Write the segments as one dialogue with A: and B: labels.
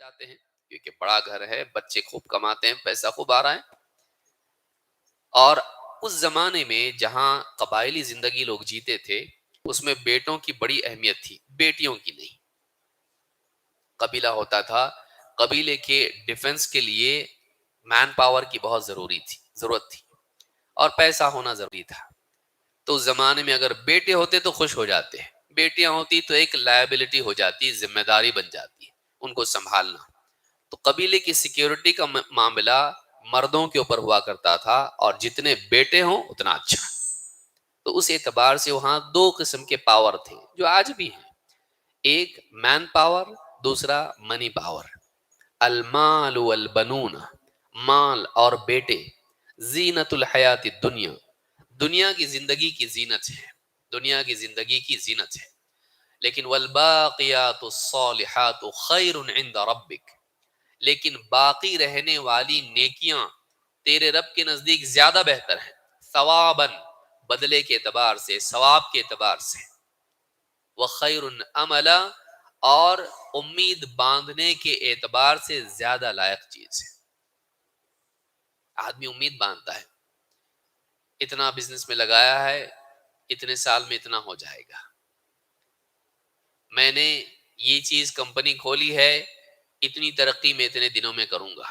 A: جاتے ہیں کیونکہ بڑا گھر ہے، بچے خوب کماتے ہیں، پیسہ خوب آ رہا ہے. اور اس زمانے میں جہاں قبائلی زندگی لوگ جیتے تھے اس میں بیٹوں کی بڑی اہمیت تھی، بیٹیوں کی نہیں. قبیلہ ہوتا تھا، قبیلے کے ڈیفنس کے لیے مین پاور کی بہت ضرورت تھی اور پیسہ ہونا ضروری تھا. تو اس زمانے میں اگر بیٹے ہوتے تو خوش ہو جاتے ہیں، بیٹیاں ہوتی تو ایک لائبلٹی ہو جاتی، ذمہ داری بن جاتی ہے ان کو سنبھالنا. تو قبیلے کی سیکیورٹی کا معاملہ مردوں کے اوپر ہوا کرتا تھا، اور جتنے بیٹے ہوں اتنا اچھا. تو اس اعتبار سے وہاں دو قسم کے پاور تھے جو آج بھی ہیں، ایک مین پاور، دوسرا منی پاور. المال والبنون، مال اور بیٹے، زینت الحیات الدنیا، دنیا کی زندگی کی زینت ہے، دنیا کی زندگی کی زینت ہے. لیکن والباقیات الصالحات خیر عند ربک، لیکن باقی رہنے والی نیکیاں تیرے رب کے نزدیک زیادہ بہتر ہیں، ثواباً، بدلے کے اعتبار سے، ثواب کے اعتبار سے، وخیر عملا، اور امید باندھنے کے اعتبار سے زیادہ لائق چیز ہے. آدمی امید باندھتا ہے، اتنا بزنس میں لگایا ہے، اتنے سال میں اتنا ہو جائے گا، میں نے یہ چیز کمپنی کھولی ہے، اتنی ترقی میں اتنے دنوں میں کروں گا.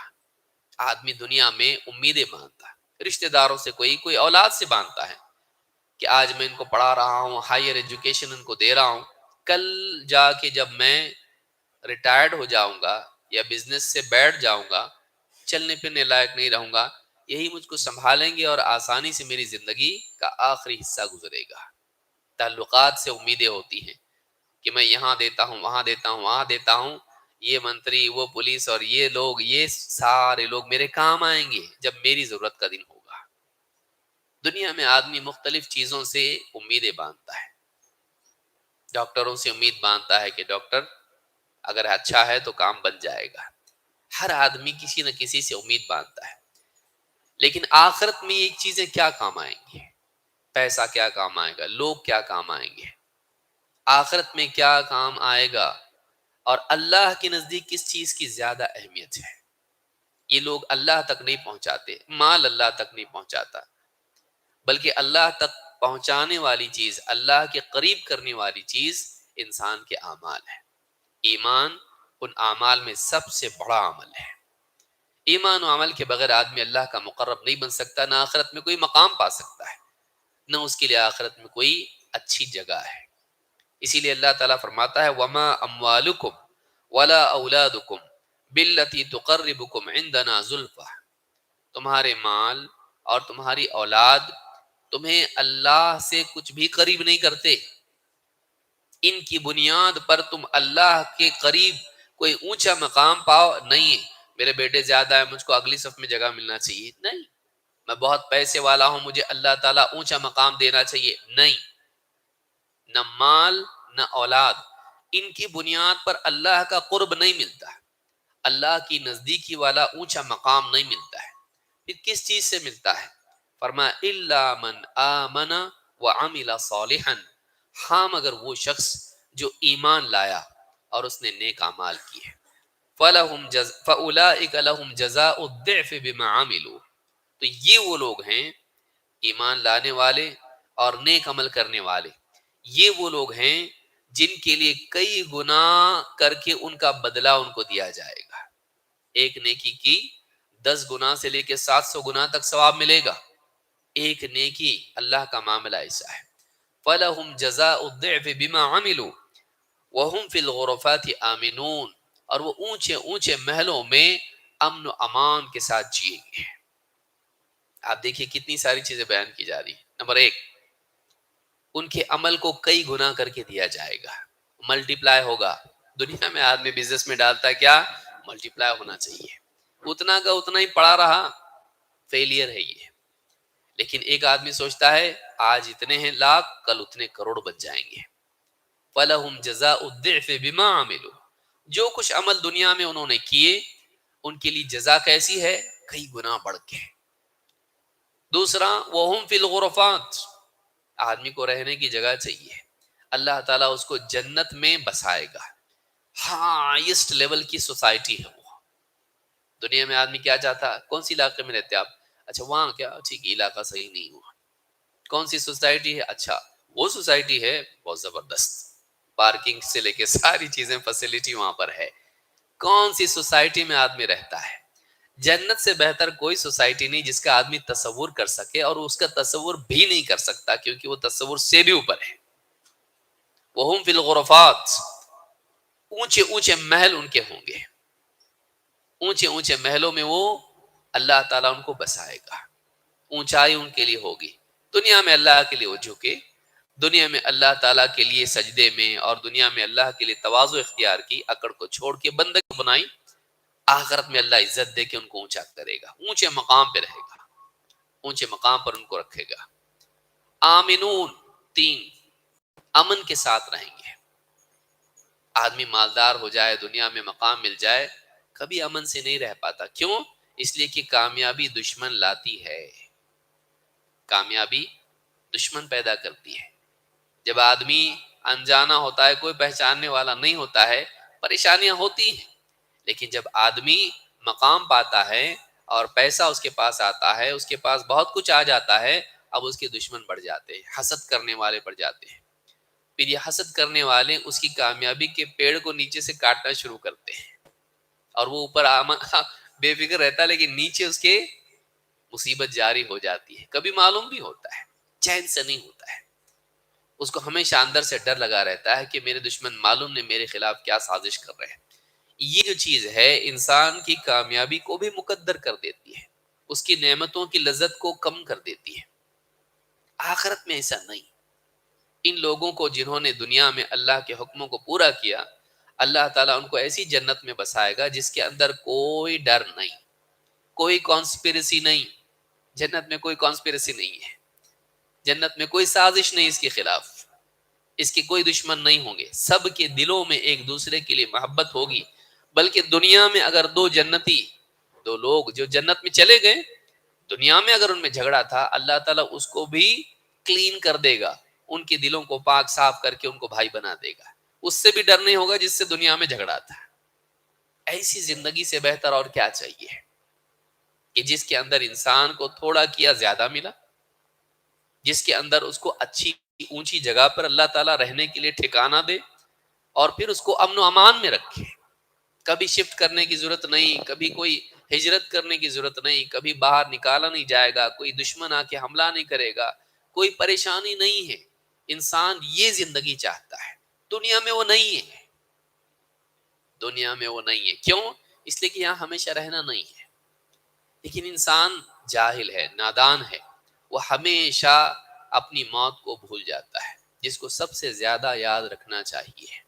A: آدمی دنیا میں امیدیں باندھتا ہے، رشتہ داروں سے کوئی اولاد سے باندھتا ہے کہ آج میں ان کو پڑھا رہا ہوں، ہائر ایجوکیشن ان کو دے رہا ہوں، کل جا کے جب میں ریٹائرڈ ہو جاؤں گا یا بزنس سے بیٹھ جاؤں گا، چلنے پھرنے لائق نہیں رہوں گا، یہی مجھ کو سنبھالیں گے اور آسانی سے میری زندگی کا آخری حصہ گزرے گا. تعلقات سے امیدیں ہوتی ہیں کہ میں یہاں دیتا ہوں، وہاں دیتا ہوں، وہاں دیتا ہوں، یہ منتری، وہ پولیس اور یہ لوگ، یہ سارے لوگ میرے کام آئیں گے جب میری ضرورت کا دن ہوگا. دنیا میں آدمی مختلف چیزوں سے امیدیں باندھتا ہے. ڈاکٹروں سے امید باندھتا ہے کہ ڈاکٹر اگر اچھا ہے تو کام بن جائے گا. ہر آدمی کسی نہ کسی سے امید باندھتا ہے. لیکن آخرت میں یہ چیزیں کیا کام آئیں گی؟ پیسہ کیا کام آئے گا؟ لوگ کیا کام آئیں گے؟ آخرت میں کیا کام آئے گا؟ اور اللہ کے نزدیک کس چیز کی زیادہ اہمیت ہے؟ یہ لوگ اللہ تک نہیں پہنچاتے، مال اللہ تک نہیں پہنچاتا، بلکہ اللہ تک پہنچانے والی چیز، اللہ کے قریب کرنے والی چیز انسان کے اعمال ہے. ایمان ان اعمال میں سب سے بڑا عمل ہے. ایمان و عمل کے بغیر آدمی اللہ کا مقرب نہیں بن سکتا، نہ آخرت میں کوئی مقام پا سکتا ہے، نہ اس کے لیے آخرت میں کوئی اچھی جگہ ہے. اسی لیے اللہ تعالیٰ فرماتا ہے وما اموالکم ولا اولادکم باللتی تقربکم عندنا زلفہ، تمہارے مال اور تمہاری اولاد تمہیں اللہ سے کچھ بھی قریب نہیں کرتے، ان کی بنیاد پر تم اللہ کے قریب کوئی اونچا مقام پاؤ نہیں. میرے بیٹے زیادہ ہے، مجھ کو اگلی صف میں جگہ ملنا چاہیے، نہیں. میں بہت پیسے والا ہوں، مجھے اللہ تعالیٰ اونچا مقام دینا چاہیے، نہیں. نہ مال نہ اولاد، ان کی بنیاد پر اللہ کا قرب نہیں ملتا، اللہ کی نزدیکی والا اونچا مقام نہیں ملتا ہے. پھر کس چیز سے ملتا ہے؟ فرمایا الا من آمن وعمل صالحا، ہاں مگر وہ شخص جو ایمان لایا اور اس نے نیک اعمال کیے. فاولئک لهم جزاء الضعف بما عملوا، تو یہ وہ لوگ ہیں ایمان لانے والے اور نیک عمل کرنے والے، یہ وہ لوگ ہیں جن کے لیے کئی گناہ کر کے ان کا بدلہ ان کو دیا جائے گا. ایک نیکی کی 10 گناہ سے لے کے 700 گناہ تک ثواب ملے گا. ایک نیکی، اللہ کا معاملہ ایسا ہے. فَلَهُمْ جَزَاءُ الضِّعْفِ بِمَا عَمِلُوا وَهُمْ فِي الْغُرَفَاتِ آمِنُونَ، اور وہ اونچے اونچے محلوں میں امن و امان کے ساتھ جئیں گے. آپ دیکھیے کتنی ساری چیزیں بیان کی جا رہی ہیں. نمبر 1، ان کے عمل کو کئی گنا کر کے دیا جائے گا، ملٹی پلائی ہوگا. دنیا میں آدمی بزنس میں ڈالتا ہے کیا؟ ملٹی پلائی ہونا چاہیے، اتنا کا اتنا ہی پڑا رہا، فیلئر ہے یہ. لیکن ایک آدمی سوچتا ہے آج اتنے ہیں لاکھ، کل اتنے کروڑ بچ جائیں گے. فَلَهُمْ جَزَاءُ الضِّعْفِ بِمَا عَمِلُوا، جو کچھ عمل دنیا میں انہوں نے کیے ان کے لیے جزا کیسی ہے؟ کئی گنا بڑھ کے. دوسرا وَهُمْ فِي الْغُرَفَاتِ، آدمی کو رہنے کی جگہ چاہیے، اللہ تعالیٰ اس کو جنت میں بسائے گا. ہائیسٹ لیول کی سوسائٹی ہے وہ. دنیا میں آدمی کیا چاہتا ہے؟ کون سی علاقے میں رہتے آپ؟ اچھا وہاں کیا ٹھیک ہے، علاقہ صحیح نہیں ہوا. کون سی سوسائٹی ہے؟ اچھا وہ سوسائٹی ہے بہت زبردست، پارکنگ سے لے کے ساری چیزیں فیسلٹی وہاں پر ہے. کون سی سوسائٹی میں آدمی رہتا ہے؟ جنت سے بہتر کوئی سوسائٹی نہیں جس کا آدمی تصور کر سکے، اور اس کا تصور بھی نہیں کر سکتا کیونکہ وہ تصور سے بھی اوپر ہے. وہم فی الغرفات، اونچے اونچے محل ان کے ہوں گے، اونچے اونچے محلوں میں وہ اللہ تعالیٰ ان کو بسائے گا. اونچائی ان کے لیے ہوگی. دنیا میں اللہ کے لیے وہ جھکے، دنیا میں اللہ تعالیٰ کے لیے سجدے میں، اور دنیا میں اللہ کے لیے تواضع اختیار کی، اکڑ کو چھوڑ کے بندگی بنائی. آخرت میں اللہ عزت دے کے ان کو اونچا کرے گا، اونچے مقام پہ رہے گا، اونچے مقام پر ان کو رکھے گا. آمنون، تین، امن کے ساتھ رہیں گے. آدمی مالدار ہو جائے، دنیا میں مقام مل جائے، کبھی امن سے نہیں رہ پاتا. کیوں؟ اس لیے کہ کامیابی دشمن لاتی ہے، کامیابی دشمن پیدا کرتی ہے. جب آدمی انجانا ہوتا ہے، کوئی پہچاننے والا نہیں ہوتا ہے، پریشانیاں ہوتی ہیں. لیکن جب آدمی مقام پاتا ہے اور پیسہ اس کے پاس آتا ہے، اس کے پاس بہت کچھ آ جاتا ہے، اب اس کے دشمن بڑھ جاتے ہیں، حسد کرنے والے بڑھ جاتے ہیں. پھر یہ حسد کرنے والے اس کی کامیابی کے پیڑ کو نیچے سے کاٹنا شروع کرتے ہیں، اور وہ اوپر بے فکر رہتا ہے، لیکن نیچے اس کے مصیبت جاری ہو جاتی ہے. کبھی معلوم بھی ہوتا ہے، چین سے نہیں ہوتا ہے. اس کو ہمیشہ اندر سے ڈر لگا رہتا ہے کہ میرے دشمن معلوم نے میرے خلاف کیا سازش کر رہے ہیں. یہ جو چیز ہے انسان کی کامیابی کو بھی مقدر کر دیتی ہے، اس کی نعمتوں کی لذت کو کم کر دیتی ہے. آخرت میں ایسا نہیں. ان لوگوں کو جنہوں نے دنیا میں اللہ کے حکموں کو پورا کیا، اللہ تعالیٰ ان کو ایسی جنت میں بسائے گا جس کے اندر کوئی ڈر نہیں، کوئی کانسپیریسی نہیں. جنت میں کوئی کانسپیریسی نہیں ہے، جنت میں کوئی سازش نہیں اس کے خلاف، اس کے کوئی دشمن نہیں ہوں گے. سب کے دلوں میں ایک دوسرے کے لیے محبت ہوگی. بلکہ دنیا میں اگر دو جنتی، دو لوگ جو جنت میں چلے گئے، دنیا میں اگر ان میں جھگڑا تھا، اللہ تعالیٰ اس کو بھی کلین کر دے گا، ان کے دلوں کو پاک صاف کر کے ان کو بھائی بنا دے گا. اس سے بھی ڈر نہیں ہوگا جس سے دنیا میں جھگڑا تھا. ایسی زندگی سے بہتر اور کیا چاہیے کہ جس کے اندر انسان کو تھوڑا کیا زیادہ ملا، جس کے اندر اس کو اچھی اونچی جگہ پر اللہ تعالیٰ رہنے کے لیے ٹھکانہ دے، اور پھر اس کو امن و امان میں رکھے. کبھی شفٹ کرنے کی ضرورت نہیں، کبھی کوئی ہجرت کرنے کی ضرورت نہیں، کبھی باہر نکالا نہیں جائے گا، کوئی دشمن آ کے حملہ نہیں کرے گا، کوئی پریشانی نہیں ہے. انسان یہ زندگی چاہتا ہے. دنیا میں وہ نہیں ہے، دنیا میں وہ نہیں ہے. کیوں؟ اس لیے کہ یہاں ہمیشہ رہنا نہیں ہے. لیکن انسان جاہل ہے، نادان ہے، وہ ہمیشہ اپنی موت کو بھول جاتا ہے، جس کو سب سے زیادہ یاد رکھنا چاہیے.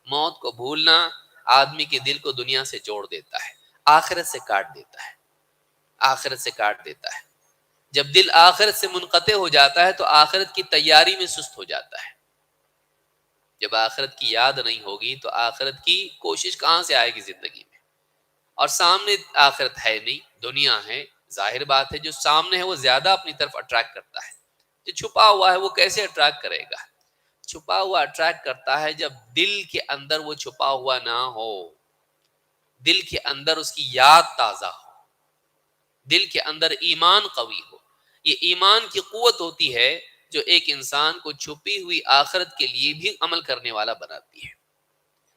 A: موت کو بھولنا آدمی کے دل کو دنیا سے جوڑ دیتا ہے، آخرت سے کاٹ دیتا ہے، آخرت سے کاٹ دیتا ہے. جب دل آخرت سے منقطع ہو جاتا ہے تو آخرت کی تیاری میں سست ہو جاتا ہے. جب آخرت کی یاد نہیں ہوگی تو آخرت کی کوشش کہاں سے آئے گی زندگی میں؟ اور سامنے آخرت ہے نہیں، دنیا ہے. ظاہر بات ہے جو سامنے ہے وہ زیادہ اپنی طرف اٹریکٹ کرتا ہے، جو چھپا ہوا ہے وہ کیسے اٹریکٹ کرے گا؟ چھپا ہوا اٹریکٹ کرتا ہے جب دل کے اندر وہ چھپا ہوا نہ ہو، دل کے اندر اس کی یاد تازہ ہو، دل کے اندر ایمان قوی ہو. یہ ایمان کی قوت ہوتی ہے جو ایک انسان کو چھپی ہوئی آخرت کے لیے بھی عمل کرنے والا بناتی ہے.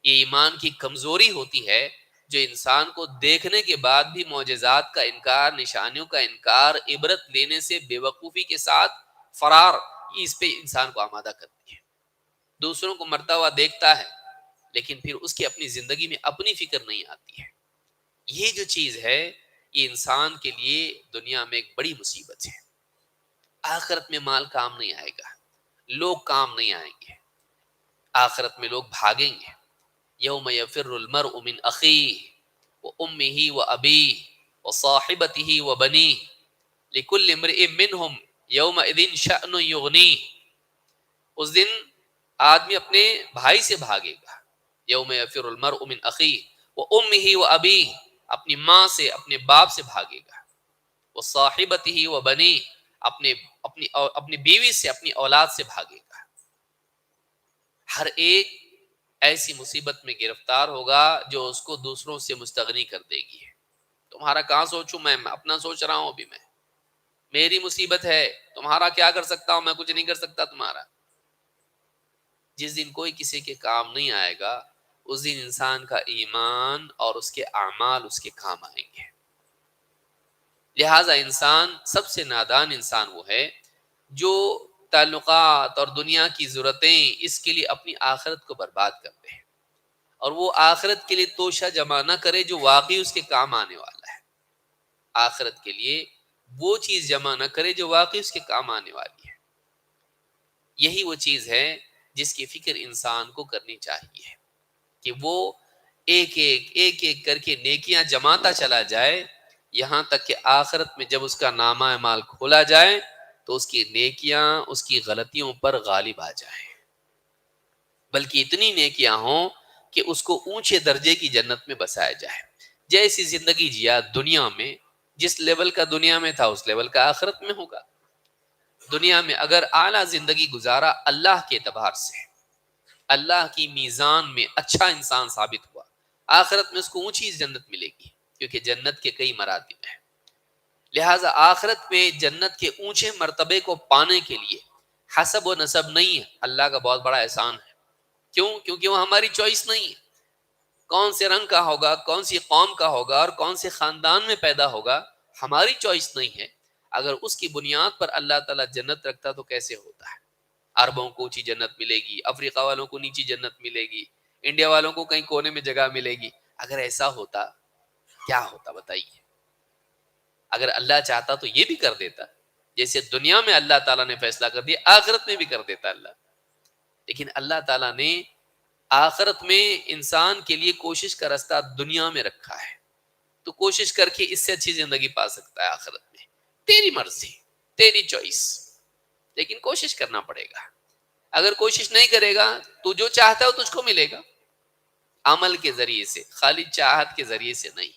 A: یہ ایمان کی کمزوری ہوتی ہے جو انسان کو دیکھنے کے بعد بھی معجزات کا انکار، نشانیوں کا انکار، عبرت لینے سے بے وقوفی کے ساتھ فرار، اس پہ انسان کو آمادہ کرتی ہے. دوسروں کو مرتا ہوا دیکھتا ہے لیکن پھر اس کی اپنی زندگی میں اپنی فکر نہیں آتی ہے. یہ جو چیز ہے یہ انسان کے لیے دنیا میں ایک بڑی مصیبت ہے. آخرت میں مال کام نہیں آئے گا، لوگ کام نہیں آئیں گے. آخرت میں لوگ بھاگیں گے. یوم یفر المرء من اخیہ وامہ وابیہ وصاحبتہ وبنیہ لکل امرئ منہم یومئذ شأن یغنیہ. اس دن آدمی اپنے بھائی سے بھاگے گا. یوم یفر المرء من اخیہ وامہ وابیہ، اپنی ماں سے، اپنے باپ سے بھاگے گا. وصاحبتہ وبنیہ، اپنی بیوی سے، اپنی اولاد سے بھاگے گا. ہر ایک ایسی مصیبت میں گرفتار ہوگا جو اس کو دوسروں سے مستغنی کر دے گی. تمہارا کہاں سوچوں میں اپنا سوچ رہا ہوں ابھی میں. میری مصیبت ہے، تمہارا کیا کر سکتا ہوں میں؟ کچھ نہیں کر سکتا تمہارا. جس دن کوئی کسی کے کام نہیں آئے گا اس دن انسان کا ایمان اور اس کے اعمال اس کے کام آئیں گے. لہذا انسان سب سے نادان انسان وہ ہے جو تعلقات اور دنیا کی ضرورتیں اس کے لیے اپنی آخرت کو برباد کرتے ہیں، اور وہ آخرت کے لیے توشہ جمع نہ کرے جو واقعی اس کے کام آنے والا ہے. آخرت کے لیے وہ چیز جمع نہ کرے جو واقعی اس کے کام آنے والی ہے. یہی وہ چیز ہے جس کی فکر انسان کو کرنی چاہیے کہ وہ ایک ایک کر کے نیکیاں جماتا چلا جائے، یہاں تک کہ آخرت میں جب اس کا نامہ اعمال کھولا جائے تو اس کی نیکیاں اس کی غلطیوں پر غالب آ جائیں، بلکہ اتنی نیکیاں ہوں کہ اس کو اونچے درجے کی جنت میں بسایا جائے. جیسی زندگی جیا دنیا میں، جس لیول کا دنیا میں تھا اس لیول کا آخرت میں ہوگا. دنیا میں اگر اعلیٰ زندگی گزارا اللہ کے اعتبار سے، اللہ کی میزان میں اچھا انسان ثابت ہوا، آخرت میں اس کو اونچی جنت ملے گی، کیونکہ جنت کے کئی مراتب ہیں. لہٰذا آخرت میں جنت کے اونچے مرتبے کو پانے کے لیے حسب و نسب نہیں ہے، اللہ کا بہت بڑا احسان ہے. کیوں؟ کیونکہ وہ ہماری چوائس نہیں ہے. کون سے رنگ کا ہوگا، کون سی قوم کا ہوگا اور کون سے خاندان میں پیدا ہوگا، ہماری چوائس نہیں ہے. اگر اس کی بنیاد پر اللہ تعالیٰ جنت رکھتا تو کیسے ہوتا ہے؟ عربوں کو اونچی جنت ملے گی، افریقہ والوں کو نیچی جنت ملے گی، انڈیا والوں کو کہیں کونے میں جگہ ملے گی. اگر ایسا ہوتا کیا ہوتا بتائیے؟ اگر اللہ چاہتا تو یہ بھی کر دیتا، جیسے دنیا میں اللہ تعالیٰ نے فیصلہ کر دیا آخرت میں بھی کر دیتا اللہ. لیکن اللہ تعالیٰ نے آخرت میں انسان کے لیے کوشش کا راستہ دنیا میں رکھا ہے، تو کوشش کر کے اس سے اچھی زندگی پا سکتا ہے آخرت میں. تیری مرضی، تیری چوائس، لیکن کوشش کرنا پڑے گا. اگر کوشش نہیں کرے گا تو جو چاہتا ہے تجھ کو ملے گا، عمل کے ذریعے سے، خالی چاہت کے ذریعے سے نہیں.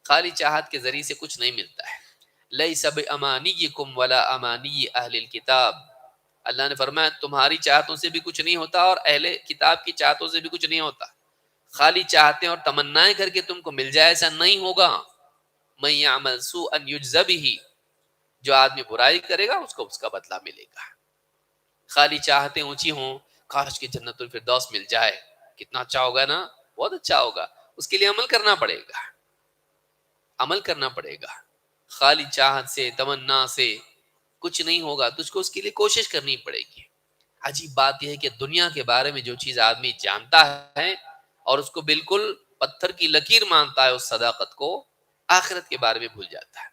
A: خالی چاہت کے ذریعے سے کچھ نہیں ملتا ہے. لیس بامانیکم ولا امانی اہل الکتاب، اللہ نے فرمایا تمہاری چاہتوں سے بھی کچھ نہیں ہوتا اور اہل کتاب کی چاہتوں سے بھی کچھ نہیں ہوتا. خالی چاہتے اور تمنائیں کر کے تم کو مل جائے، ایسا نہیں ہوگا. من یعمل سوءا یجز بہ، جو آدمی برائی کرے گا اس کو اس کا بدلہ ملے گا. خالی چاہتے اونچی ہوں، کاش کہ جنت الفردوس مل جائے، کتنا اچھا ہوگا نا، بہت اچھا ہوگا. اس کے لیے عمل کرنا پڑے گا، عمل کرنا پڑے گا. خالی چاہت سے تمنا سے کچھ نہیں ہوگا، تجھ کو اس کے لیے کوشش کرنی پڑے گی. عجیب بات یہ ہے کہ دنیا کے بارے میں جو چیز آدمی جانتا ہے اور اس کو بالکل پتھر کی لکیر مانتا ہے اس صداقت کو، آخرت کے بارے میں بھول جاتا ہے.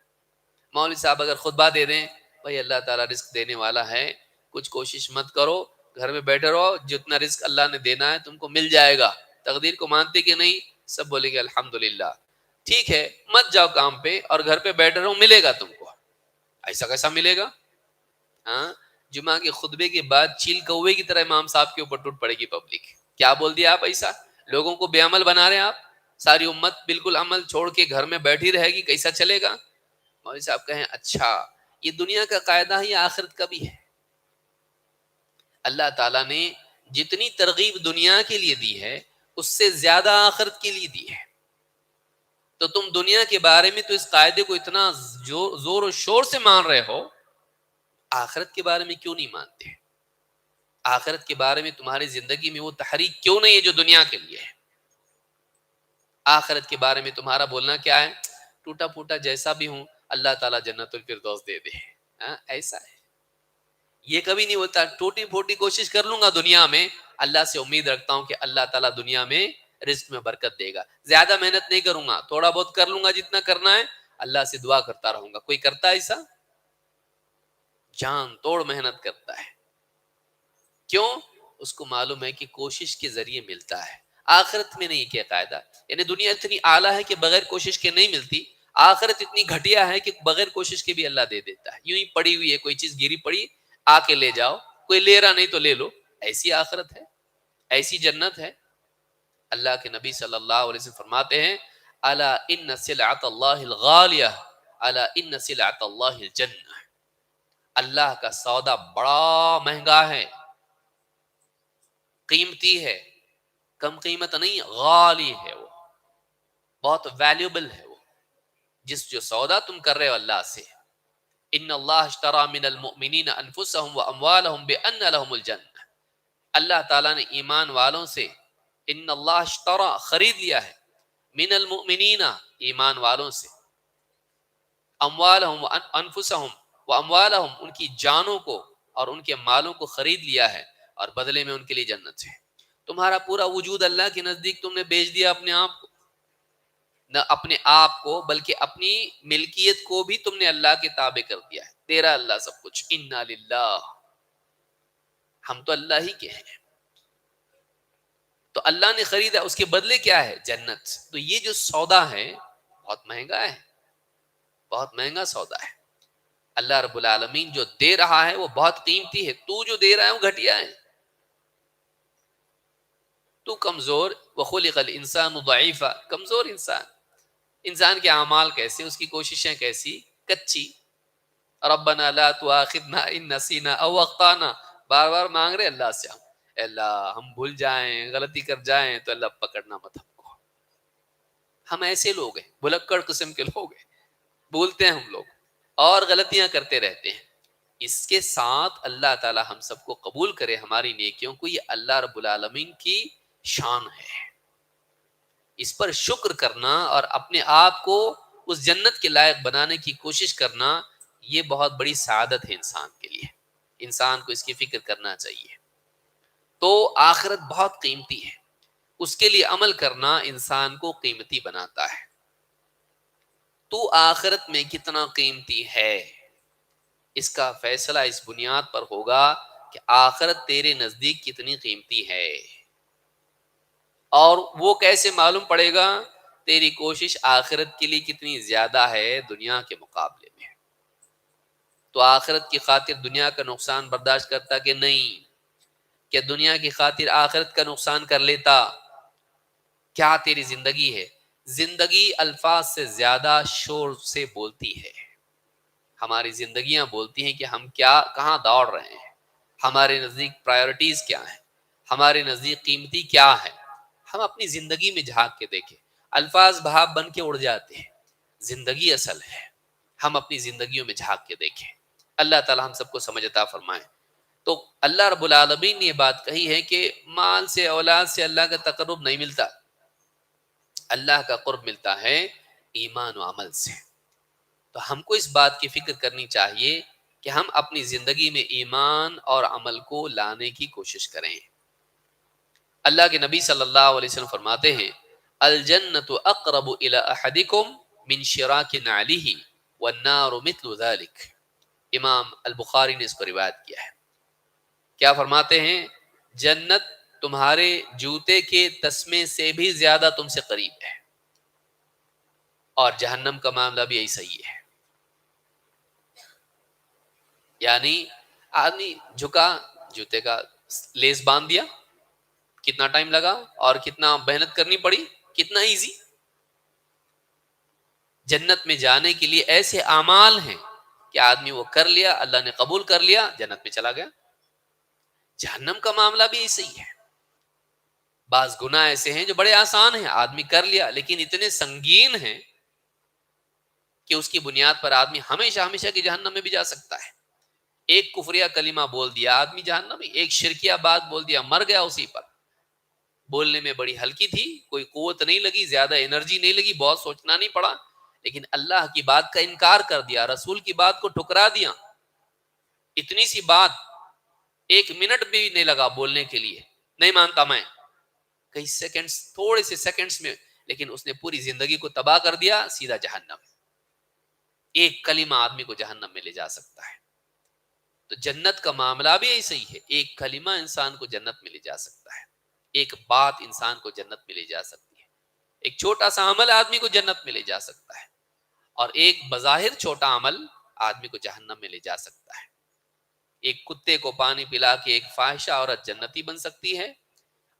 A: مولوی صاحب اگر خطبہ دے دیں بھائی اللہ تعالیٰ رزق دینے والا ہے، کچھ کوشش مت کرو، گھر میں بیٹھے رہو، جتنا رزق اللہ نے دینا ہے تم کو مل جائے گا. تقدیر کو مانتے کہ نہیں؟ سب بولے گے الحمدللہ. ٹھیک ہے، مت جاؤ کام پہ اور گھر پہ بیٹھے رہو، ملے گا تم کو. ایسا کیسا ملے گا؟ ہاں، جمعہ کے خطبے کے بعد چیل کوے کی طرح امام صاحب کے اوپر ٹوٹ پڑے گی پبلک. کیا بول دیا آپ؟ ایسا لوگوں کو بے عمل بنا رہے ہیں آپ. ساری امت بالکل عمل چھوڑ کے گھر میں بیٹھی رہے گی، کیسا چلے گا؟ مولوی صاحب کہیں اچھا یہ دنیا کا قاعدہ ہے، یہ آخرت کا بھی ہے. اللہ تعالیٰ نے جتنی ترغیب دنیا کے لیے دی ہے اس سے زیادہ آخرت کے لیے دی ہے. تو تم دنیا کے بارے میں تو اس قاعدے کو اتنا زور و شور سے مان رہے ہو، آخرت کے بارے میں کیوں نہیں مانتے؟ آخرت کے بارے میں تمہاری زندگی میں وہ تحریک کیوں نہیں ہے جو دنیا کے لیے ہے؟ آخرت کے بارے میں تمہارا بولنا کیا ہے؟ ٹوٹا پھوٹا جیسا بھی ہوں اللہ تعالیٰ جنت الفردوس دے دے. ایسا ہے، یہ کبھی نہیں ہوتا. ٹوٹی پھوٹی کوشش کر لوں گا دنیا میں، اللہ سے امید رکھتا ہوں کہ اللہ تعالیٰ دنیا میں رزق میں برکت دے گا. زیادہ محنت نہیں کروں گا، تھوڑا بہت کر لوں گا جتنا کرنا ہے، اللہ سے دعا کرتا رہوں گا. کوئی کرتا ہے ایسا؟ جان توڑ محنت کرتا ہے. کیوں؟ اس کو معلوم ہے کہ کوشش کے ذریعے ملتا ہے، آخرت میں نہیں. کیا قاعدہ؟ یعنی دنیا اتنی اعلیٰ ہے کہ بغیر کوشش کے نہیں ملتی، آخرت اتنی گھٹیا ہے کہ بغیر کوشش کے بھی اللہ دے دیتا ہے. یوں ہی پڑی ہوئی ہے، کوئی چیز گری پڑی آ کے لے جاؤ، کوئی لے رہا نہیں تو لے لو. ایسی آخرت ہے، ایسی جنت ہے. اللہ کے نبی صلی اللہ علیہ وسلم فرماتے ہیں الا ان سلعۃ اللہ الغالیہ، الا ان سلعۃ اللہ الجنہ، اللہ کا سودا بڑا مہنگا ہے. قیمتی ہے، کم قیمت نہیں، غالی ہے، وہ بہت ویلیوبل ہے، وہ جو سودا تم کر رہے ہو اللہ سے. ان اللہ اشترى من المؤمنین انفسهم واموالهم بان لهم الجنہ. اللہ تعالیٰ نے ایمان والوں سے ان اللہ اشترى خرید لیا ہے، من المؤمنین ایمان والوں سے، اموالهم انفسهم واموالهم ان کی جانوں کو اور ان کے مالوں کو خرید لیا ہے، اور بدلے میں ان کے لیے جنت ہے. تمہارا پورا وجود اللہ کے نزدیک تم نے بیچ دیا اپنے آپ کو، نہ اپنے آپ کو بلکہ اپنی ملکیت کو بھی تم نے اللہ کے تابع کر دیا ہے. تیرا اللہ سب کچھ. انا للہ، ہم تو اللہ ہی کے ہیں. تو اللہ نے خریدا، اس کے بدلے کیا ہے؟ جنت. تو یہ جو سودا ہے بہت مہنگا ہے، بہت مہنگا سودا ہے. اللہ رب العالمین جو دے رہا ہے وہ بہت قیمتی ہے. تو جو دے رہا ہے وہ گھٹیا ہے، تو کمزور. وخلق الانسان ضعیفا، کمزور انسان. انسان کے اعمال کیسے، اس کی کوششیں کیسی، کچی. ربنا لا تؤاخذنا ان نسینا او اخطانا، بار بار مانگ رہے اللہ سے ہم، اے اللہ ہم بھول جائیں، غلطی کر جائیں تو اللہ پکڑنا مت ہم کو. ہم ایسے لوگ ہیں، بھلکڑ قسم کے لوگ ہیں، بولتے ہیں ہم لوگ اور غلطیاں کرتے رہتے ہیں. اس کے ساتھ اللہ تعالی ہم سب کو قبول کرے ہماری نیکیوں کو. یہ اللہ رب العالمین کی شان ہے. اس پر شکر کرنا اور اپنے آپ کو اس جنت کے لائق بنانے کی کوشش کرنا، یہ بہت بڑی سعادت ہے انسان کے لیے. انسان کو اس کی فکر کرنا چاہیے. تو آخرت بہت قیمتی ہے، اس کے لیے عمل کرنا انسان کو قیمتی بناتا ہے. تو آخرت میں کتنا قیمتی ہے، اس کا فیصلہ اس بنیاد پر ہوگا کہ آخرت تیرے نزدیک کتنی قیمتی ہے. اور وہ کیسے معلوم پڑے گا؟ تیری کوشش آخرت کے لیے کتنی زیادہ ہے دنیا کے مقابلے میں. تو آخرت کی خاطر دنیا کا نقصان برداشت کرتا کہ نہیں؟ کہ دنیا کی خاطر آخرت کا نقصان کر لیتا؟ کیا تیری زندگی ہے؟ زندگی الفاظ سے زیادہ شور سے بولتی ہے. ہماری زندگیاں بولتی ہیں کہ ہم کیا کہاں دوڑ رہے ہیں، ہمارے نزدیک پرائیورٹیز کیا ہیں، ہمارے نزدیک قیمتی کیا ہے. ہم اپنی زندگی میں جھانک کے دیکھیں. الفاظ بھاپ بن کے اڑ جاتے ہیں، زندگی اصل ہے. ہم اپنی زندگیوں میں جھانک کے دیکھیں. اللہ تعالی ہم سب کو سمجھ عطا فرمائے. تو اللہ رب العالمین نے یہ بات کہی ہے کہ مال سے، اولاد سے اللہ کا تقرب نہیں ملتا، اللہ کا قرب ملتا ہے ایمان و عمل سے. تو ہم کو اس بات کی فکر کرنی چاہیے کہ ہم اپنی زندگی میں ایمان اور عمل کو لانے کی کوشش کریں. اللہ کے نبی صلی اللہ علیہ وسلم فرماتے ہیں الجنت اقرب الی احدکم من شراک نعلہ والنار مثل ذلك. امام البخاری نے اس کو روایت کیا ہے. کیا فرماتے ہیں؟ جنت تمہارے جوتے کے تسمے سے بھی زیادہ تم سے قریب ہے، اور جہنم کا معاملہ بھی ایسا ہی ہے. یعنی آدمی جھکا، جوتے کا لیس باندھ دیا، کتنا ٹائم لگا اور کتنا محنت کرنی پڑی، کتنا ایزی. جنت میں جانے کے لیے ایسے اعمال ہیں کہ آدمی وہ کر لیا، اللہ نے قبول کر لیا، جنت میں چلا گیا. جہنم کا معاملہ بھی ایسے ہی ہے. بعض گناہ ایسے ہیں جو بڑے آسان ہیں، آدمی کر لیا، لیکن اتنے سنگین ہیں کہ اس کی بنیاد پر آدمی ہمیشہ ہمیشہ کی جہنم میں بھی جا سکتا ہے. ایک کفریہ کلمہ بول دیا آدمی جہنم میں، ایک شرکیہ بات بول دیا مر گیا اسی پر. بولنے میں بڑی ہلکی تھی، کوئی قوت نہیں لگی، زیادہ انرجی نہیں لگی، بہت سوچنا نہیں پڑا، لیکن اللہ کی بات کا انکار کر دیا، رسول کی بات کو ٹھکرا دیا. اتنی سی بات، ایک منٹ بھی نہیں لگا بولنے کے لیے، نہیں مانتا میں، کئی سیکنڈز، تھوڑے سے سیکنڈز میں، لیکن اس نے پوری زندگی کو تباہ کر دیا. سیدھا جہنم. ایک کلمہ آدمی کو جہنم میں لے جا سکتا ہے. تو جنت کا معاملہ بھی ایسا ہی ہے. ایک کلمہ انسان کو جنت میں لے جا سکتا ہے، ایک بات انسان کو جنت میں لے جا سکتی ہے، ایک چھوٹا سا عمل آدمی کو جنت میں لے جا سکتا ہے، اور ایک بظاہر چھوٹا عمل آدمی کو جہنم میں لے جا سکتا ہے. ایک کتے کو پانی پلا کے ایک فاحشہ عورت جنتی بن سکتی ہے،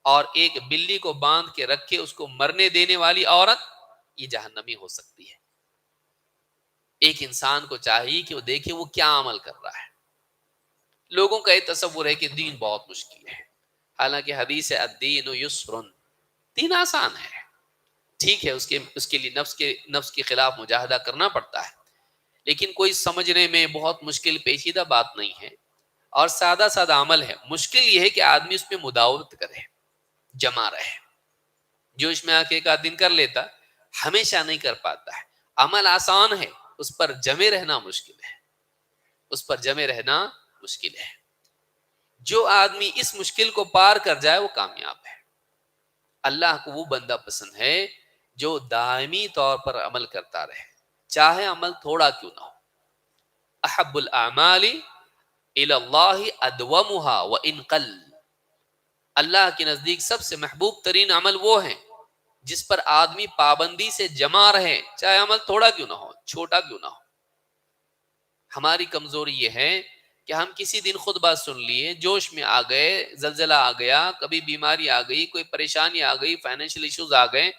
A: اور ایک بلی کو باندھ کے رکھ کے اس کو مرنے دینے والی عورت یہ جہنمی ہو سکتی ہے. ایک انسان کو چاہیے کہ وہ دیکھے وہ کیا عمل کر رہا ہے. لوگوں کا یہ تصور ہے کہ دین بہت مشکل ہے، حالانکہ حدیث ہے الدین یسر، دین آسان ہے. ٹھیک ہے اس کے لیے نفس کے خلاف مجاہدہ کرنا پڑتا ہے، لیکن کوئی سمجھنے میں بہت مشکل پیچیدہ بات نہیں ہے، اور سادہ سادہ عمل ہے. مشکل یہ ہے کہ آدمی اس میں مداومت کرے، جمع رہے. جو اس میں آ کے ایک آدھ دن کر لیتا ہمیشہ نہیں کر پاتا ہے. عمل آسان ہے، اس پر جمے رہنا مشکل ہے، اس پر جمے رہنا مشکل ہے. جو آدمی اس مشکل کو پار کر جائے وہ کامیاب ہے. اللہ کو وہ بندہ پسند ہے جو دائمی طور پر عمل کرتا رہے، چاہے عمل تھوڑا کیوں نہ ہو. احب الاعمال الی اللہ ادومها وان قل، اللہ کے نزدیک سب سے محبوب ترین عمل وہ ہیں جس پر آدمی پابندی سے جمع رہے، چاہے عمل تھوڑا کیوں نہ ہو، چھوٹا کیوں نہ ہو. ہماری کمزوری یہ ہے کہ ہم کسی دن خطبہ سن لیے، جوش میں آ گئے، زلزلہ آ گیا، کبھی بیماری آ گئی، کوئی پریشانی آ گئی، فائنینشیل ایشوز آ گئے،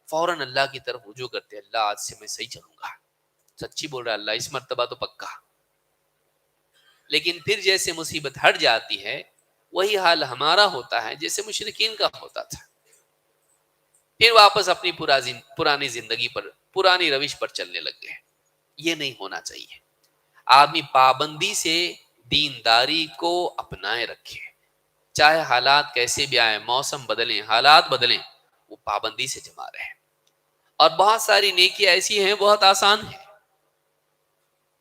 A: فوراً اللہ کی طرف رجوع کرتے، اللہ آج سے میں صحیح چلوں گا، سچی بول رہا اللہ اس مرتبہ تو پکا. لیکن پھر جیسے مصیبت ہٹ جاتی ہے وہی حال ہمارا ہوتا ہے جیسے مشرکین کا ہوتا تھا. پھر واپس اپنی پرانی زندگی پر، پرانی روش پر چلنے لگ گئے. یہ نہیں ہونا چاہیے. آدمی پابندی سے دینداری کو اپنائے رکھے، چاہے حالات کیسے بھی آئیں، موسم بدلیں، حالات بدلیں، وہ پابندی سے جمع رہے. اور بہت ساری نیکی ایسی ہیں بہت آسان ہیں،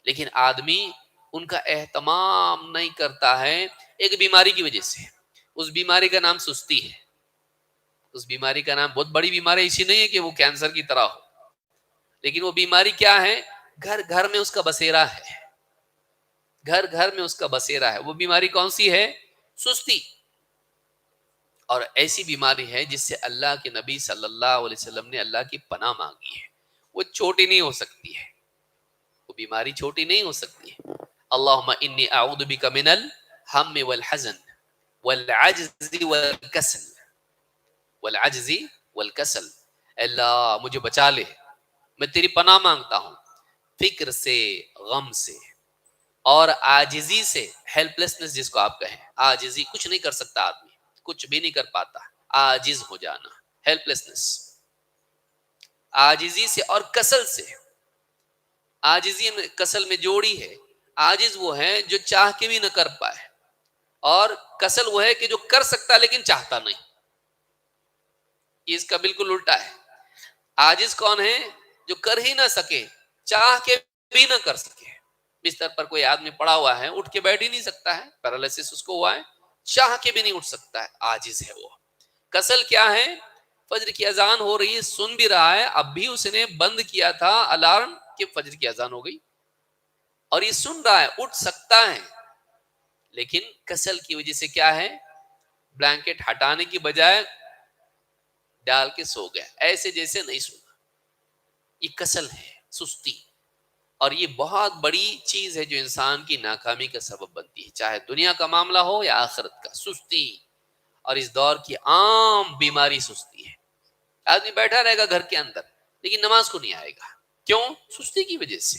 A: لیکن آدمی ان کا اہتمام نہیں کرتا ہے ایک بیماری کی وجہ سے. اس بیماری کا نام سستی ہے. اس بیماری کا نام بہت بڑی بیماری اسی نہیں ہے کہ وہ کینسر کی طرح ہو، لیکن وہ بیماری کیا ہے؟ گھر گھر میں اس کا بسیرا ہے، گھر گھر میں اس کا بسیرا ہے. وہ بیماری کون سی ہے؟ سستی. اور ایسی بیماری ہے جس سے اللہ کے نبی صلی اللہ علیہ وسلم نے اللہ کی پناہ مانگی ہے. وہ چھوٹی نہیں ہو سکتی ہے، وہ بیماری چھوٹی نہیں ہو سکتی ہے. اللہم انی اعوذ بک من الہم والحزن والعجز والکسل. اللہ مجھے بچا لے، میں تیری پناہ مانگتا ہوں فکر سے، غم سے، اور عاجزی سے. ہیلپ لیسنس جس کو آپ کہیں، عاجزی، کچھ نہیں کر سکتا آدمی، کچھ بھی نہیں کر پاتا، عاجز ہو جانا، ہیلپ لیسنس. عاجزی سے اور کسل سے. عاجزی میں کسل میں جوڑی ہے. عاجز وہ ہے جو چاہ کے بھی نہ کر پائے، اور کسل وہ ہے کہ جو کر سکتا لیکن چاہتا نہیں. یہ اس کا بالکل الٹا ہے. عاجز کون ہے؟ جو کر ہی نہ سکے، چاہ کے بھی نہ کر سکے. بستر پر کوئی آدمی پڑا ہوا ہے، اٹھ کے بیٹھ ہی نہیں سکتا ہے، پیرالائسس اس کو ہوا ہے، چاہ کے بھی نہیں اٹھ سکتا ہے، عاجز ہے وہ. کسل کیا ہے؟ فجر کی اذان ہو رہی ہے، سن بھی رہا ہے، اب بھی اس نے بند کیا تھا الارم کہ فجر کی اذان ہو گئی، اور یہ سن رہا ہے، اٹھ سکتا ہے، لیکن کسل کی وجہ سے کیا ہے؟ بلینکٹ ہٹانے کی بجائے ڈال کے سو گیا، ایسے جیسے نہیں سنا. یہ کسل ہے، سستی. اور یہ بہت بڑی چیز ہے جو انسان کی ناکامی کا سبب بنتی ہے، چاہے دنیا کا معاملہ ہو یا آخرت کا. سستی. اور اس دور کی عام بیماری سستی ہے. آدمی بیٹھا رہے گا گھر کے اندر لیکن نماز کو نہیں آئے گا. کیوں؟ سستی کی وجہ سے.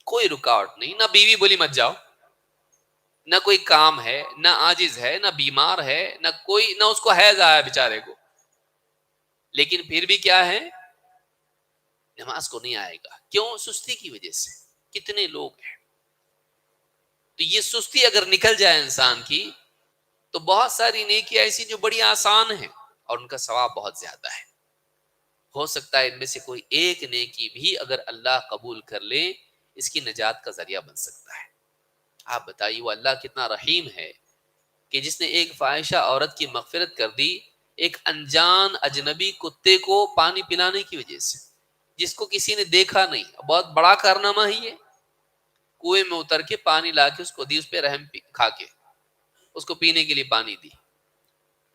A: کوئی رکاوٹ نہیں، نہ بیوی بولی مت جاؤ، نہ کوئی کام ہے، نہ عاجز ہے، نہ بیمار ہے، نہ کوئی، نہ اس کو حیض آیا بیچارے کو، لیکن پھر بھی کیا ہے؟ نماز کو نہیں آئے گا. کیوں؟ سستی کی وجہ سے. کتنے لوگ ہیں. تو یہ سستی اگر نکل جائے انسان کی تو بہت ساری نیکی ایسی جو بڑی آسان ہیں اور ان کا ثواب بہت زیادہ ہے. ہو سکتا ہے ان میں سے کوئی ایک نیکی بھی اگر اللہ قبول کر لے اس کی نجات کا ذریعہ بن سکتا ہے. آپ بتائیے وہ اللہ کتنا رحیم ہے کہ جس نے ایک فاحشہ عورت کی مغفرت کر دی ایک انجان اجنبی کتے کو پانی پلانے کی وجہ سے، جس کو کسی نے دیکھا نہیں. بہت بڑا کارنامہ ہی ہے. کنویں میں اتر کے پانی لا کے اس کو دی، اس پہ رحم کھا کے اس کو پینے کے لیے پانی دی.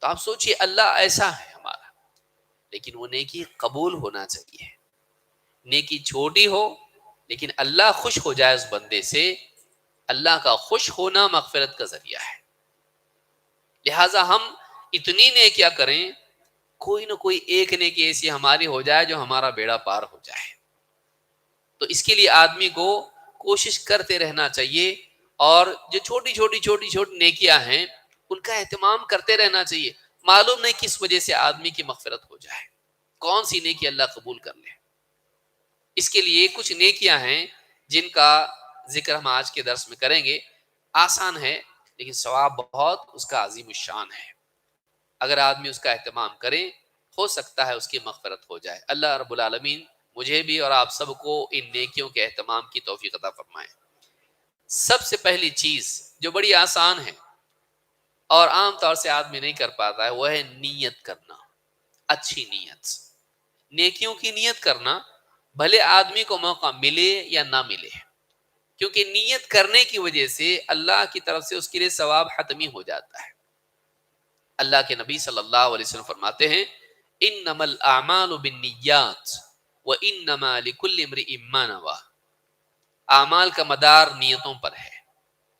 A: تو آپ سوچئے اللہ ایسا ہے ہمارا، لیکن وہ نیکی قبول ہونا چاہیے. نیکی چھوٹی ہو لیکن اللہ خوش ہو جائے اس بندے سے. اللہ کا خوش ہونا مغفرت کا ذریعہ ہے. لہٰذا ہم اتنی نیکیاں کریں، کوئی نہ کوئی ایک نیکی ایسی ہماری ہو جائے جو ہمارا بیڑا پار ہو جائے. تو اس کے لیے آدمی کو کوشش کرتے رہنا چاہیے، اور جو چھوٹی چھوٹی نیکیاں ہیں ان کا اہتمام کرتے رہنا چاہیے. معلوم نہیں کس وجہ سے آدمی کی مغفرت ہو جائے، کون سی نیکی اللہ قبول کر لے۔ اس کے لیے کچھ نیکیاں ہیں جن کا ذکر ہم آج کے درس میں کریں گے۔ آسان ہے لیکن ثواب بہت اس کا عظیم الشان ہے۔ اگر آدمی اس کا اہتمام کرے ہو سکتا ہے اس کی مغفرت ہو جائے۔ اللہ رب العالمین مجھے بھی اور آپ سب کو ان نیکیوں کے اہتمام کی توفیق عطا فرمائے۔ سب سے پہلی چیز جو بڑی آسان ہے اور عام طور سے آدمی نہیں کر پاتا ہے وہ ہے نیت کرنا، اچھی نیت، نیکیوں کی نیت کرنا، بھلے آدمی کو موقع ملے یا نہ ملے، کیونکہ نیت کرنے کی وجہ سے اللہ کی طرف سے اس کے لیے ثواب حتمی ہو جاتا ہے۔ اللہ کے نبی صلی اللہ علیہ وسلم فرماتے ہیں انما الاعمال بالنیات وانما لکل امرئ ما نوی، اعمال کا مدار نیتوں پر ہے،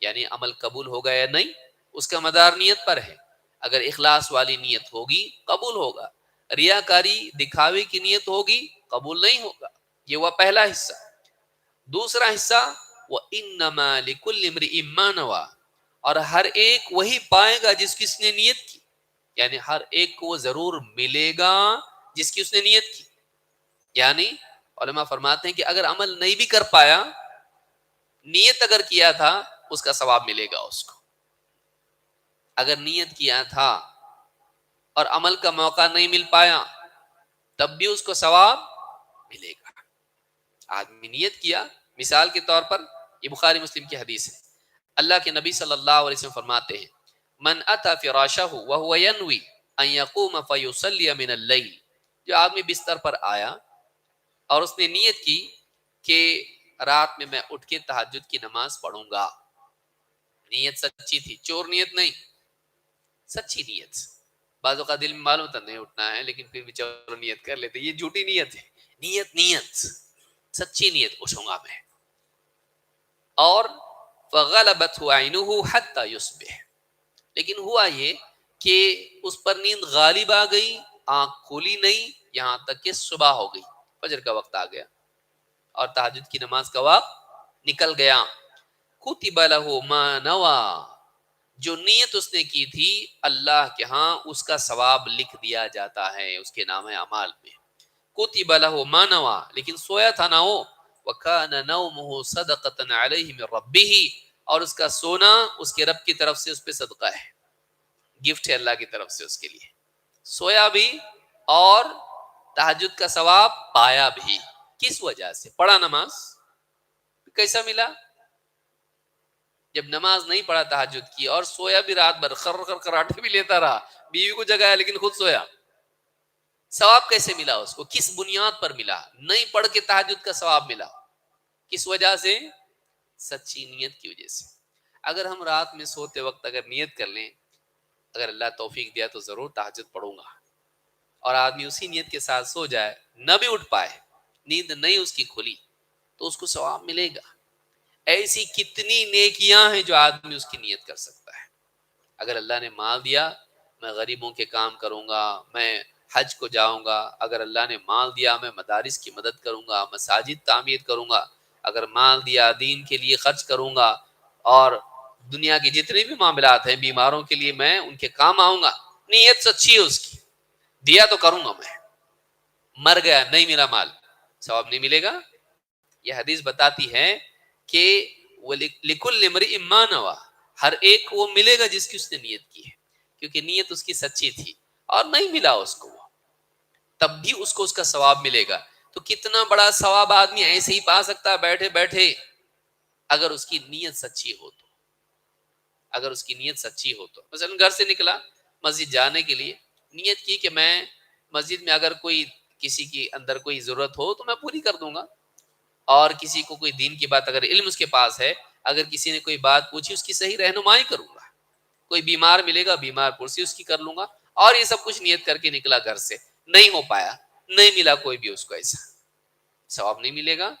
A: یعنی عمل قبول ہوگا یا نہیں اس کا مدار نیت پر ہے۔ اگر اخلاص والی نیت ہوگی قبول ہوگا، ریاکاری دکھاوے کی نیت ہوگی قبول نہیں ہوگا۔ یہ وہ پہلا حصہ۔ دوسرا حصہ وانما لکل امرئ ما نوی، اور ہر ایک وہی پائے گا جس کی اس نے نیت کی، یعنی ہر ایک کو وہ ضرور ملے گا جس کی اس نے نیت کی۔ یعنی علماء فرماتے ہیں کہ اگر عمل نہیں بھی کر پایا، نیت اگر کیا تھا اس کا ثواب ملے گا اس کو۔ اگر نیت کیا تھا اور عمل کا موقع نہیں مل پایا تب بھی اس کو ثواب ملے گا۔ آدمی نیت کیا، مثال کے طور پر یہ بخاری مسلم کی حدیث ہے، اللہ کے نبی صلی اللہ علیہ وسلم فرماتے ہیں من اتی فراشہ وهو ينوي ان يقوم فيصلي من الليل، جو آدمی بستر پر آیا اور اس نے نیت کی کہ رات میں میں اٹھ کے تہجد کی نماز پڑھوں گا، نیت سچی تھی، چور نیت نہیں، سچی نیت۔ بعض اوقات دل میں معلوم تھا نہیں اٹھنا ہے لیکن پھر بھی چلو نیت کر لیتے، یہ جھوٹی نیت ہے۔ نیت سچی نیت، اٹھوں گا میں، اور فغلبته عینه حتی یصبح، لیکن ہوا یہ کہ اس پر نیند غالب آ گئی، آنکھ کھولی نہیں یہاں تک کہ صبح ہو گئی، فجر کا وقت آ گیا اور تہجد کی نماز کا وقت نکل گیا۔ کتب له ما نوی، جو نیت اس نے کی تھی اللہ کے ہاں اس کا ثواب لکھ دیا جاتا ہے اس کے نام اعمال میں۔ کتب له ما نوی، لیکن سویا تھا نہ وہ، وکان نومه صدقۃ علیہ من ربہ، اور اس کا سونا اس کے رب کی طرف سے اس پہ صدقہ ہے، گفٹ ہے اللہ کی طرف سے اس کے لیے۔ سویا بھی اور تہجد کا ثواب پایا بھی، کس وجہ سے؟ پڑھا نماز، کیسا ملا؟ جب نماز نہیں پڑھا تہجد کی اور سویا بھی رات بھر، خر خر کراٹے بھی لیتا رہا، بیوی کو جگایا لیکن خود سویا، ثواب کیسے ملا اس کو؟ کس بنیاد پر ملا؟ نہیں پڑھ کے تہجد کا ثواب ملا، کس وجہ سے؟ سچی نیت کی وجہ سے۔ اگر ہم رات میں سوتے وقت اگر نیت کر لیں اگر اللہ توفیق دیا تو ضرور تہجد پڑھوں گا، اور آدمی اسی نیت کے ساتھ سو جائے، نہ بھی اٹھ پائے، نیند نہیں اس کی کھلی، تو اس کو ثواب ملے گا۔ ایسی کتنی نیکیاں ہیں جو آدمی اس کی نیت کر سکتا ہے۔ اگر اللہ نے مال دیا میں غریبوں کے کام کروں گا، میں حج کو جاؤں گا، اگر اللہ نے مال دیا میں مدارس کی مدد کروں گا، مساجد تعمیر کروں گا، اگر مال دیا دین کے لیے خرچ کروں گا، اور دنیا کے جتنے بھی معاملات ہیں بیماروں کے لیے میں ان کے کام آؤں گا۔ نیت سچی ہے اس کی، دیا تو کروں گا میں، مر گیا نہیں ملا مال، ثواب نہیں ملے گا۔ یہ حدیث بتاتی ہے کہ لِكُلِّ امْرِئٍ مَّا نَوَى، ہر ایک وہ ملے گا جس کی اس نے نیت کی ہے، کیونکہ نیت اس کی سچی تھی، اور نہیں ملا اس کو تب بھی اس کو اس کا ثواب ملے گا۔ تو کتنا بڑا ثواب آدمی ایسے ہی پا سکتا ہے بیٹھے بیٹھے، اگر اس کی نیت سچی ہو تو۔ اگر اس کی نیت سچی ہو تو مثلا گھر سے نکلا مسجد جانے کے لیے، نیت کی کہ میں مسجد میں اگر کوئی کسی کی اندر کوئی ضرورت ہو تو میں پوری کر دوں گا، اور کسی کو کوئی دین کی بات اگر علم اس کے پاس ہے، اگر کسی نے کوئی بات پوچھی اس کی صحیح رہنمائی کروں گا، کوئی بیمار ملے گا بیمار پرسی اس کی کر لوں گا، اور یہ سب کچھ نیت کر کے نکلا گھر سے، نہیں ہو پایا، نہیں ملا کوئی بھی اس کو، ایسا ثواب نہیں ملے گا؟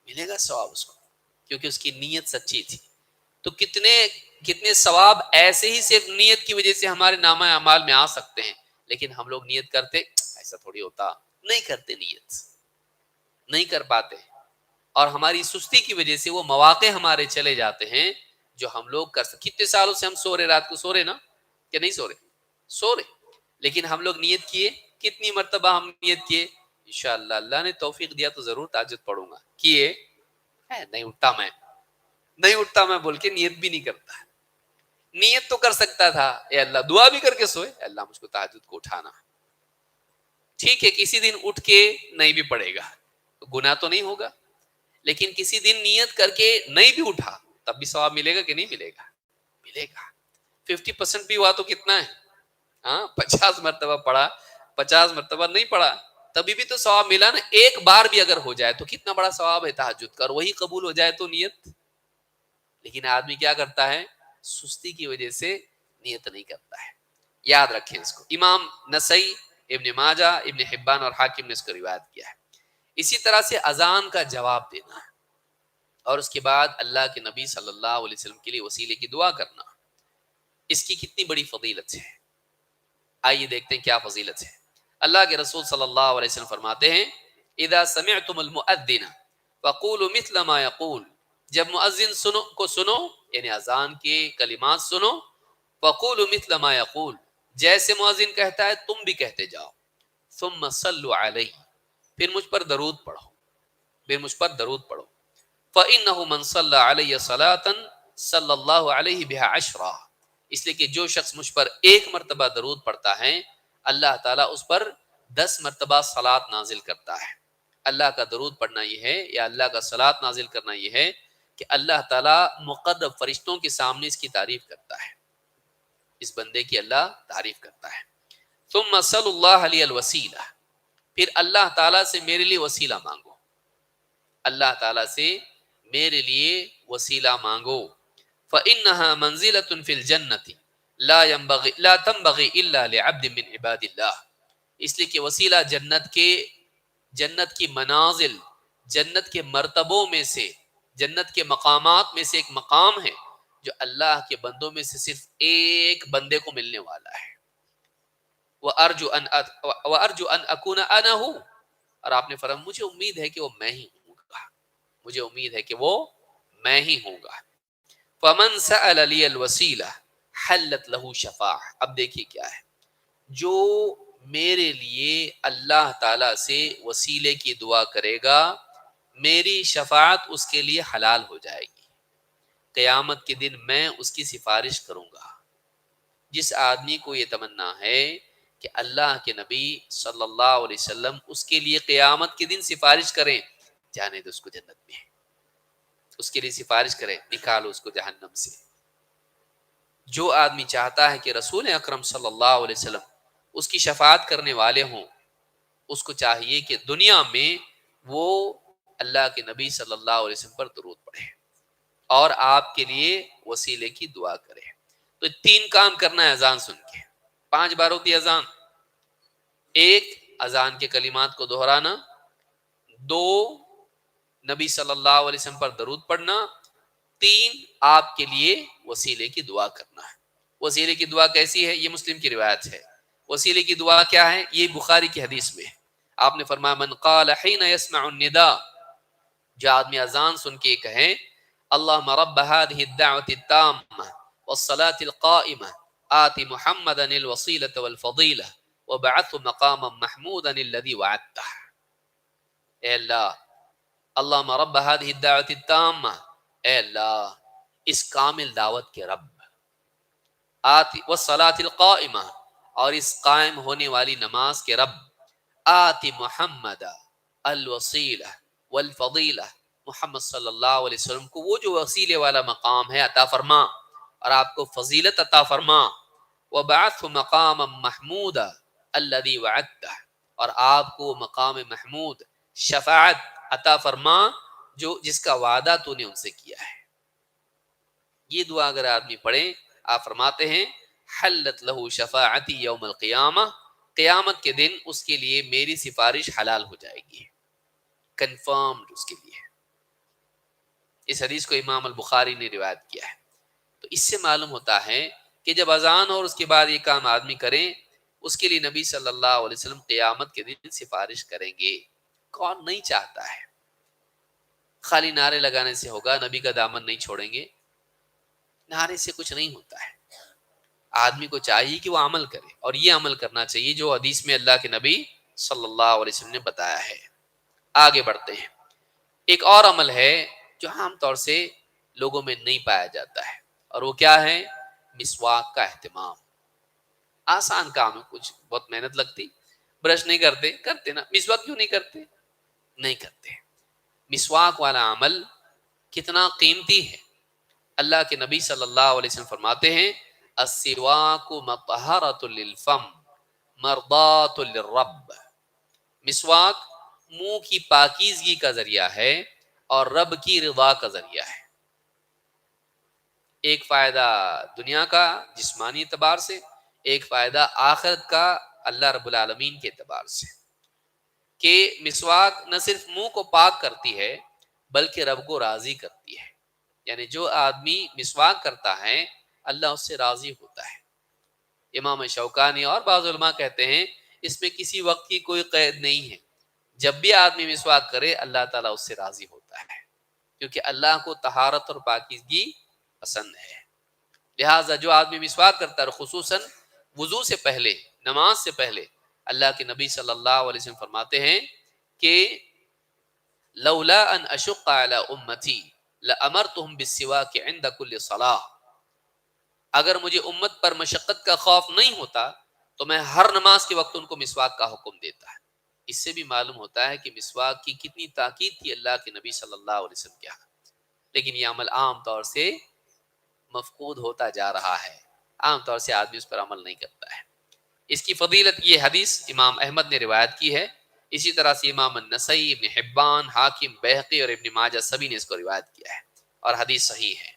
A: ملے گا ثواب اس کو، کیونکہ اس کی نیت سچی تھی۔ تو کتنے ثواب ایسے ہی صرف نیت کی وجہ سے ہمارے نامہ اعمال میں آ سکتے ہیں، لیکن ہم لوگ نیت کرتے، ایسا تھوڑی ہوتا، نہیں کرتے، نیت نہیں کر پاتے، اور ہماری سستی کی وجہ سے وہ مواقع ہمارے چلے جاتے ہیں جو ہم لوگ کر سکتے۔ کتنے سالوں سے ہم سو رہے، رات کو سو رہے نا کہ نہیں سو رہے؟ سو رہے، لیکن ہم لوگ نیت کیے، کتنی مرتبہ ہم نیت کیے، انشاءاللہ اللہ نے توفیق دیا تو ضرور تہجد پڑھوں گا، کیے نہیں اٹھتا میں، نہیں اٹھتا میں بول کے نیت بھی نہیں کرتا. نیت تو کر سکتا تھا، اے اللہ دعا بھی کر کے سوئے، اے اللہ مجھ کو تہجد کو اٹھانا. ٹھیک ہے کسی دن اٹھ کے نہیں بھی پڑے گا گناہ تو نہیں ہوگا، لیکن کسی دن نیت کر کے نہیں بھی اٹھا تب بھی ثواب ملے گا کہ نہیں ملے گا؟ ملے گا. 50% بھی ہوا تو کتنا ہے؟ ہاں 50 مرتبہ پڑھا، 50 مرتبہ نہیں پڑھا تبھی بھی تو ثواب ملا نا. ایک بار بھی اگر ہو جائے تو کتنا بڑا ثواب ہے تہجد کا، اور وہی قبول ہو جائے تو نیت. لیکن آدمی کیا کرتا ہے، سستی کی وجہ سے نیت نہیں کرتا ہے. یاد رکھیں اس کو. امام نسائی، ابن ماجہ، ابن حبان اور حاکم نے اس کو روایت کیا ہے. اسی طرح سے اذان کا جواب دینا اور اس کے بعد اللہ کے نبی صلی اللہ علیہ وسلم کے لیے وسیلے کی دعا کرنا، اس کی کتنی بڑی فضیلت ہے. آئیے دیکھتے ہیں کیا فضیلت ہے. اللہ کے رسول صلی اللہ علیہ وسلم فرماتے ہیں اذا سمعتم المؤذن فقولوا مثل ما يقول، جب مؤذن سنو یعنی اذان کے کلمات سنو، فقولوا مثل ما يقول، جیسے مؤذن کہتا ہے تم بھی کہتے جاؤ. ثم صلوا علیہ، پھر مجھ پر درود پڑھو، پھر مجھ پر درود پڑھو. فإنه من صلى علی صلاة صلی اللہ علیہ بها عشرا، اس لیے کہ جو شخص مجھ پر ایک مرتبہ درود پڑھتا ہے اللہ تعالیٰ اس پر 10 مرتبہ صلاۃ نازل کرتا ہے. اللہ کا درود پڑھنا یہ ہے یا اللہ کا صلاۃ نازل کرنا یہ ہے کہ اللہ تعالیٰ مقرب فرشتوں کے سامنے اس کی تعریف کرتا ہے، اس بندے کی اللہ تعریف کرتا ہے. ثم صلی اللہ علیہ الوسیلہ، پھر اللہ تعالیٰ سے میرے لیے وسیلہ مانگو، اللہ تعالیٰ سے میرے لیے وسیلہ مانگو. فإنها منزلة في الجنة لا تنبغي إلا لعبد من عباد اللہ، اس لیے کہ وسیلہ جنت کی منازل، جنت کے مرتبوں میں سے، جنت کے مقامات میں سے ایک مقام ہے جو اللہ کے بندوں میں سے صرف ایک بندے کو ملنے والا ہے. وَأَرْجُ أَنْ أَكُونَ أَنَا هُ، اور آپ نے فرمایا مجھے امید ہے کہ وہ میں ہی ہوں گا، مجھے امید ہے کہ وہ میں ہی ہوں گا. فَمَنْ سَأَلَ لِيَ الْوَسِيلَةَ حَلَّتْ لَهُ شَفَاعَةٌ، اب دیکھیے کیا ہے، جو میرے لیے اللہ تعالی سے وسیلے کی دعا کرے گا میری شفاعت اس کے لیے حلال ہو جائے گی. قیامت کے دن میں اس کی سفارش کروں گا. جس آدمی کو یہ تمنا ہے کہ اللہ کے نبی صلی اللہ علیہ وسلم اس کے لیے قیامت کے دن سفارش کریں، جانے دو اس کو جنت میں، اس کے لیے سفارش کریں، نکالو اس کو جہنم سے. جو آدمی چاہتا ہے کہ رسول اکرم صلی اللہ علیہ وسلم اس کی شفاعت کرنے والے ہوں، اس کو چاہیے کہ دنیا میں وہ اللہ کے نبی صلی اللہ علیہ وسلم پر درود پڑھے اور آپ کے لیے وسیلے کی دعا کرے. تو 3 کام کرنا ہے اذان سن کے. 5 بار ہوتی ہے اذان. 1 اذان کے کلمات کو دہرانا، 2 نبی صلی اللہ علیہ وسلم پر درود پڑھنا، 3 آپ کے لیے وسیلے کی دعا کرنا ہے. وسیلے کی دعا کیسی ہے؟ یہ مسلم کی روایت ہے. وسیلے کی دعا کیا ہے؟ یہ بخاری کی حدیث میں ہے. آپ نے فرمایا من قال حين يسمع النداء، جو آدمی اذان سن کے کہیں اللهم رب هذه الدعوة التامة والصلاة القائمة آت محمدا الوسيلة والفضيلة وبعثه مقاما محمودا الذي وعدته. اے اللہ اللهم رب هذه الدعوة التامة، اے اللہ اس کامل دعوت کے رب، آت والصلاة القائمة اور اس قائم ہونے والی نماز کے رب، آت محمد الوسیلہ والفضیلہ، محمد صلی اللہ علیہ وسلم کو وہ جو وسیلے والا مقام ہے عطا فرما اور آپ کو فضیلت عطا فرما. وبعثه مقاما محمودا الذي وعدته، اور آپ کو مقام محمود شفاعت عطا فرما جو جس کا وعدہ تو نے ان سے کیا ہے. یہ دعا اگر آدمی پڑھے آپ فرماتے ہیں حلت له شفاعتی یوم القیامہ، قیامت کے دن اس کے لیے میری سفارش حلال ہو جائے گی، کنفرمڈ اس کے لیے. اس حدیث کو امام البخاری نے روایت کیا ہے. تو اس سے معلوم ہوتا ہے کہ جب اذان اور اس کے بعد یہ کام آدمی کریں اس کے لیے نبی صلی اللہ علیہ وسلم قیامت کے دن سفارش کریں گے. کون نہیں چاہتا ہے؟ خالی نعرے لگانے سے ہوگا؟ نبی کا دامن نہیں چھوڑیں گے؟ نعرے سے کچھ نہیں ہوتا ہے. آدمی کو چاہیے کہ وہ عمل کرے، اور یہ عمل کرنا چاہیے جو حدیث میں اللہ کے نبی صلی اللہ علیہ وسلم نے بتایا ہے۔ آگے بڑھتے ہیں۔ ایک اور عمل ہے جو عام طور سے لوگوں میں نہیں پایا جاتا ہے، اور وہ کیا ہے؟ مسواک کا اہتمام۔ آسان کام ہے، کچھ بہت محنت لگتی، برش نہیں کرتے نا، مسواک کیوں نہیں کرتے؟ نہیں کرتے۔ مسواک والا عمل کتنا قیمتی ہے۔ اللہ کے نبی صلی اللہ علیہ وسلم فرماتے ہیں السواک مطہرۃ للفم مرضات للرب۔ مسواک منہ کی پاکیزگی کا ذریعہ ہے اور رب کی رضا کا ذریعہ ہے۔ ایک فائدہ دنیا کا جسمانی اعتبار سے، ایک فائدہ آخرت کا اللہ رب العالمین کے اعتبار سے، کہ مسواک نہ صرف منہ کو پاک کرتی ہے بلکہ رب کو راضی کرتی ہے۔ یعنی جو آدمی مسواک کرتا ہے اللہ اس سے راضی ہوتا ہے۔ امام شوکانی اور بعض علماء کہتے ہیں اس میں کسی وقت کی کوئی قید نہیں ہے، جب بھی آدمی مسواک کرے اللہ تعالیٰ اس سے راضی ہوتا ہے، کیونکہ اللہ کو طہارت اور پاکیزگی پسند ہے۔ لہٰذا جو آدمی مسواک کرتا ہے، خصوصاً وضو سے پہلے، نماز سے پہلے، اللہ کے نبی صلی اللہ علیہ وسلم فرماتے ہیں کہ لولا ان اشق علی امتی لامرتهم بالسواک عند كل صلاۃ، اگر مجھے امت پر مشقت کا خوف نہیں ہوتا تو میں ہر نماز کے وقت ان کو مسواک کا حکم دیتا ہے۔ اس سے بھی معلوم ہوتا ہے کہ مسواک کی کتنی تاکید تھی اللہ کے نبی صلی اللہ علیہ وسلم کے ہاں۔ لیکن یہ عمل عام طور سے مفقود ہوتا جا رہا ہے، عام طور سے آدمی اس پر عمل نہیں کرتا ہے۔ اس کی فضیلت یہ حدیث امام احمد نے روایت کی ہے، اسی طرح سے امام النسائی، ابن حبان، حاکم، بیہقی اور ابن ماجہ سبھی نے اس کو روایت کیا ہے، اور حدیث صحیح ہے۔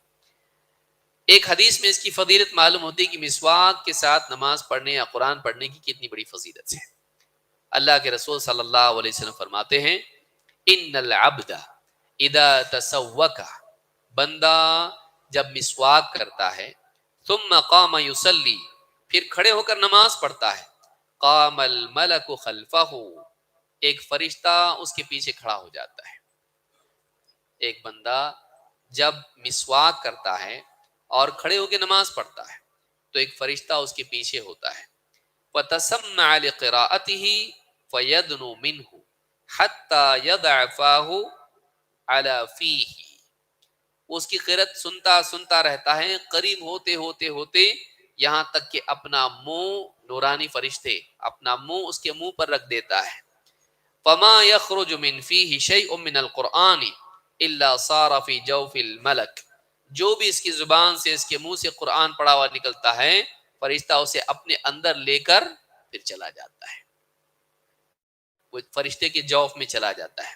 A: ایک حدیث میں اس کی فضیلت معلوم ہوتی ہے کہ مسواک کے ساتھ نماز پڑھنے یا قرآن پڑھنے کی کتنی بڑی فضیلت ہے۔ اللہ کے رسول صلی اللہ علیہ وسلم فرماتے ہیں ان العبد اذا تسوک، بندہ جب مسواک کرتا ہے، ثم قام یصلی، پھر کھڑے ہو کر نماز پڑھتا ہے، قام الملک خلفہ، ایک فرشتہ اس کے پیچھے کھڑا ہو جاتا ہے۔ ایک بندہ جب مسواک کرتا ہے اور کھڑے ہو کے نماز پڑھتا ہے تو ایک فرشتہ اس کے پیچھے ہوتا ہے، وتسمع لقراءته فيدنو منه حتى يضع فاه على فيه، وہ اس کی قرأت سنتا رہتا ہے، قریب ہوتے یہاں تک کہ اپنا منہ، نورانی فرشتے اپنا منہ اس کے منہ پر رکھ دیتا ہے۔ فما يخرج من فيه شيء من القرآن الا صار في جوف الملك، جو بھی اس کی زبان سے، اس کے منہ سے قرآن پڑھا ہوا نکلتا ہے، فرشتہ اسے اپنے اندر لے کر پھر چلا جاتا ہے، وہ فرشتے کے جوف میں چلا جاتا ہے۔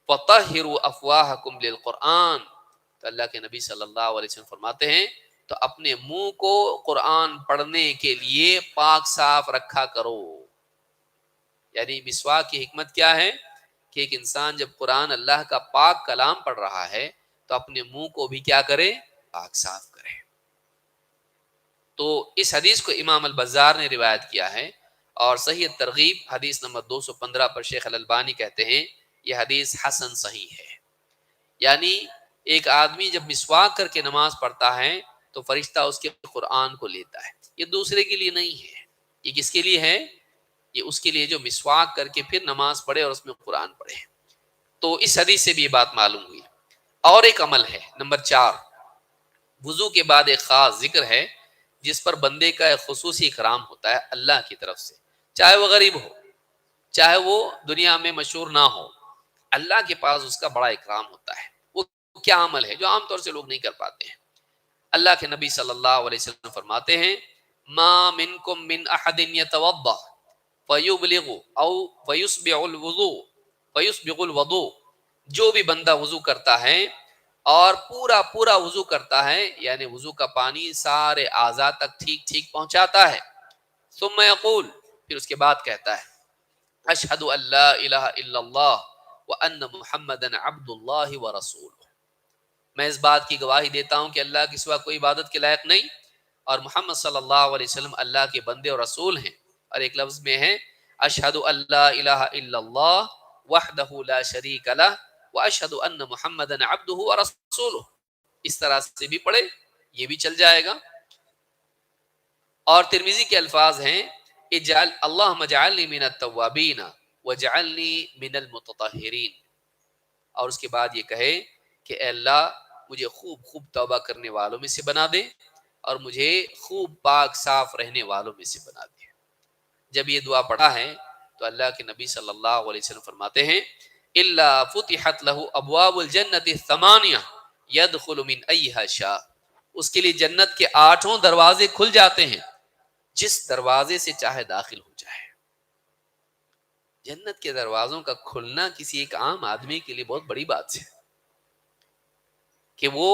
A: فطہروا افواہکم للقرآن، تو اللہ کے نبی صلی اللہ علیہ وسلم فرماتے ہیں تو اپنے منہ کو قرآن پڑھنے کے لیے پاک صاف رکھا کرو۔ یعنی مسواک کی حکمت کیا ہے کہ ایک انسان جب قرآن اللہ کا پاک کلام پڑھ رہا ہے تو اپنے منہ کو بھی کیا کرے؟ پاک صاف کرے۔ تو اس حدیث کو امام البزار نے روایت کیا ہے، اور صحیح ترغیب حدیث نمبر 215 پر شیخ الالبانی کہتے ہیں یہ حدیث حسن صحیح ہے۔ یعنی ایک آدمی جب مسواک کر کے نماز پڑھتا ہے تو فرشتہ اس کے قرآن کو لیتا ہے۔ یہ دوسرے کے لیے نہیں ہے، یہ کس کے لیے ہے؟ یہ اس کے لیے جو مسواک کر کے پھر نماز پڑھے اور اس میں قرآن پڑھے۔ تو اس حدیث سے بھی یہ بات معلوم ہوئی۔ اور ایک عمل ہے نمبر 4، وضو کے بعد ایک خاص ذکر ہے جس پر بندے کا ایک خصوصی اکرام ہوتا ہے اللہ کی طرف سے، چاہے وہ غریب ہو، چاہے وہ دنیا میں مشہور نہ ہو، اللہ کے پاس اس کا بڑا اکرام ہوتا ہے۔ وہ کیا عمل ہے جو عام طور سے لوگ نہیں کر پاتے ہیں؟ اللہ کے نبی صلی اللہ علیہ وسلم فرماتے ہیں ما منکم من احد یتوضا فیبلغ او فیسبغ الوضوء، جو بھی بندہ وضو کرتا ہے اور پورا وضو کرتا ہے، یعنی وضو کا پانی سارے اعضاء تک ٹھیک پہنچاتا ہے، ثم یقول، پھر اس کے بعد کہتا ہے اشہد ان لا الہ الا اللہ وان محمدا عبد اللہ ورسولہ، میں اس بات کی گواہی دیتا ہوں کہ اللہ کے سوا کوئی عبادت کے لائق نہیں اور محمد صلی اللہ علیہ وسلم اللہ کے بندے اور رسول ہیں۔ اور ایک لفظ میں ہے اشہد ان لا الہ الا اللہ وحدہ لا شریک لہ واشہد ان محمدا عبدہ ورسولہ، اس طرح سے بھی پڑھے، یہ بھی چل جائے گا۔ اور ترمذی کے الفاظ ہیں اجعل اللہم اجعلنی من التوابین واجعلنی من المتطہرین، اور اس کے بعد یہ کہے کہ اے اللہ مجھے خوب خوب توبہ کرنے والوں میں سے بنا دے اور مجھے خوب پاک صاف رہنے والوں میں سے بنا دے۔ جب یہ دعا پڑھا ہے تو اللہ کے نبی صلی اللہ علیہ وسلم فرماتے ہیں الا فتحت له ابواب الجنت الثمانیہ يدخل من ایہا شاء، اس کے لیے جنت کے 8 دروازے کھل جاتے ہیں، جس دروازے سے چاہے داخل ہو جائے۔ جنت کے دروازوں کا کھلنا کسی ایک عام آدمی کے لیے بہت بڑی بات ہے کہ وہ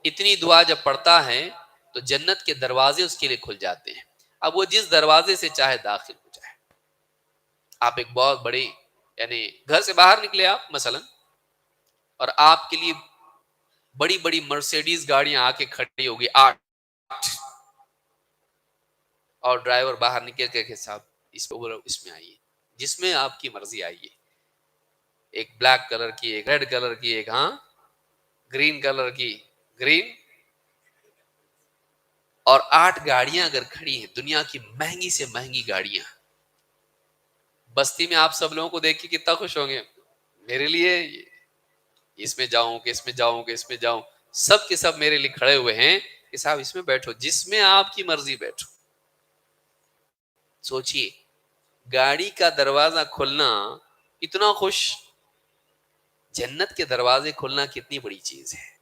A: اتنی دعا جب پڑھتا ہے تو جنت کے دروازے اس کے لیے کھل جاتے ہیں، اب وہ جس دروازے سے چاہے داخل ہو جائے۔ آپ ایک بہت بڑی یعنی گھر سے باہر نکلے آپ مثلا، اور آپ کے لیے بڑی بڑی مرسیڈیز گاڑیاں آ کے کھڑی ہوگی 8، اور ڈرائیور باہر نکل کے صاحب اس میں آئیے، جس میں آپ کی مرضی آئیے، ایک بلیک کلر کی، ایک ریڈ کلر کی، ایک گرین کلر کی، گرین، اور 8 گاڑیاں اگر کھڑی ہیں، دنیا کی مہنگی سے مہنگی گاڑیاں، بستی میں آپ سب لوگوں کو دیکھ کے کتنا خوش ہوں گے، میرے لیے اس میں جاؤں کہ اس میں جاؤں کہ اس میں جاؤں، سب کے سب میرے لیے کھڑے ہوئے ہیں کہ صاحب اس میں بیٹھو، جس میں آپ کی مرضی بیٹھو۔ سوچئے گاڑی کا دروازہ کھلنا اتنا خوش، جنت کے دروازے کھلنا کتنی بڑی چیز ہے۔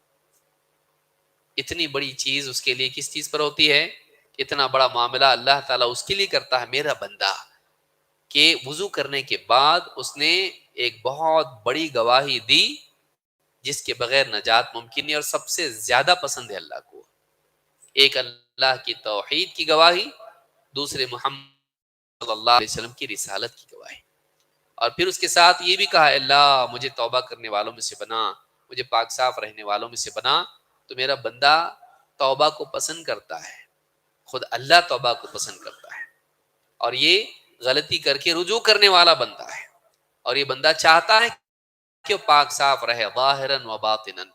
A: اتنی بڑی چیز اس کے لیے کس چیز پر ہوتی ہے؟ اتنا بڑا معاملہ اللہ تعالیٰ اس کے لیے کرتا ہے، میرا بندہ، کہ وضو کرنے کے بعد اس نے ایک بہت بڑی گواہی دی جس کے بغیر نجات ممکن نہیں، اور سب سے زیادہ پسند ہے اللہ کو۔ ایک اللہ کی توحید کی گواہی، دوسرے محمد صلی اللہ علیہ وسلم کی رسالت کی گواہی، اور پھر اس کے ساتھ یہ بھی کہا اللہ مجھے توبہ کرنے والوں میں سے بنا، مجھے پاک صاف رہنے والوں میں سے بنا۔ تو میرا بندہ توبہ کو پسند کرتا ہے، خود اللہ توبہ کو پسند کرتا ہے، اور یہ غلطی کر کے رجوع کرنے والا بندہ ہے، اور یہ بندہ چاہتا ہے کہ وہ پاک صاف رہے ظاہراً و باطناً۔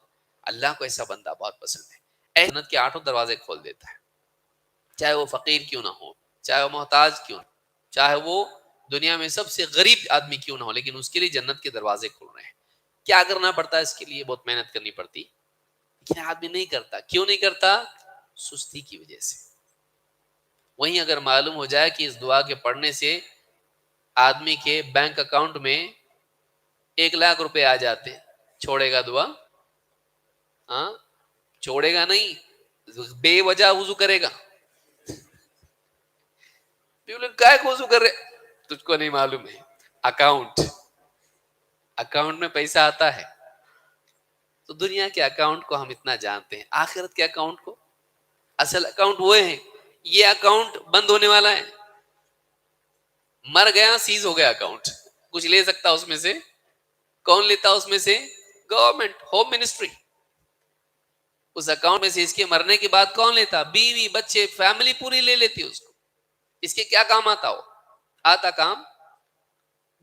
A: اللہ کو ایسا بندہ بہت پسند ہے، اے جنت کے 8 دروازے کھول دیتا ہے، چاہے وہ فقیر کیوں نہ ہو، چاہے وہ محتاج کیوں نہ، چاہے وہ دنیا میں سب سے غریب آدمی کیوں نہ ہو، لیکن اس کے لیے جنت کے دروازے کھل رہے ہیں۔ کیا کرنا پڑتا ہے اس کے لیے؟ بہت محنت کرنی پڑتی، لیکن آدمی نہیں کرتا۔ کیوں نہیں کرتا؟ سستی کی وجہ سے۔ وہیں اگر معلوم ہو جائے کہ اس دعا کے پڑھنے سے آدمی کے بینک اکاؤنٹ میں 1,00,000 روپے آ جاتے، چھوڑے گا دعا؟ چھوڑے گا نہیں، بے وجہ وضو کرے گا۔ کیا وضو کر رہے؟ تجھ کو نہیں معلوم ہے، اکاؤنٹ میں پیسہ آتا ہے۔ تو دنیا کے اکاؤنٹ کو ہم اتنا جانتے ہیں، آخرت کے اکاؤنٹ کو؟ اصل اکاؤنٹ وہ ہے، یہ اکاؤنٹ بند ہونے والا ہے، مر گیا، سیز ہو گیا اکاؤنٹ، کچھ لے سکتا اس میں سے؟ کون لیتا اس میں سے؟ Government, home ministry. اس اکاؤنٹ میں سے اس کے مرنے کے بعد کون لیتا؟ بیوی، بچے، فیملی پوری لے لیتی اس کو۔ اس کے کیا کام آتا ہو؟ آتا کام؟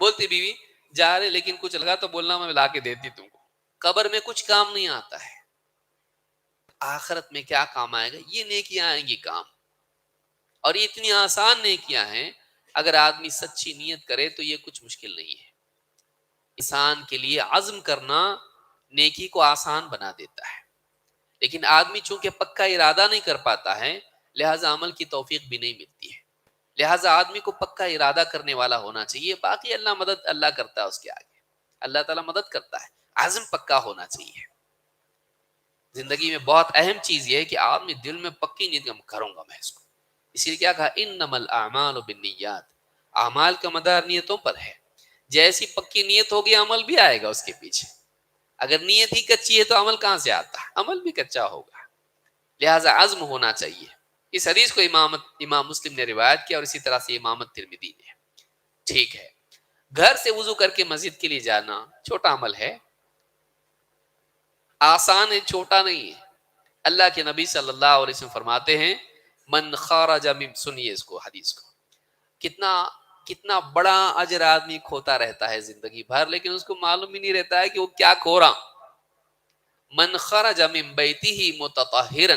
A: بولتی بیوی جا رہے لیکن کچھ لگا تو بولنا میں لا کے دیتی تم کو۔ قبر میں کچھ کام نہیں آتا ہے، آخرت میں کیا کام آئے گا؟ یہ نیکیاں آئیں گی کام، اور یہ اتنی آسان نیکیاں ہیں، اگر آدمی سچی نیت کرے تو یہ کچھ مشکل نہیں ہے۔ انسان کے لیے عزم کرنا نیکی کو آسان بنا دیتا ہے، لیکن آدمی چونکہ پکا ارادہ نہیں کر پاتا ہے، لہذا عمل کی توفیق بھی نہیں ملتی ہے۔ لہذا آدمی کو پکا ارادہ کرنے والا ہونا چاہیے، باقی اللہ کرتا ہے اس کے آگے، اللہ تعالیٰ مدد کرتا ہے، عزم پکا ہونا چاہیے۔ زندگی میں بہت اہم چیز یہ ہے کہ آدمی دل میں پکی نیت کروں گا میں اس کو۔ اسی لیے کیا کہا؟ انما الاعمال بالنیات، اعمال کا مدار نیتوں پر ہے۔ جیسی پکی نیت ہوگی عمل بھی آئے گا اس کے پیچھے، اگر نیت ہی کچی ہے تو عمل کہاں سے آتا ہے؟ عمل بھی کچا ہوگا۔ لہذا عزم ہونا چاہیے۔ اس حدیث کو امام مسلم نے روایت کیا، اور اسی طرح سے امام ترمذی نے۔ ٹھیک ہے، گھر سے وضو کر کے مسجد کے لیے جانا چھوٹا عمل ہے، آسان ہے، چھوٹا نہیں ہے۔ اللہ کے نبی صلی اللہ علیہ وسلم فرماتے ہیں من خرج من، سنیے اس کو، حدیث کو، کتنا بڑا اجر آدمی کھوتا رہتا ہے زندگی بھر، لیکن اس کو معلوم ہی نہیں رہتا ہے کہ وہ کیا کھو رہا۔ من خرج من بیتہ متطہرا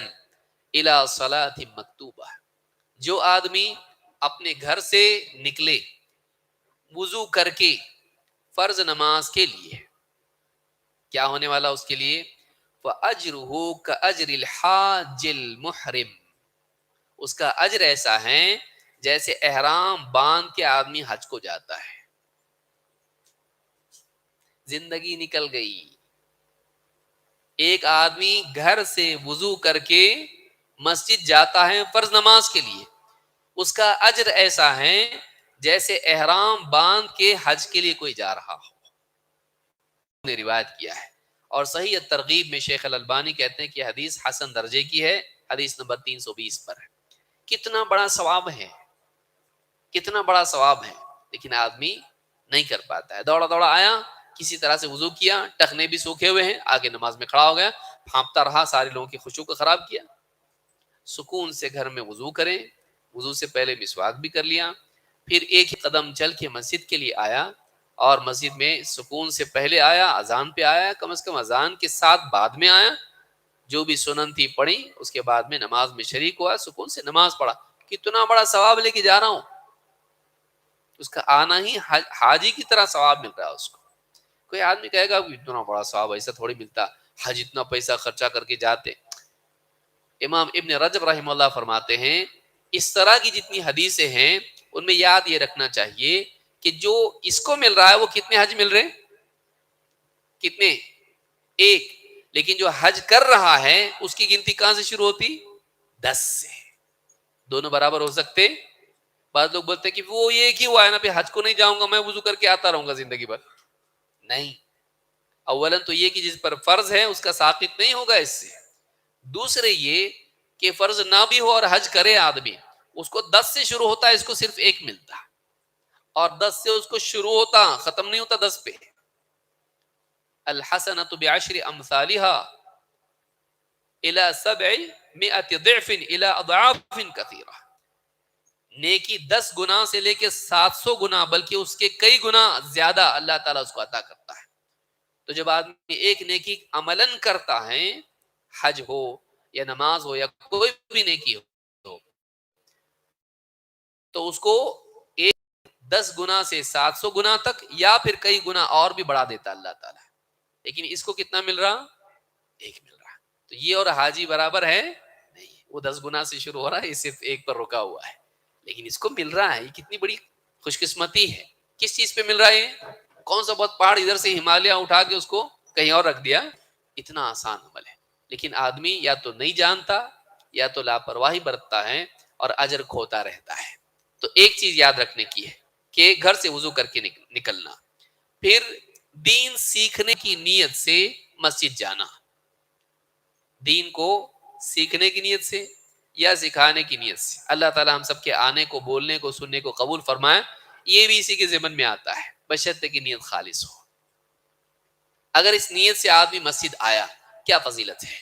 A: الی صلاۃ مکتوبہ، جو آدمی اپنے گھر سے نکلے وضو کر کے فرض نماز کے لیے، کیا ہونے والا اس کے لیے؟ فَأَجْرُهُ كَأَجْرِ الْحَاجِّ الْمُحْرِمِ، اس کا اجر ایسا ہے جیسے احرام باندھ کے آدمی حج کو جاتا ہے۔ زندگی نکل گئی۔ ایک آدمی گھر سے وضو کر کے مسجد جاتا ہے فرض نماز کے لیے، اس کا اجر ایسا ہے جیسے احرام باندھ کے حج کے لیے کوئی جا رہا ہو، نے روایت کیا ہے۔ اور صحیح ترغیب میں شیخ الالبانی کہتے ہیں کہ حدیث حسن درجے کی ہے، حدیث نمبر 320 پر ہے۔ کتنا بڑا ثواب ہے، کتنا بڑا ثواب ہے، لیکن آدمی نہیں کر پاتا ہے۔ دوڑا دوڑا آیا، کسی طرح سے وضو کیا، ٹخنے بھی سوکھے ہوئے ہیں، آگے نماز میں کھڑا ہو گیا، پھانپتا رہا، سارے لوگوں کی خوشبو کو خراب کیا۔ سکون سے گھر میں وضو کریں، وضو سے پہلے مسواک بھی کر لیا، پھر ایک ہی قدم چل کے مسجد کے لیے آیا، اور مسجد میں سکون سے پہلے آیا، اذان پہ آیا، کم از کم اذان کے ساتھ بعد میں آیا، جو بھی سنن تھی پڑھی، اس کے بعد میں نماز میں شریک ہوا، سکون سے نماز پڑھا۔ کتنا بڑا ثواب لے کے جا رہا ہوں، اس کا آنا ہی حاجی کی طرح ثواب مل رہا ہے اس کو۔ کوئی آدمی کہے گا اتنا بڑا ثواب ایسا تھوڑی ملتا، حج اتنا پیسہ خرچہ کر کے جاتے۔ امام ابن رجب رحمہ اللہ فرماتے ہیں اس طرح کی جتنی حدیثیں ہیں ان میں یاد یہ رکھنا چاہیے کہ جو اس کو مل رہا ہے وہ کتنے حج مل رہے ہیں؟ کتنے؟ ایک۔ لیکن جو حج کر رہا ہے اس کی گنتی کہاں سے شروع ہوتی؟ 10 سے۔ دونوں برابر ہو سکتے؟ بعض لوگ بولتے ہیں کہ وہ یہ کہ ہوا ہے نا، پھر حج کو نہیں جاؤں گا، میں وضو کر کے آتا رہوں گا زندگی بھر۔ نہیں، اولا تو یہ کہ جس پر فرض ہے اس کا ساقط نہیں ہوگا اس سے۔ دوسرے یہ کہ فرض نہ بھی ہو اور حج کرے آدمی، اس کو 10 سے شروع ہوتا ہے، اس کو صرف ایک ملتا، اور 10 سے اس کو شروع ہوتا، ختم نہیں ہوتا 10 پہ۔ الحسنۃ بعشر امثالها الى 700 ضعف الى اضعاف كثيرة، نیکی 10 گنا سے لے کے 700 گنا، بلکہ اس کے کئی گنا زیادہ اللہ تعالیٰ اس کو عطا کرتا ہے۔ تو جب آدمی ایک نیکی عملاً کرتا ہے، حج ہو یا نماز ہو یا کوئی بھی نیکی ہو، تو اس کو ایک 10 گنا سے 700 گنا تک یا پھر کئی گنا اور بھی بڑھا دیتا اللہ تعالیٰ۔ لیکن اس کو کتنا مل رہا؟ ایک مل رہا۔ تو یہ اور حاجی برابر ہے نہیں، وہ 10 گنا سے شروع ہو رہا ہے، یہ صرف ایک پر رکا ہوا ہے، لیکن اس کو مل رہا ہے۔ یہ کتنی بڑی خوش قسمتی ہے۔ کس چیز پہ مل رہا ہے؟ کون سا بہت پہاڑ ادھر سے ہمالیہ اٹھا کے اس کو کہیں اور رکھ دیا؟ اتنا آسان عمل ہے، لیکن آدمی یا تو نہیں جانتا یا تو لاپرواہی برتتا ہے اور اجر کھوتا رہتا ہے۔ تو ایک چیز یاد رکھنے کی ہے کہ گھر سے وضو کر کے نکلنا، پھر دین سیکھنے کی نیت سے مسجد جانا، دین کو سیکھنے کی نیت سے یا سکھانے کی نیت سے۔ اللہ تعالی ہم سب کے آنے کو، بولنے کو، سننے کو قبول فرمائے۔ یہ بھی اسی کے ضمن میں آتا ہے، بشرطے کی نیت خالص ہو۔ اگر اس نیت سے آدمی مسجد آیا، کیا فضیلت ہے؟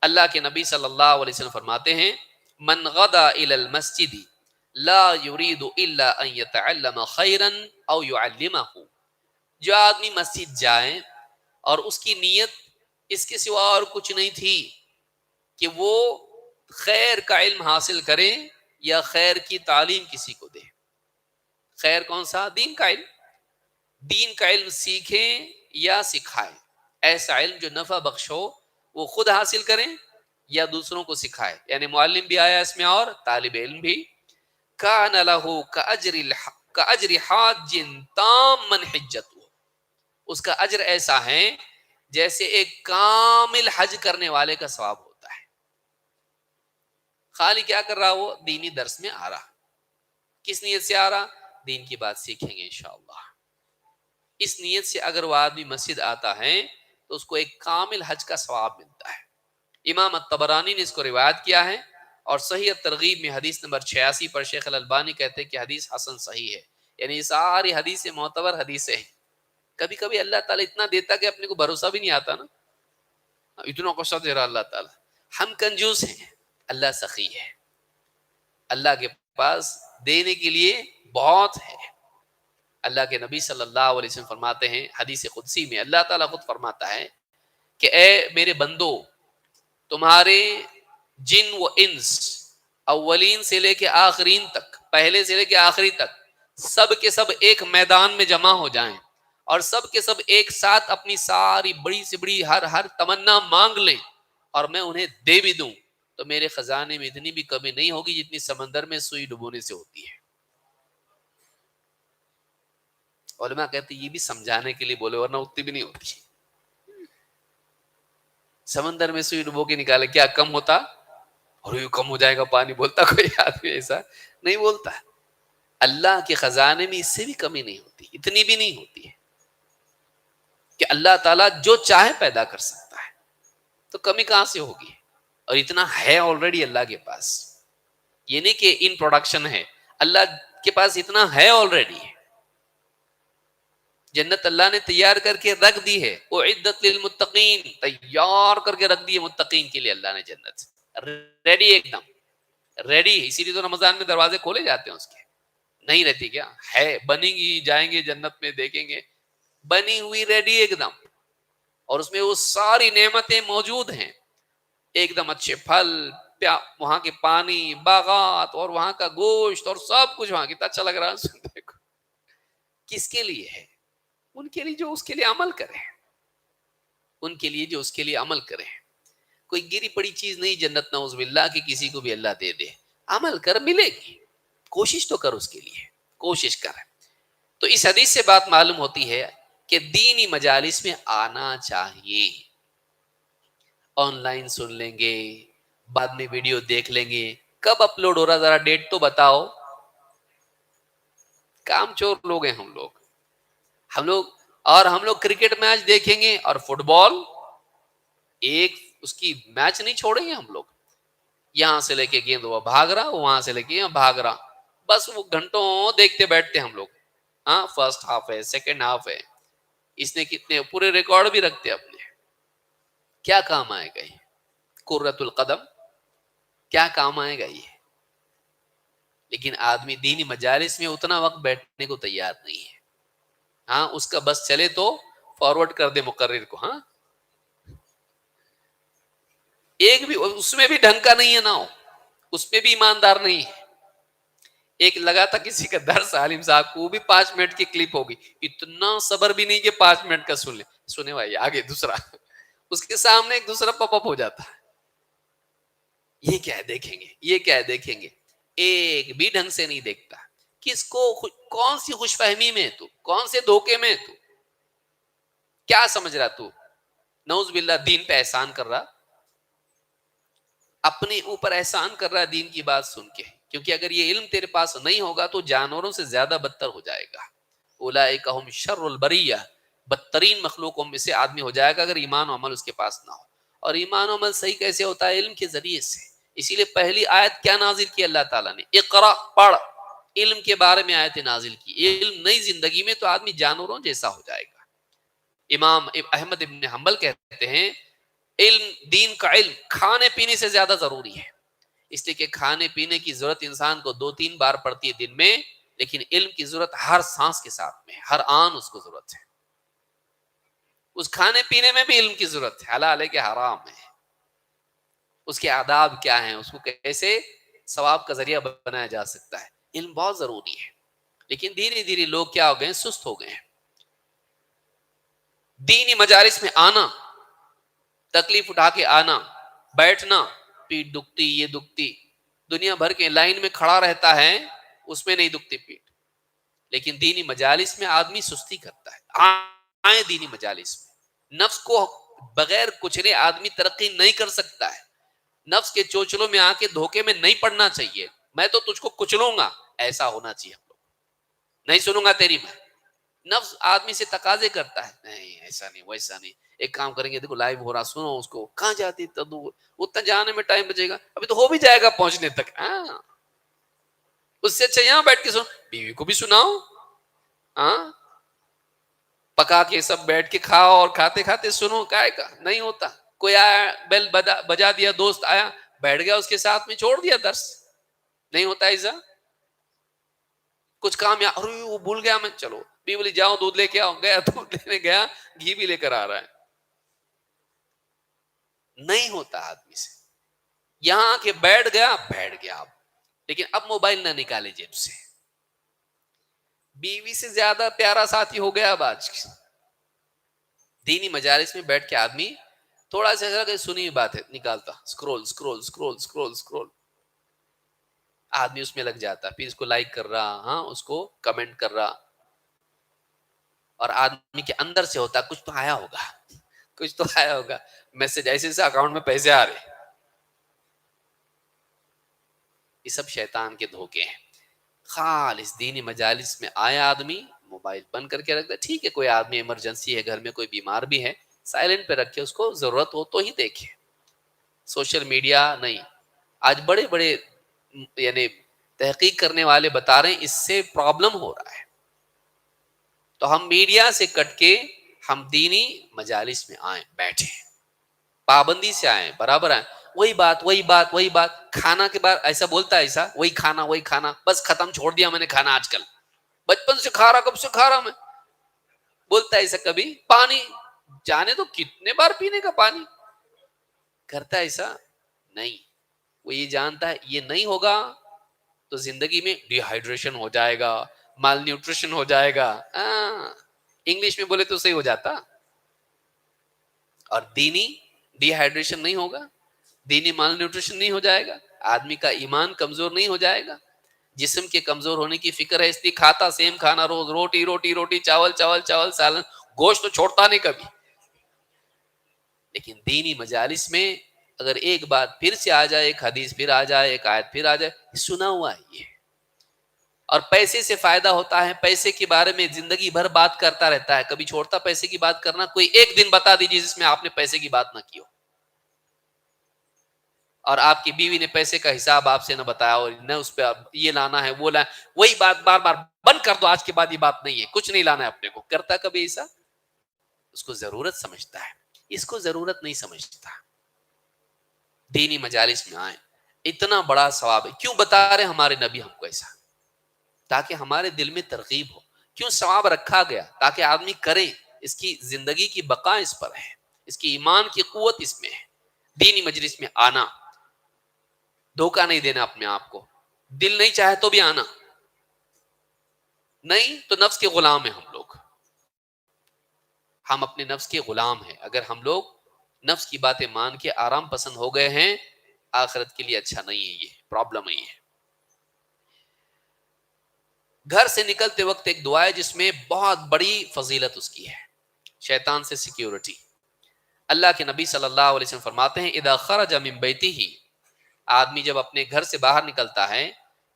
A: اللہ کے نبی صلی اللہ علیہ وسلم فرماتے ہیں من غدا الى المسجد لا يريد الا ان يتعلم خيرا او يعلمه، جو آدمی مسجد جائے اور اس کی نیت اس کے سوا اور کچھ نہیں تھی کہ وہ خیر کا علم حاصل کرے یا خیر کی تعلیم کسی کو دے۔ خیر کون سا؟ دین کا علم، دین کا علم سیکھیں یا سکھائیں، ایسا علم جو نفع بخش ہو، وہ خود حاصل کریں یا دوسروں کو سکھائے، یعنی معلم بھی آیا اس میں اور طالب علم بھی۔ کان لہ کاجر حاج تاما حجتہ، اس کا اجر ایسا ہے جیسے ایک کامل حج کرنے والے کا ثواب ہوتا ہے۔ خالی کیا کر رہا؟ وہ دینی درس میں آ رہا۔ کس نیت سے آ رہا؟ دین کی بات سیکھیں گے انشاءاللہ۔ اس نیت سے اگر وہ آدمی مسجد آتا ہے تو اس کو ایک کامل حج کا ثواب ملتا ہے۔ امام الطبرانی نے اس کو روایت کیا ہے، اور صحیح ترغیب میں حدیث نمبر 86 پر شیخ الالبانی کہتے ہیں کہ حدیث حسن صحیح ہے، یعنی ساری حدیث معتبر حدیثیں ہیں۔ کبھی کبھی اللہ تعالیٰ اتنا دیتا کہ اپنے کو بھروسہ بھی نہیں آتا نا، اتنا قصہ دے رہا اللہ تعالیٰ۔ ہم کنجوس ہیں، اللہ سخی ہے، اللہ کے پاس دینے کے لیے بہت ہے۔ اللہ کے نبی صلی اللہ علیہ وسلم فرماتے ہیں حدیث قدسی میں، اللہ تعالیٰ خود فرماتا ہے کہ اے میرے بندو، تمہارے جن و انس اولین سے لے کے آخرین تک، پہلے سے لے کے آخری تک، سب کے سب ایک میدان میں جمع ہو جائیں اور سب کے سب ایک ساتھ اپنی ساری بڑی سے بڑی ہر تمنا مانگ لیں اور میں انہیں دے بھی دوں، تو میرے خزانے میں اتنی بھی کمی نہیں ہوگی جتنی سمندر میں سوئی ڈبونے سے ہوتی ہے۔ علماء کہتے ہیں یہ بھی سمجھانے کے لیے بولے، ورنہ اتنی بھی نہیں ہوتی۔ سمندر میں سوئی ڈبو کے نکالے، کیا کم ہوتا؟ اور یہ کم ہو جائے گا پانی، بولتا کوئی آدمی ایسا نہیں بولتا۔ اللہ کے خزانے میں اس سے بھی کمی نہیں ہوتی، اتنی بھی نہیں ہوتی ہے کہ اللہ تعالیٰ جو چاہے پیدا کر سکتا ہے، تو کمی کہاں سے ہوگی؟ اور اتنا ہے آلریڈی اللہ کے پاس، یہ نہیں کہ ان پروڈکشن ہے، اللہ کے پاس اتنا ہے آلریڈی۔ جنت اللہ نے تیار کر کے رکھ دی ہے، اعدت للمتقین، تیار کر کے رکھ دی ہے متقین کے لیے اللہ نے جنت، ریڈی، ایک دم ریڈی۔ اسی لیے تو رمضان میں دروازے کھولے جاتے ہیں اس کے، نہیں رہتی کیا ہے؟ بنیں گی، جائیں گے جنت میں دیکھیں گے، بنی ہوئی ریڈی ایک دم، اور اس میں وہ ساری نعمتیں موجود ہیں، ایک دم اچھے پھل، وہاں کے پانی، باغات، اور وہاں کا گوشت، اور سب کچھ وہاں کتنا اچھا لگ رہا ہے۔ دیکھو کس کے لیے ہے؟ ان کے لیے جو اس کے لیے عمل کرے، ان کے لیے جو اس کے لیے عمل کرے۔ کوئی گری پڑی چیز نہیں جنت، نعوذ باللہ کہ کسی کو بھی اللہ دے دے، عمل کر ملے گی، کوشش تو کر، اس کے لیے کوشش کر۔ تو اس حدیث سے بات معلوم ہوتی ہے کہ دینی مجالس میں آنا چاہیے۔ آن لائن سن لیں گے، بعد میں ویڈیو دیکھ لیں گے، کب اپلوڈ ہو رہا ذرا ڈیٹ تو بتاؤ۔ کام چور لوگ ہیں ہم لوگ اور ہم لوگ کرکٹ میچ دیکھیں گے اور فٹ بال، ایک اس کی میچ نہیں چھوڑیں گے ہم لوگ، یہاں سے لے کے گیند وہ بھاگ رہا، وہاں سے لے کے یہاں بھاگ رہا، بس وہ گھنٹوں دیکھتے بیٹھتے ہم لوگ۔ ہاں، فرسٹ ہاف ہے، سیکنڈ ہاف ہے، اس نے کتنے پورے ریکارڈ بھی رکھتے اپنے۔ کیا کام آئے گا یہ قرۃ القدم؟ کیا کام آئے گا یہ؟ لیکن آدمی دینی مجالس میں اتنا وقت بیٹھنے کو تیار نہیں ہے۔ ہاں، اس کا بس چلے تو فارورڈ کر دے مقرر کو، ہاں، ایک بھی اس میں بھی ڈھنگ کا نہیں ہے نا، اس میں بھی ایماندار نہیں ہے۔ ایک لگا تھا کسی کا درس عالم صاحب کو، وہ بھی 5 منٹ کی کلپ ہوگی، اتنا صبر بھی نہیں کہ 5 منٹ کا سن لے، سنے بھائی آگے دوسرا، اس کے سامنے ایک دوسرا پاپ اپ ہو جاتا ہے، یہ کیا ہے دیکھیں گے، یہ کیا ہے دیکھیں گے، ایک بھی ڈھنگ سے نہیں دیکھتا۔ کس کو کون سی خوش فہمی میں ہے تو، کون سے دھوکے میں ہے تو، کیا سمجھ رہا تو؟ نعوذ باللہ دین پہ احسان کر رہا، اپنے اوپر احسان کر رہا ہے دین کی بات سن کے، کیونکہ اگر یہ علم تیرے پاس نہیں ہوگا تو جانوروں سے زیادہ بدتر ہو جائے گا۔ اولئک هم شر البریہ، بدترین مخلوقوں میں سے آدمی ہو جائے گا اگر ایمان و عمل اس کے پاس نہ ہو۔ اور ایمان و عمل صحیح کیسے ہوتا ہے؟ علم کے ذریعے سے۔ اسی لیے پہلی آیت کیا نازل کی اللہ تعالیٰ نے؟ اقرا، پڑھ، علم کے بارے میں آیت نازل کی۔ علم نئی زندگی میں تو آدمی جانوروں جیسا ہو جائے گا۔ امام احمد ابن حنبل کہتے ہیں علم، دین کا علم کھانے پینے سے زیادہ ضروری ہے، اس لیے کہ کھانے پینے کی ضرورت انسان کو 2-3 بار پڑتی ہے دن میں، لیکن علم کی ضرورت ہر سانس کے ساتھ میں، ہر آن اس کو ضرورت ہے۔ اس کھانے پینے میں بھی علم کی ضرورت ہے، حلال ہے کہ حرام ہے، اس کے آداب کیا ہیں، اس کو کیسے ثواب کا ذریعہ بنایا جا سکتا ہے، علم بہت ضروری ہے۔ لیکن دھیرے دھیرے لوگ کیا ہو گئے ہیں؟ سست ہو گئے ہیں۔ دینی مجالس میں آنا، تکلیف اٹھا کے آنا، بیٹھنا، پیٹ دکھتی، یہ دکھتی، دنیا بھر کے لائن میں کھڑا رہتا ہے، اس میں نہیں دکھتی پیٹ، لیکن دینی مجالس میں آدمی سستی کرتا ہے۔ آئے دینی مجالس میں، نفس کو بغیر کچلے آدمی ترقی نہیں کر سکتا ہے۔ نفس کے چوچلوں میں آ کے دھوکے میں نہیں پڑنا چاہیے، میں تو تجھ کو کچلوں گا، ایسا ہونا چاہیے ہم لوگ، نہیں سنوں گا تیری میں۔ نفس آدمی سے تقاضے کرتا ہے، نہیں ایسا نہیں، ویسا نہیں، ایک کام کریں گے، دیکھو لائیو ہو رہا، سنو اس کو، کہاں جاتی اتنا دور، اتنا جانے میں ٹائم بچے گا، ابھی تو ہو بھی جائے گا پہنچنے تک، ہاں، اس سے اچھا یہاں بیٹھ کے سن، بیوی کو بھی سناؤ، ہاں، پکا کے سب بیٹھ کے کھاؤ اور کھاتے کھاتے سنو، کائے کا نہیں ہوتا۔ کوئی آیا، بیل بجا دیا، دوست آیا، بیٹھ گیا اس کے ساتھ میں، چھوڑ دیا درس، نہیں ہوتا ایسا۔ کچھ کام یا ارے وہ بھول گیا میں، چلو بھی بولی جاؤ دودھ لے کے آؤ، گیا دودھ لینے گیا، گھی بھی لے کر آ رہا ہے، نہیں ہوتا آدمی سے۔ یہاں کے بیٹھ گیا، بیٹھ گیا، لیکن اب موبائل نہ نکالے جیب سے. بیوی سے زیادہ پیارا ساتھی ہو گیا اب آج. دینی مجالس میں بیٹھ کے آدمی تھوڑا سا سنی ہوئی بات ہے نکالتا، scroll scroll scroll scroll scroll, آدمی اس میں لگ جاتا، پھر اس کو لائک کر رہا، ہاں اس کو کمنٹ کر رہا، اور آدمی کے اندر سے ہوتا کچھ تو آیا ہوگا، کچھ تو آیا ہوگا، میسج ایسے سے اکاؤنٹ میں پیسے آ رہے. یہ سب شیطان کے دھوکے ہیں. خالص دینی مجالس میں آیا آدمی موبائل بند کر کے رکھتا. ٹھیک ہے کوئی آدمی ایمرجنسی ہے، گھر میں کوئی بیمار بھی ہے، سائلنٹ پہ رکھے، اس کو ضرورت ہو تو ہی دیکھے. سوشل میڈیا نہیں. آج بڑے بڑے یعنی تحقیق کرنے والے بتا رہے ہیں اس سے پرابلم ہو رہا ہے. تو ہم میڈیا سے کٹ کے ہم دینی مجالس میں آئیں، بیٹھیں، پابندی سے آئیں، برابر آئیں. وہی بات وہی بات وہی بات. کھانا کے بعد ایسا بولتا ہے، ایسا وہی کھانا بس ختم، چھوڑ دیا میں نے کھانا آج کل، بچپن سے کھا رہا، کب سے کھا رہا میں. بولتا ہے ایسا. کبھی پانی جانے تو کتنے بار پینے کا پانی کرتا ہے ایسا نہیں. وہ یہ جانتا ہے یہ نہیں ہوگا تو زندگی میں ڈی ہائیڈریشن ہو جائے گا، مال نیوٹریشن ہو جائے گا. انگلش میں بولے تو صحیح ہو جاتا. اور دینی ڈی ہائیڈریشن نہیں ہوگا، دینی مال نیوٹریشن نہیں ہو جائے گا، آدمی کا ایمان کمزور نہیں ہو جائے گا. جسم کے کمزور ہونے کی فکر ہے، اس لیے کھاتا سیم کھانا روز، روٹی روٹی روٹی، چاول چاول چاول، سالن، گوشت تو چھوڑتا نہیں کبھی. لیکن دینی مجالس میں اگر ایک بات پھر سے آ جائے، ایک حدیث پھر آ جائے، ایک آیت پھر آ جائے، سنا ہوا ہے یہ. اور پیسے سے فائدہ ہوتا ہے، پیسے کے بارے میں زندگی بھر بات کرتا رہتا ہے، کبھی چھوڑتا پیسے کی بات کرنا. کوئی ایک دن بتا دیجیے جس میں آپ نے پیسے کی بات نہ کی ہو، اور آپ کی بیوی نے پیسے کا حساب آپ سے نہ بتایا، اور نہ اس پہ یہ لانا ہے وہ لانا. وہی بات بار بار بند کر دو، آج کے بعد یہ بات نہیں ہے، کچھ نہیں لانا ہے اپنے کو. کرتا کبھی ایسا؟ اس کو ضرورت سمجھتا ہے، اس کو ضرورت نہیں سمجھتا. دینی مجالس میں آئیں، اتنا بڑا ثواب ہے. کیوں بتا رہے ہمارے نبی ہم کو ایسا؟ تاکہ ہمارے دل میں ترغیب ہو. کیوں ثواب رکھا گیا؟ تاکہ آدمی کرے، اس کی زندگی کی بقا اس پر ہے، اس کی ایمان کی قوت اس میں ہے. دینی مجلس میں آنا، دھوکہ نہیں دینا اپنے آپ کو. دل نہیں چاہے تو بھی آنا نہیں تو نفس کے غلام ہیں ہم لوگ. ہم اپنے نفس کے غلام ہیں. اگر ہم لوگ نفس کی باتیں مان کے آرام پسند ہو گئے ہیں، آخرت کے لیے اچھا نہیں ہے، یہ پرابلم نہیں ہے. گھر سے نکلتے وقت ایک دعا ہے جس میں بہت بڑی فضیلت اس کی ہے، شیطان سے سیکیورٹی. اللہ کے نبی صلی اللہ علیہ وسلم فرماتے ہیں اذا خرج من بیتہ، آدمی جب اپنے گھر سے باہر نکلتا ہے،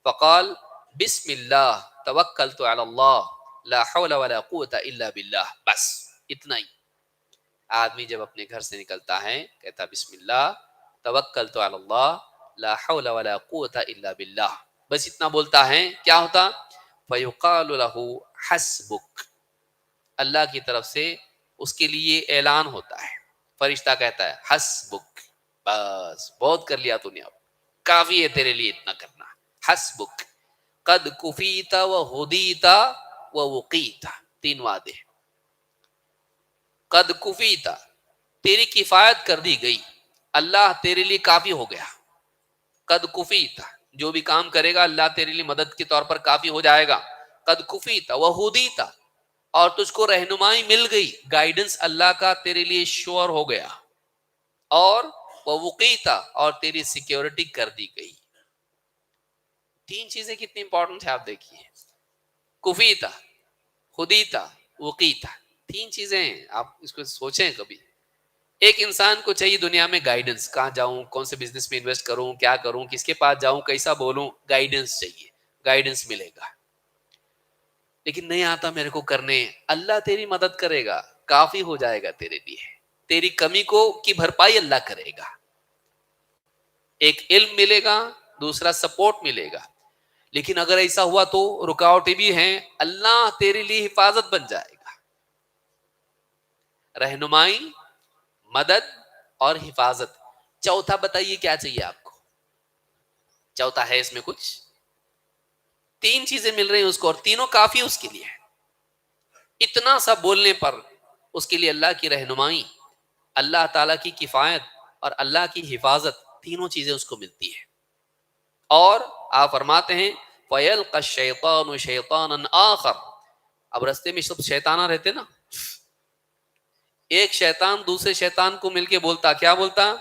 A: فقال بسم اللہ توکلت علی اللہ لا حول ولا قوت الا باللہ، بس اتنا ہی. آدمی جب اپنے گھر سے نکلتا ہے کہتا بسم اللہ توکلت علی اللہ لا حول ولا قوت الا باللہ، بس اتنا بولتا ہے، کیا ہوتا؟ فیقال له حسبک، اللہ کی طرف سے اس کے لیے اعلان ہوتا ہے، فرشتہ کہتا ہے حسبک، بس بہت کر لیا تو نے، اب کافی ہے تیرے لیے اتنا کرنا. حسبک قد کفیت و ہدیت و وقیت، تین وعدے. قد کفیت، تیری کفایت کر دی گئی، اللہ تیرے لیے کافی ہو گیا. قد کفیت، جو بھی کام کرے گا اللہ تیرے لیے مدد کے طور پر کافی ہو جائے گا. قد کفیت و ہدیت، اور تجھ کو رہنمائی مل گئی، گائیڈنس اللہ کا تیرے لیے شور ہو گیا. اور وقیت، اور تیری سیکیورٹی کر دی گئی. تین چیزیں کتنی امپورٹنٹ ہے آپ دیکھیے، کفیتا، خدیتا، وقیتا، تین چیزیں ہیں. آپ اس کو سوچیں کبھی. ایک انسان کو چاہیے دنیا میں گائیڈنس، کہاں جاؤں، کون سے بزنس میں انویسٹ کروں، کیا کروں، کس کے پاس جاؤں، کیسا بولوں، گائیڈنس چاہیے، گائیڈنس ملے گا. لیکن نہیں آتا میرے کو کرنے، اللہ تیری مدد کرے گا، کافی ہو جائے گا تیرے لیے، تیری کمی کو کی بھرپائی اللہ کرے گا. ایک علم ملے گا، دوسرا سپورٹ ملے گا. لیکن اگر ایسا ہوا تو رکاوٹیں بھی ہیں، اللہ تیرے لیے حفاظت بن جائے گا. رہنمائی، مدد اور حفاظت. چوتھا بتائیے کیا چاہیے آپ کو؟ چوتھا ہے اس میں کچھ؟ تین چیزیں مل رہی ہیں اس کو، اور تینوں کافی اس کے لیے ہے. اتنا سا بولنے پر اس کے لیے اللہ کی رہنمائی، اللہ تعالیٰ کی کفایت اور اللہ کی حفاظت، تینوں چیزیں اس کو ملتی ہے. اور آپ فرماتے ہیں فَيَلْقَ الشَّيْطَانُ شَيْطَانًا آخر. اب رستے میں سب شیطانہ رہتے نا, ایک شیطان دوسرے شیطان کو مل کے بولتا, کیا بولتا؟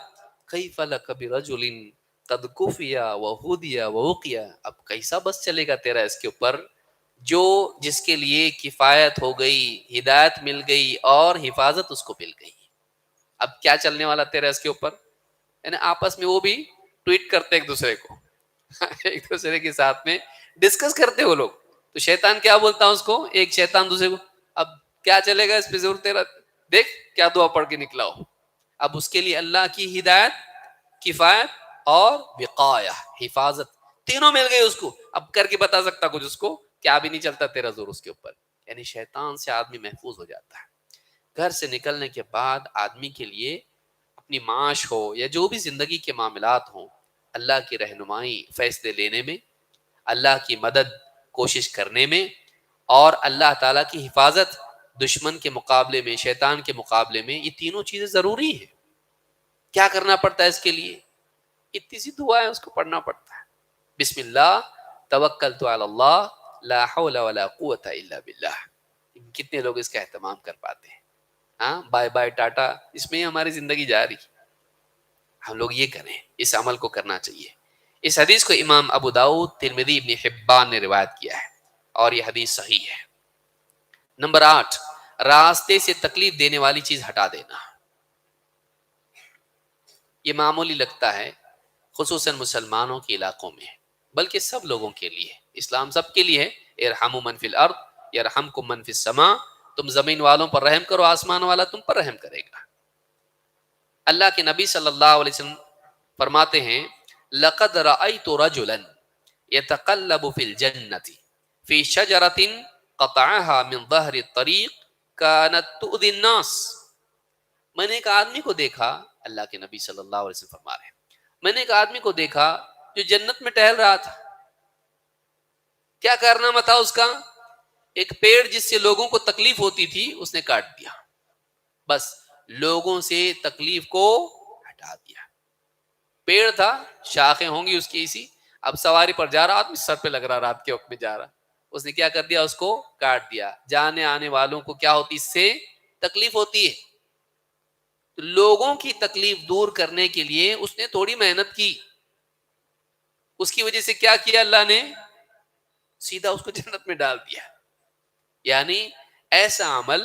A: کیف لک برجل قد کفی وہدی ووقی. اب کیسا بس چلے گا تیرا اس کے اوپر جو جس کے لیے کفایت ہو گئی, ہدایت مل گئی اور حفاظت اس کو مل گئی. اب کیا چلنے والا تیرا اس کے اوپر؟ یعنی آپس میں وہ بھی ٹویٹ کرتے ایک دوسرے کو ایک دوسرے کے ساتھ میں ڈسکس کرتے وہ لوگ. تو شیطان کیا بولتا ہے اس کو, ایک شیطان دوسرے کو, اب کیا چلے گا اس پہ ضرور تیرا, دیکھ کیا دعا پڑھ کے نکلا ہو. اب اس کے لیے اللہ کی ہدایت, کفایت اور وقایہ, حفاظت, تینوں مل گئی اس کو. اب کر کے بتا سکتا کچھ اس کو, کیا بھی نہیں چلتا تیرا زور اس کے اوپر. یعنی شیطان سے آدمی محفوظ ہو جاتا ہے. گھر سے نکلنے کے بعد آدمی کے لیے اپنی معاش ہو یا جو بھی زندگی کے معاملات ہوں, اللہ کی رہنمائی فیصلے لینے میں, اللہ کی مدد کوشش کرنے میں, اور اللہ تعالیٰ کی حفاظت دشمن کے مقابلے میں, شیطان کے مقابلے میں, یہ تینوں چیزیں ضروری ہیں. کیا کرنا پڑتا ہے اس کے لیے؟ اتنی سی دعا ہے اس کو پڑھنا پڑتا ہے. بسم اللہ توکلت علی اللہ لا حول ولا قوت الا باللہ. کتنے لوگ اس کا اہتمام کر پاتے ہیں؟ ہاں, بائے بائے ٹاٹا, اس میں ہی ہماری زندگی جاری. ہم لوگ یہ کریں, اس عمل کو کرنا چاہیے. اس حدیث کو امام ابو داؤد, ترمذی, ابن حبان نے روایت کیا ہے اور یہ حدیث صحیح ہے. نمبر 8, راستے سے تکلیف دینے والی چیز ہٹا دینا. یہ معمولی لگتا ہے خصوصاً مسلمانوں کے علاقوں میں, بلکہ سب لوگوں کے لیے. اسلام سب کے لیے ہے. ارحموا من فی الارض یرحمکم من فی السماء. تم زمین والوں پر رحم کرو, آسمان والا تم پر رحم کرے گا. اللہ کے نبی صلی اللہ علیہ وسلم فرماتے ہیں لقد رأیت رجلا یتقلب فی الجنۃ فی شجرۃ قطعها من ظہر الطریق کانت تؤذی الناس. میں نے ایک آدمی کو دیکھا, اللہ کے نبی صلی اللہ علیہ وسلم فرما رہے ہیں, میں نے ایک آدمی کو دیکھا جو جنت میں ٹہل رہا تھا. کیا کارنامہ تھا اس کا؟ ایک پیڑ جس سے لوگوں کو تکلیف ہوتی تھی اس نے کاٹ دیا. بس لوگوں سے تکلیف کو ہٹا دیا. پیڑ تھا, شاخیں ہوں گی اس کی اسی, اب سواری پر جا رہا آدمی, سر پہ لگ رہا, رات کے وقت میں جا رہا, اس نے کیا کر دیا, اس کو کاٹ دیا. جانے آنے والوں کو کیا ہوتی, اس سے تکلیف ہوتی ہے. لوگوں کی تکلیف دور کرنے کے لیے اس نے تھوڑی محنت کی, اس کی وجہ سے کیا کیا اللہ نے, سیدھا اس کو جنت میں ڈال دیا. یعنی ایسا عمل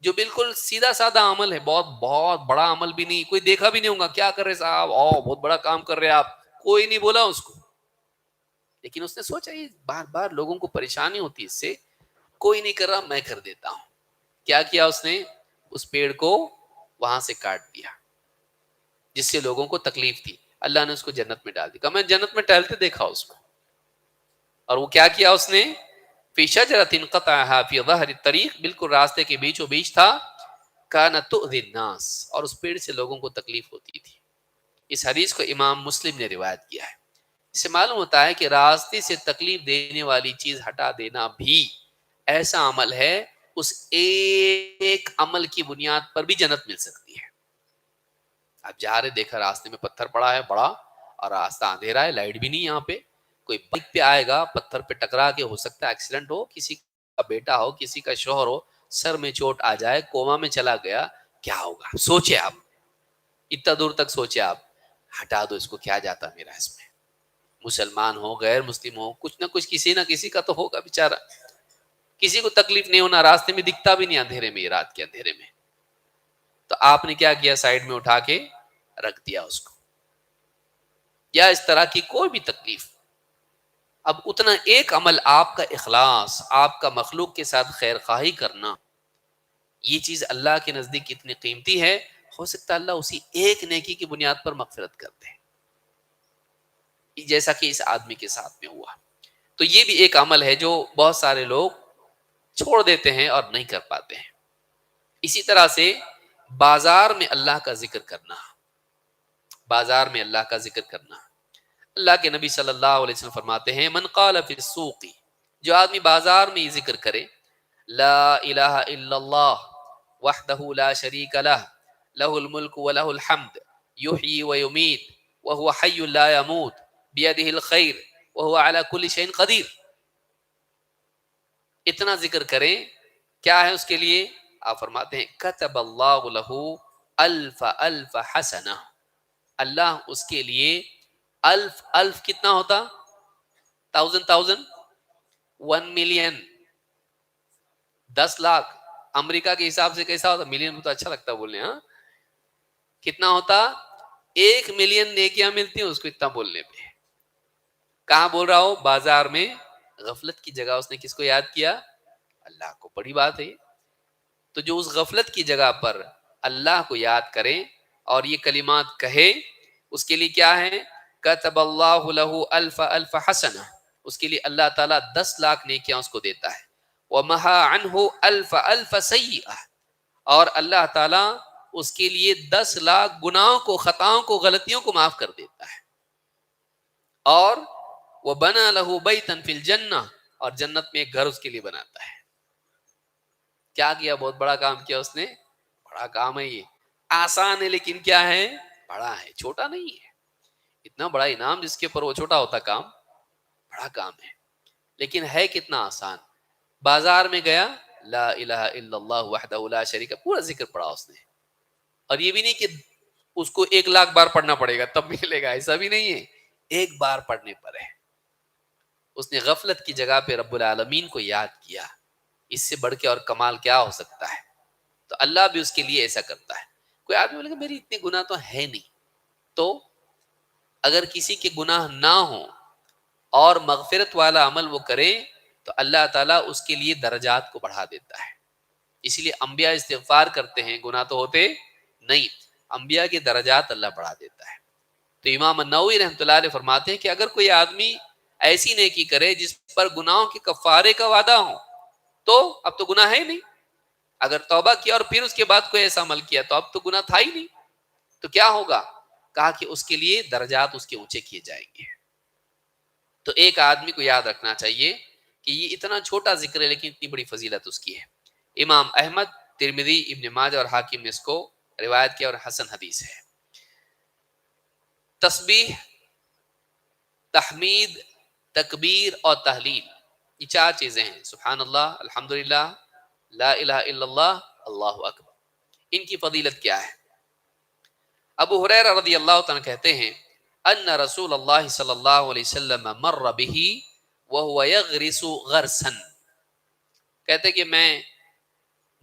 A: جو بالکل سیدھا سادہ عمل ہے, بہت بہت بڑا عمل بھی نہیں, کوئی دیکھا بھی نہیں ہوگا کیا کر رہے صاحب, بہت بڑا کام کر رہے آپ, کوئی نہیں بولا اس کو, لیکن اس نے سوچا یہ بار بار لوگوں کو پریشانی ہوتی اس سے, کوئی نہیں کر رہا, میں کر دیتا ہوں. کیا کیا اس نے, اس پیڑ کو وہاں سے کاٹ دیا جس سے لوگوں کو تکلیف تھی. اللہ نے اس کو جنت میں ڈال دیا. میں جنت میں ٹہلتے دیکھا اس کو, اور وہ کیا کیا اس نے, فی شجرۃ قطعها فی ظہر الطریق, بالکل راستے کے بیچوں بیچ تھا, کانت تؤذی الناس, اور اس پیڑ سے لوگوں کو تکلیف ہوتی تھی. اس حدیث کو امام مسلم نے روایت کیا ہے. اس سے معلوم ہوتا ہے کہ راستے سے تکلیف دینے والی چیز ہٹا دینا بھی ایسا عمل ہے, اس ایک عمل کی بنیاد پر بھی جنت مل سکتی ہے. اب جا رہے, دیکھا راستے میں پتھر پڑا ہے بڑا, اور راستہ اندھیرا ہے, لائٹ بھی نہیں یہاں پہ, کوئی بائک پہ آئے گا, پتھر پہ ٹکرا کے ہو سکتا ہے ایکسیڈنٹ ہو, کسی کا بیٹا ہو, کسی کا شوہر ہو, سر میں چوٹ آ جائے, کوما میں چلا گیا, کیا ہوگا؟ سوچے آپ, اتنا دور تک سوچے آپ. ہٹا دو اس کو, کیا جاتا میرا اس میں, مسلمان ہو غیر مسلم ہو, کچھ نہ کچھ کسی نہ کسی کا تو ہوگا بیچارہ, کسی کو تکلیف نہیں ہونا, راستے میں دکھتا بھی نہیں اندھیرے میں, رات کے اندھیرے میں. تو آپ نے کیا کیا, سائیڈ میں اٹھا کے رکھ دیا اس کو. یا اس طرح کی کوئی بھی تکلیف. اب اتنا ایک عمل, آپ کا اخلاص, آپ کا مخلوق کے ساتھ خیر خواہی کرنا, یہ چیز اللہ کے نزدیک اتنی قیمتی ہے, ہو سکتا ہے اللہ اسی ایک نیکی کی بنیاد پر مغفرت کر دے, جیسا کہ اس آدمی کے ساتھ میں ہوا. تو یہ بھی ایک عمل ہے جو بہت سارے لوگ چھوڑ دیتے ہیں اور نہیں کر پاتے ہیں. اسی طرح سے بازار میں اللہ کا ذکر کرنا, بازار میں اللہ کا ذکر کرنا. اللہ کے نبی صلی اللہ علیہ وسلم فرماتے ہیں من قال فی السوق, جو آدمی بازار میں یہ ذکر کرے, لا الہ الا اللہ وحدہ لا شریک لہ لہ الملک ولہ الحمد یحیی ویمیت وہو حی لا یموت بیدہ الخیر وهو على كل شيء قدیر. اتنا ذکر کریں. کیا ہے اس کے لیے؟ آپ فرماتے ہیں كتب اللہ له الف الف حسنہ. اللہ اس کے لیے الف الف کتنا ہوتا؟ Thousand thousand 1 million 10 lakh. امریکہ کے حساب سے کیسا ہوتا؟ ملین میں تو اچھا لگتا بولنے. ہاں کتنا ہوتا؟ 1 ملین نیکیاں ملتی ہیں اس کو اتنا بولنے پہ. کہاں بول رہا ہو؟ بازار میں. غفلت کی جگہ اس نے کس کو یاد کیا؟ اللہ کو. بڑی بات ہے. تو جو اس غفلت کی جگہ پر اللہ کو یاد کرے اور یہ کلمات کہے اس کے لیے کیا ہے؟ کتب اللہ له الف الف حسنہ. اس کے لیے اللہ تعالیٰ 10 لاکھ نیکیاں اس کو دیتا ہے. ومحا عنہ الف الف سیئہ. اور اللہ تعالیٰ اس کے لیے 10 لاکھ گناہوں کو، خطاؤں کو، غلطیوں کو معاف کر دیتا ہے. اور وہ بنا لہو بیتن فی الجنہ. اور جنت میں ایک گھر اس کے لیے بناتا ہے. کیا کیا؟ بہت بڑا کام کیا اس نے. بڑا کام ہے یہ. آسان ہے لیکن کیا ہے؟ بڑا ہے، چھوٹا نہیں ہے. اتنا بڑا انعام جس کے اوپر وہ چھوٹا ہوتا کام. بڑا کام ہے لیکن ہے کتنا آسان. بازار میں گیا، لا الہ الا اللہ وحدہ لا شریک، پورا ذکر پڑھا اس نے. اور یہ بھی نہیں کہ اس کو 1 لاکھ بار پڑھنا پڑے گا تب ملے گا، ایسا بھی نہیں ہے. ایک بار پڑھنے پر ہے. اس نے غفلت کی جگہ پہ رب العالمین کو یاد کیا. اس سے بڑھ کے اور کمال کیا ہو سکتا ہے؟ تو اللہ بھی اس کے لیے ایسا کرتا ہے. کوئی آدمی بولے گا میری اتنے گناہ تو ہے نہیں. تو اگر کسی کے گناہ نہ ہوں اور مغفرت والا عمل وہ کرے تو اللہ تعالیٰ اس کے لیے درجات کو بڑھا دیتا ہے. اس لیے انبیاء استغفار کرتے ہیں، گناہ تو ہوتے نہیں. انبیاء کے درجات اللہ بڑھا دیتا ہے. تو امام النووی رحمۃ اللہ علیہ فرماتے ہیں کہ اگر کوئی آدمی ایسی نیکی کرے جس پر گناہوں کے کفارے کا وعدہ ہو تو اب تو گناہ ہے نہیں. اگر توبہ کیا اور پھر اس کے بعد کوئی ایسا عمل کیا تو اب تو گناہ تھا ہی نہیں. تو کیا ہوگا؟ کہا کہ اس کے لیے درجات اس کے اونچے کیے جائیں گے. تو ایک آدمی کو یاد رکھنا چاہیے کہ یہ اتنا چھوٹا ذکر ہے لیکن اتنی بڑی فضیلت اس کی ہے. امام احمد، ترمذی، ابن ماجہ اور حاکم نے اس کو روایت کیا اور حسن حدیث ہے. تسبیح، تحمید، تکبیر اور تحلیل، یہ 4 چیزیں ہیں. سبحان اللہ، الحمدللہ، لا الہ الا اللہ، اللہ اکبر. ان کی فضیلت کیا ہے؟ ابو ہریرہ رضی اللہ تعالیٰ کہتے ہیں ان رسول اللہ صلی اللہ علیہ وسلم مر به وهو يغرس غرسا. کہتے کہ میں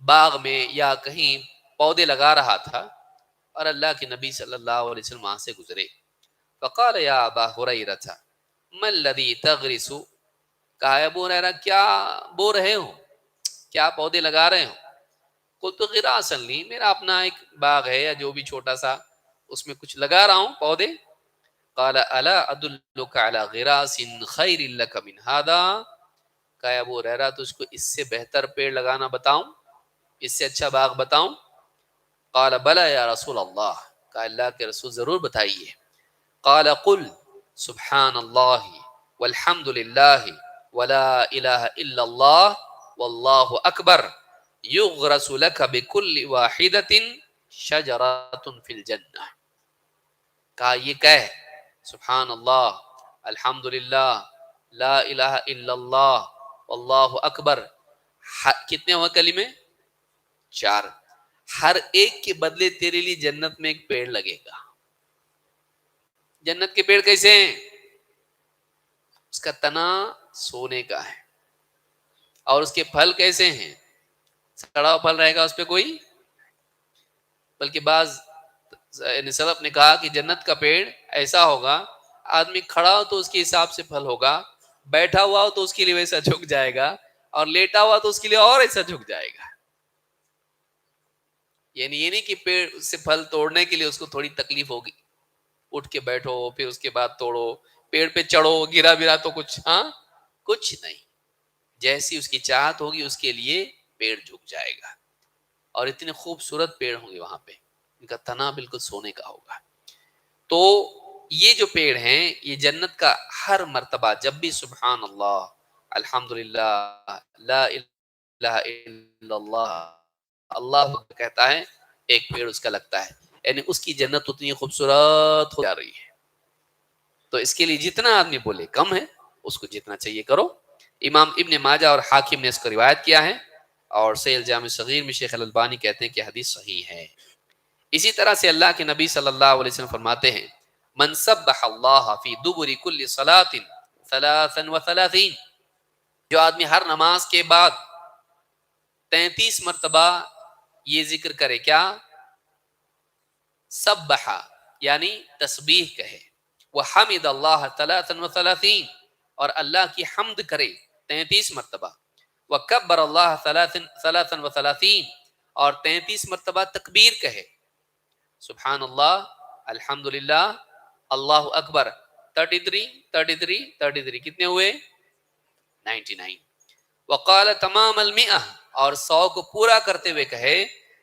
A: باغ میں یا کہیں پودے لگا رہا تھا اور اللہ کے نبی صلی اللہ علیہ وسلم وہاں سے گزرے. فقال یا ابا ہریرہ ما الذی تغرس. کہا ابو ہریرہ کیا بو رہے ہو، کیا پودے لگا رہے ہو؟ قلت غراسا لی، میرا اپنا ایک باغ ہے یا جو بھی چھوٹا سا، اس میں کچھ لگا رہا ہوں پودے. قال الا ادلک علی غراس خیر لک من هذا. کہا ابو ہریرہ تجھ کو اس سے بہتر پیڑ لگانا بتاؤں، اس سے اچھا باغ بتاؤں؟ قال بلا یا رسول اللہ. کہا اللہ کے رسول ضرور بتائیے. قال قل سبحان اللہ والحمد للہ ولا الہ الا اللہ واللہ اکبر یغرس لک بکل واحدۃ شجرۃ فی الجنہ. کہا یہ کہہ سبحان اللہ، الحمد للہ، لا الہ الا اللہ، واللہ اکبر. کتنے ہوئے کلمے؟ 4. ہر ایک کے بدلے تیرے لیے جنت میں ایک پیڑ لگے گا. جنت کے پیڑ کیسے ہیں؟ اس کا تنا سونے کا ہے اور اس کے پھل کیسے ہیں؟ سڑا پھل رہے گا اس پہ کوئی، بلکہ بعض سلف نے کہا کہ جنت کا پیڑ ایسا ہوگا آدمی کھڑا ہو تو اس کے حساب سے پھل ہوگا، بیٹھا ہوا ہو تو اس کے لیے ویسا جھک جائے گا، اور لیٹا ہوا تو اس کے لیے اور ایسا جھک جائے گا. یعنی یہ نہیں کہ پیڑ سے پھل توڑنے کے لیے اس کو تھوڑی تکلیف ہوگی، اٹھ کے بیٹھو پھر اس کے بعد توڑو، پیڑ پہ چڑھو، گرا برا تو کچھ کچھ نہیں. جیسی اس کی چاہت ہوگی اس کے لیے پیڑ جھک جائے گا. اور اتنے خوبصورت پیڑ ہوں گے وہاں پہ، ان کا تنا بالکل سونے کا ہوگا. تو یہ جو پیڑ ہیں یہ جنت کا ہر مرتبہ جب بھی سبحان اللہ، الحمدللہ، لا الہ الا اللہ، اللہ کہتا ہے ایک پیڑ اس کا لگتا ہے. یعنی اس کی جنت اتنی خوبصورت ہو جا رہی ہے. تو اس کے لیے جتنا آدمی بولے کم ہے. اس کو جتنا چاہیے کرو. امام ابن ماجہ اور حاکم نے اس کو روایت کیا ہے، اور صحیح الجامع صغیر میں شیخ الالبانی کہتے ہیں کہ حدیث صحیح ہے. اسی طرح سے اللہ کے نبی صلی اللہ علیہ وسلم فرماتے ہیں من سبح اللہ فی دبر کل صلاۃ ثلاثا وثلاثین، جو آدمی ہر نماز کے بعد 33 مرتبہ یہ ذکر کرے، کیا؟ سبح یعنی تسبیح کہے، وحمد اللہ ثلاثا وثلاثین، اور اللہ کی حمد کرے 33 مرتبہ، وکبر اللہ ثلاثا وثلاثین، اور 33 مرتبہ تکبیر کہے، سبحان اللہ، الحمدللہ، اللہ اکبر، 33 کتنے ہوئے؟ 99. وقال تمام المئہ، اور 100 کو پورا کرتے ہوئے کہے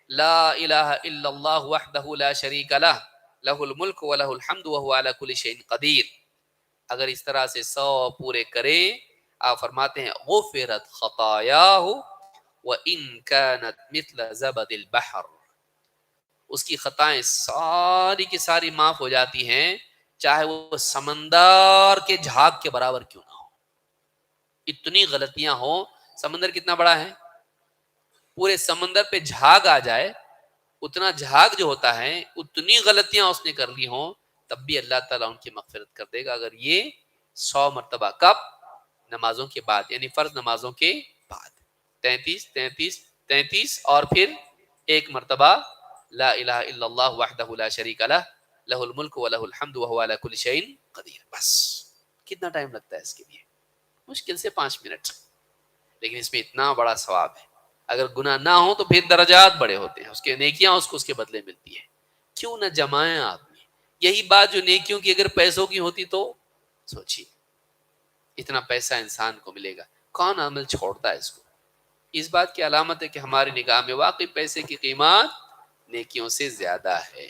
A: لا الہ الا اللہ وحدہ لا شریک لہ لہ الملک ولہ الحمد وہو علی کل شیء قدیر. اگر اس طرح سے 100 پورے کرے، آپ فرماتے ہیں غفرت خطایاہ وان کانت مثل زبد البحر، اس کی خطائیں ساری کی ساری معاف ہو جاتی ہیں، چاہے وہ سمندر کے جھاگ کے برابر کیوں نہ ہو. اتنی غلطیاں ہوں، سمندر کتنا بڑا ہے، پورے سمندر پہ جھاگ آ جائے، اتنا جھاگ جو ہوتا ہے، اتنی غلطیاں اس نے کر لی ہوں، تب بھی اللہ تعالیٰ ان کی مغفرت کر دے گا، اگر یہ 100 مرتبہ. کب؟ نمازوں کے بعد، یعنی فرض نمازوں کے بعد 33 اور پھر ایک مرتبہ لا الہ الا اللہ وحدہ لا شریک لہ لہ الملک ولہ الحمد وہو علی کل شیء قدیر. بس کتنا ٹائم لگتا ہے اس کے لیے؟ مشکل سے 5 منٹ، لیکن اس میں اتنا بڑا ثواب ہے. اگر گناہ نہ ہو تو پھر درجات بڑے ہوتے ہیں، اس کے نیکیاں اس کو اس کے بدلے ملتی ہیں. کیوں نہ جمائیں آدمی؟ یہی بات جو نیکیوں کی اگر پیسوں کی ہوتی تو سوچیے، اتنا پیسہ انسان کو ملے گا، کون عمل چھوڑتا ہے اس کو؟ اس بات کی علامت ہے کہ ہماری نگاہ میں واقعی پیسے کی قیمت نیکیوں سے زیادہ ہے.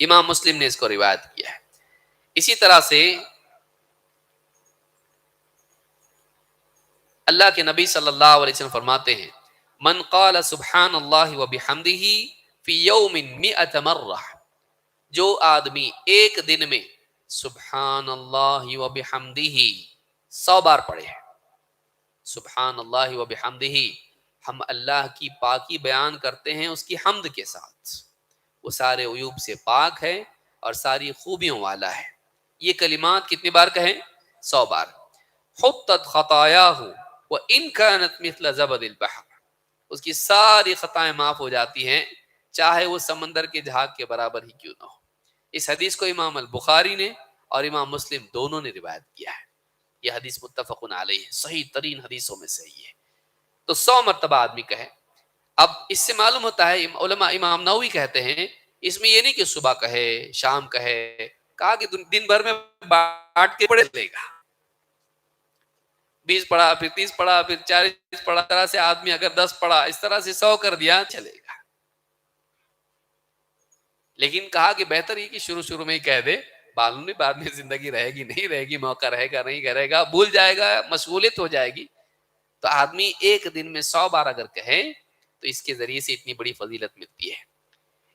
A: امام مسلم نے اس کو روایت کیا ہے. اسی طرح سے اللہ کے نبی صلی اللہ علیہ وسلم فرماتے ہیں من قال سبحان اللہ وبحمدہ فی یوم 100 مرہ، جو آدمی ایک دن میں سبحان اللہ وبحمدہ 100 بار پڑھے، سبحان اللہ وبحمدہ، ہم اللہ کی پاکی بیان کرتے ہیں اس کی حمد کے ساتھ، وہ سارے عیوب سے پاک ہے اور ساری خوبیوں والا ہے. یہ کلمات کتنی بار کہیں؟ 100 بار. حطت خطایاہ وان کانت مثل زبد البحر، اس کی ساری خطائیں معاف ہو جاتی ہیں، چاہے وہ سمندر کے جھاگ کے برابر ہی کیوں نہ ہو. اس حدیث کو امام البخاری نے اور امام مسلم دونوں نے روایت کیا ہے. یہ حدیث متفق علیہ ہے، صحیح ترین حدیثوں میں سے یہ ہے. تو 100 مرتبہ آدمی کہے. اب اس سے معلوم ہوتا ہے، علماء امام نووی کہتے ہیں اس میں یہ نہیں کہ صبح کہے شام کہے، کہا کہ دن بھر میں بانٹ کے پڑے لے گا، 20 پڑھا پھر 30 پڑھا پھر 40 پڑھا، اس طرح سے آدمی اگر 10 پڑھا، اس طرح سے 100 کر دیا چلے گا. لیکن کہا کہ بہتر یہ کہ شروع میں ہی کہہ دے، معلوم نہیں بعد میں زندگی رہے گی نہیں رہے گی، موقع رہے گا نہیں رہے گا، بھول جائے گا، مشغولیت ہو جائے گی. تو آدمی ایک دن میں 100 بار اگر کہے تو اس کے ذریعے سے اتنی بڑی فضیلت ملتی ہے.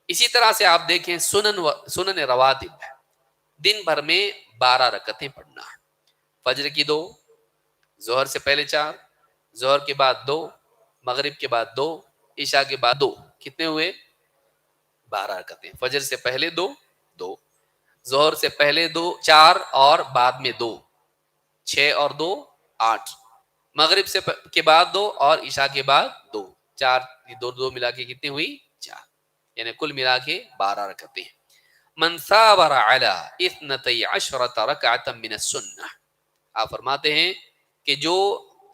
A: اسی طرح سے آپ دیکھیں سنن رواتب، دن بھر میں 12 رکعتیں پڑھنا، فجر کی 2، ظہر سے پہلے 4، ظہر کے بعد 2، مغرب کے بعد 2، عشاء کے بعد 2، کتنے ہوئے؟ 12 رکعتیں. فجر سے پہلے 2، ظہر سے پہلے 2، 4 اور بعد میں 2، 6 اور 2، 8، مغرب سے کے بعد 2 اور عشاء کے بعد 2، 4، 2 ملا کے کتنی ہوئی؟ 4، یعنی کل ملا کے 12 رکعتیں. من ثابر علی 12 رکعۃ من السنہ، آپ فرماتے ہیں کہ جو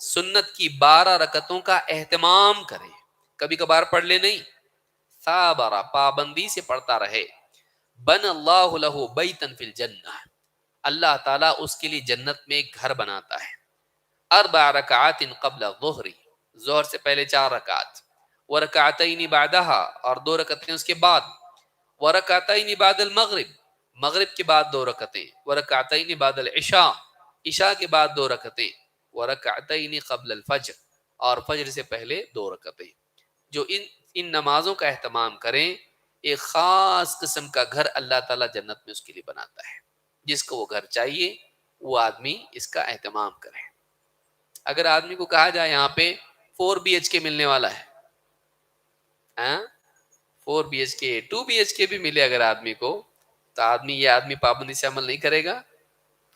A: سنت کی 12 رکعتوں کا اہتمام کرے، کبھی کبھار پڑھ لے نہیں، ثابر پابندی سے پڑھتا رہے، بن اللہ لہ بیتا فی الجنہ، اللہ تعالیٰ اس کے لیے جنت میں ایک گھر بناتا ہے. 4 رکعات قبل الظہر، ظہر سے پہلے 4 رکعت، ورکعتین بعدہا، اور 2 رکعتیں اس کے بعد، ورکعتین بعد المغرب، مغرب کے بعد 2 رکعتیں، ورکعتین بعد العشاء، عشاء کے بعد 2 رکعتیں، ورکعتین قبل الفجر، اور فجر سے پہلے 2 رکعتیں. جو ان نمازوں کا اہتمام کریں، ایک خاص قسم کا گھر اللہ تعالیٰ جنت میں اس کے لیے بناتا ہے. جس کو وہ گھر چاہیے وہ آدمی اس کا اہتمام کرے. اگر آدمی کو کہا جائے یہاں پہ 4 BHK ملنے والا ہے، 4 BHK 2 BHK بھی ملے اگر آدمی کو، تو یہ آدمی پابندی سے عمل نہیں کرے گا.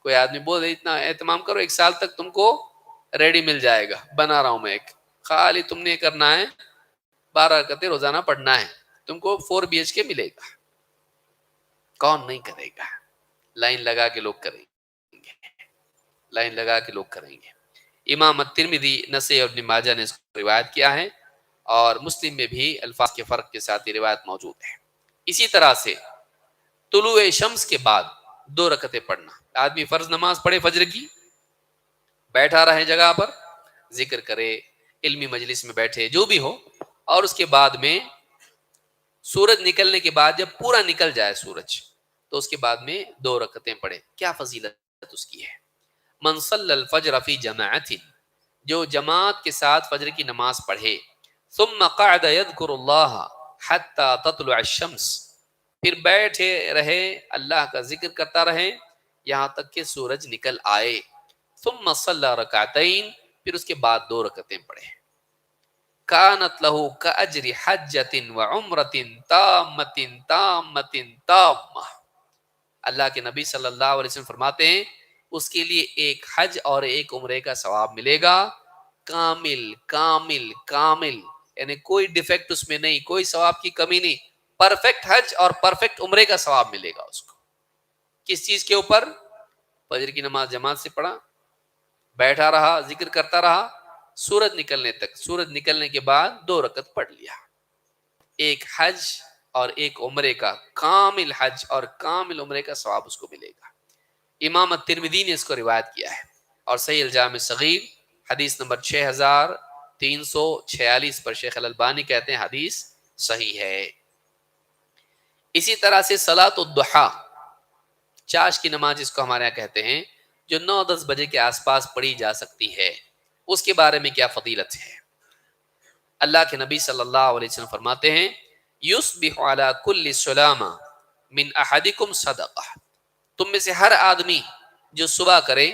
A: کوئی آدمی بول اتنا اہتمام کرو 1 سال تک تم کو ریڈی مل جائے گا، بنا رہا ہوں میں ایک، خالی تم نے کرنا ہے 12 رکعتیں روزانہ پڑھنا ہے، تم کو 4 BHK ملے گا. کون نہیں کرے گا؟ لائن لگا کے لوگ کریں گے، لائن لگا کے لوگ کریں گے. امام الترمذی، نسائی اور ابن ماجہ نے اس کو روایت کیا ہے، اور مسلم میں بھی الفاظ کے فرق کے ساتھ یہ روایت موجود ہے. اسی طرح سے طلوع شمس کے بعد 2 رکعتیں پڑھنا. آدمی فرض نماز پڑھے فجر کی، بیٹھا رہے جگہ پر، ذکر کرے، علمی مجلس میں بیٹھے، جو بھی ہو، اور اس کے بعد میں سورج نکلنے کے بعد جب پورا نکل جائے سورج، تو اس کے بعد میں 2 رکعتیں پڑھے. کیا فضیلت اس کی ہے؟ من صلی الفجر فی جماعت، جو جماعت کے ساتھ فجر کی نماز پڑھے، ثم قعد یذکر اللہ حتی تطلع الشمس، پھر بیٹھے رہے اللہ کا ذکر کرتا رہے یہاں تک کہ سورج نکل آئے، ثم صلی رکعتین، پھر اس کے بعد 2 رکعتیں پڑھے، کانت لہ کاجر حجۃ وعمرۃ تامۃ تامۃ تامہ، اللہ کے نبی صلی اللہ علیہ وسلم فرماتے ہیں اس کے لیے ایک حج اور ایک عمرے کا ثواب ملے گا، کامل کامل کامل، یعنی کوئی ڈیفیکٹ اس میں نہیں، کوئی ثواب کی کمی نہیں، پرفیکٹ حج اور پرفیکٹ عمرے کا ثواب ملے گا اس کو. کس چیز کے اوپر؟ فجر کی نماز جماعت سے پڑھا، بیٹھا رہا، ذکر کرتا رہا سورج نکلنے تک، سورج نکلنے کے بعد 2 رکعت پڑھ لیا. ایک حج اور ایک عمرے کا، کامل حج اور کامل عمرے کا ثواب اس کو ملے گا. امام الترمذی نے اس کو روایت کیا ہے، اور صحیح الجامع صغیر حدیث نمبر 6346 پر شیخ الالبانی کہتے ہیں حدیث صحیح ہے. اسی طرح سے صلاۃ الضحیٰ، چاش کی نماز جس کو ہمارے یہاں کہتے ہیں، جو 9-10 بجے کے آس پاس پڑھی جا سکتی ہے، اس کے بارے میں کیا فضیلت ہے؟ اللہ کے نبی صلی اللہ علیہ وسلم فرماتے ہیں یصبح علی کل سلامہ من احدکم صدقہ، تم میں سے ہر آدمی جو صبح کرے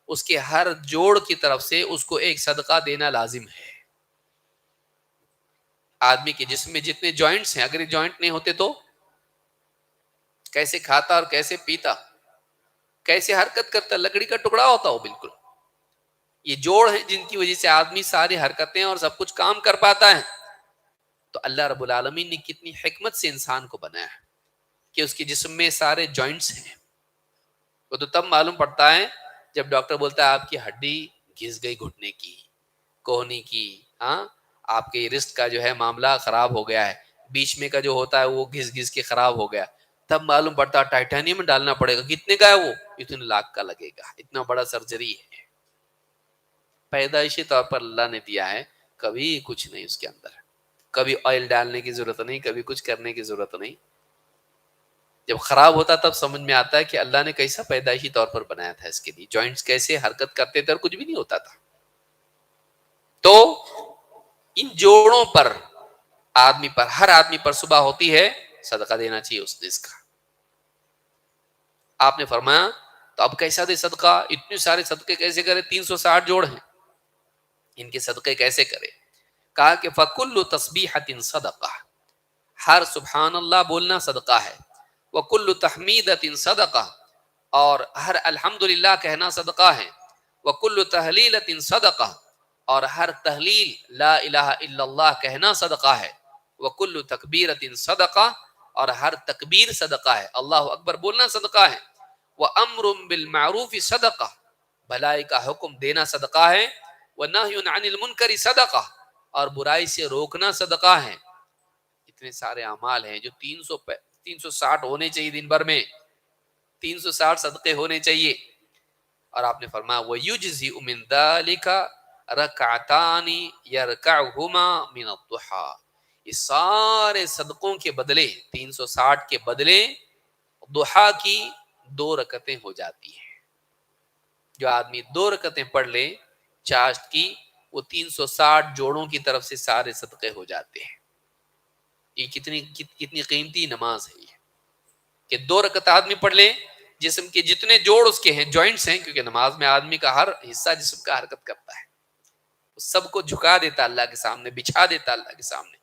A: اس کے ہر جوڑ کی طرف سے اس کو ایک صدقہ دینا لازم ہے. آدمی کے جسم میں جتنے جوائنٹس ہیں، اگر یہ جوائنٹ نہیں ہوتے تو کیسے کھاتا اور کیسے پیتا، کیسے حرکت کرتا، لکڑی کا ٹکڑا ہوتا ہو بالکل. یہ جوڑ ہیں جن کی وجہ سے آدمی ساری حرکتیں اور سب کچھ کام کر پاتا ہے. تو اللہ رب العالمین نے کتنی حکمت سے انسان کو بنایا ہے کہ اس کے جسم میں سارے جوائنٹس ہیں. وہ تو تب معلوم پڑتا ہے جب ڈاکٹر بولتا ہے آپ کی ہڈی گھس گئی گھٹنے کی، کوہنی کی، آپ کے رسٹ کا جو ہے معاملہ خراب ہو گیا ہے، بیچ میں کا جو ہوتا ہے وہ گھس گھس کے خراب ہو گیا، تب معلوم پڑتا ہے ٹائٹانیم ڈالنا پڑے گا. کتنے کا ہے وہ؟ اتنے لاکھ کا لگے گا، اتنا بڑا سرجری ہے. پیدائشی طور پر اللہ نے دیا ہے، کبھی کچھ نہیں اس کے اندر، کبھی آئل ڈالنے کی ضرورت نہیں، کبھی کچھ کرنے کی ضرورت نہیں. جب خراب ہوتا تب سمجھ میں آتا ہے کہ اللہ نے کیسا پیدائشی طور پر بنایا تھا اس کے لیے، جوائنٹس کیسے حرکت کرتے تھے اور کچھ بھی نہیں ہوتا تھا. تو ان جوڑوں پر آدمی پر، ہر آدمی پر صبح ہوتی ہے صدقہ دینا چاہیے اس نے اس کا. آپ نے فرمایا تو اب کیسا دے صدقہ؟ اتنے سارے صدقے کیسے کرے؟ 360 جوڑ ہیں، ان کے صدقے کیسے کرے؟ کہا کہ فَكُلُّ تَسْبِيحَةٍ صَدَقَةٍ، ہر سبحان اللہ بولنا صدقہ ہے. وَكُلُّ تَحْمِيدَةٍ صَدَقَةٍ، اور ہر الحمدللہ کہنا صدقہ ہے. وَكُلُّ تَحْلِيلَةٍ صَدَقَةٍ، اور ہر تحلیل لا الہ الا اللہ کہنا صدقہ ہے. وَكُلُّ تَكْبِيرَةٍ صَدَقَةٍ، اور ہر تکبیر صدقہ ہے، اللہ اکبر بولنا صدقہ ہے. وَأَمْرٌ بِالْمَعْرُوفِ صَدَقَةٍ، بھلائی کا حکم دینا صدقہ ہے. وَنَهْيٌ عَنِ الْمُنْكَرِ صَدَقَةٍ، اور برائی سے روکنا صدقہ ہے. اتنے سارے اعمال ہیں جو 360 ہونے چاہیے دن بھر میں، 360 صدقے ہونے چاہیے. اور آپ نے فرمایا وَيُجْزِئُ مِنْ ذَلِكَ رَكْعَتَانِ يَرْكَعُهُمَا مِنَ الضُّحَىٰ، یہ سارے صدقوں کے بدلے، 360 کے بدلے ضحیٰ کی 2 رکعتیں ہو جاتی ہیں. جو آدمی 2 رکعتیں پڑھ لے چاشت کی، وہ 360 جوڑوں کی طرف سے سارے صدقے ہو جاتے ہیں. یہ کتنی قیمتی نماز ہے یہ، کہ 2 رکعت آدمی پڑھ لے جسم کے جتنے جوڑ اس کے ہیں، جوائنٹس ہیں، کیونکہ نماز میں آدمی کا ہر حصہ جسم کا حرکت کرتا ہے، سب کو جھکا دیتا اللہ کے سامنے، بچھا دیتا اللہ کے سامنے،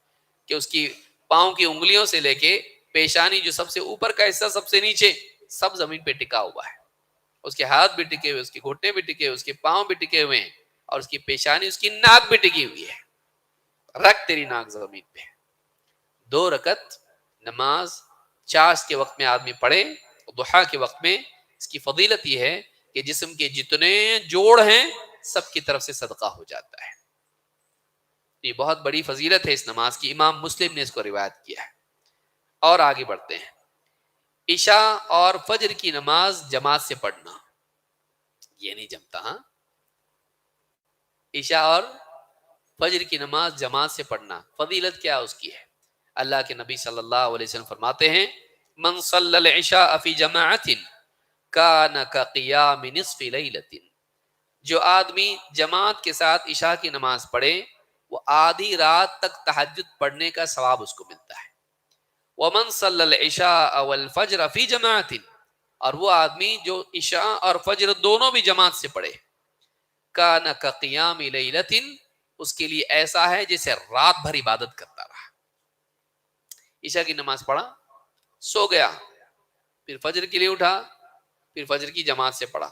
A: کہ اس کی پاؤں کی انگلیوں سے لے کے پیشانی جو سب سے اوپر کا حصہ سب سے نیچے، سب زمین پہ ٹکا ہوا ہے، اس کے ہاتھ بھی ٹکے ہوئے، اس کے گھٹنے بھی ٹکے ہوئے، اس کے پاؤں بھی ٹکے ہوئے ہیں، اور اس کی پیشانی، اس کی ناک بھی ٹکی ہوئی ہے، رکھ تیری ناک زمین پہ۔ 2 رکعت نماز چاش کے وقت میں آدمی پڑھے، ضحیٰ کے وقت میں، اس کی فضیلت یہ ہے کہ جسم کے جتنے جوڑ ہیں سب کی طرف سے صدقہ ہو جاتا ہے۔ یہ بہت بڑی فضیلت ہے اس نماز کی، امام مسلم نے اس کو روایت کیا ہے۔ اور آگے بڑھتے ہیں، عشاء اور فجر کی نماز جماعت سے پڑھنا، یہ نہیں جمتا، ہاں، عشاء اور فجر کی نماز جماعت سے پڑھنا، فضیلت کیا اس کی ہے؟ اللہ کے نبی صلی اللہ علیہ وسلم فرماتے ہیں، من صلی العشاء فی جماعت کان کقیام نصف لیلۃ، جو آدمی جماعت کے ساتھ عشاء کی نماز پڑھے وہ آدھی رات تک تہجد پڑھنے کا ثواب اس کو ملتا ہے۔ ومن صلی العشاء والفجر فی جماعت، اور وہ آدمی جو عشاء اور فجر دونوں بھی جماعت سے پڑھے، کان کقیام لیلۃ، اس کے لیے ایسا ہے جیسے رات بھر عبادت کرتا رہا۔ عشاء کی نماز پڑھا، سو گیا، پھر فجر کے لیے اٹھا، پھر فجر کی جماعت سے پڑھا،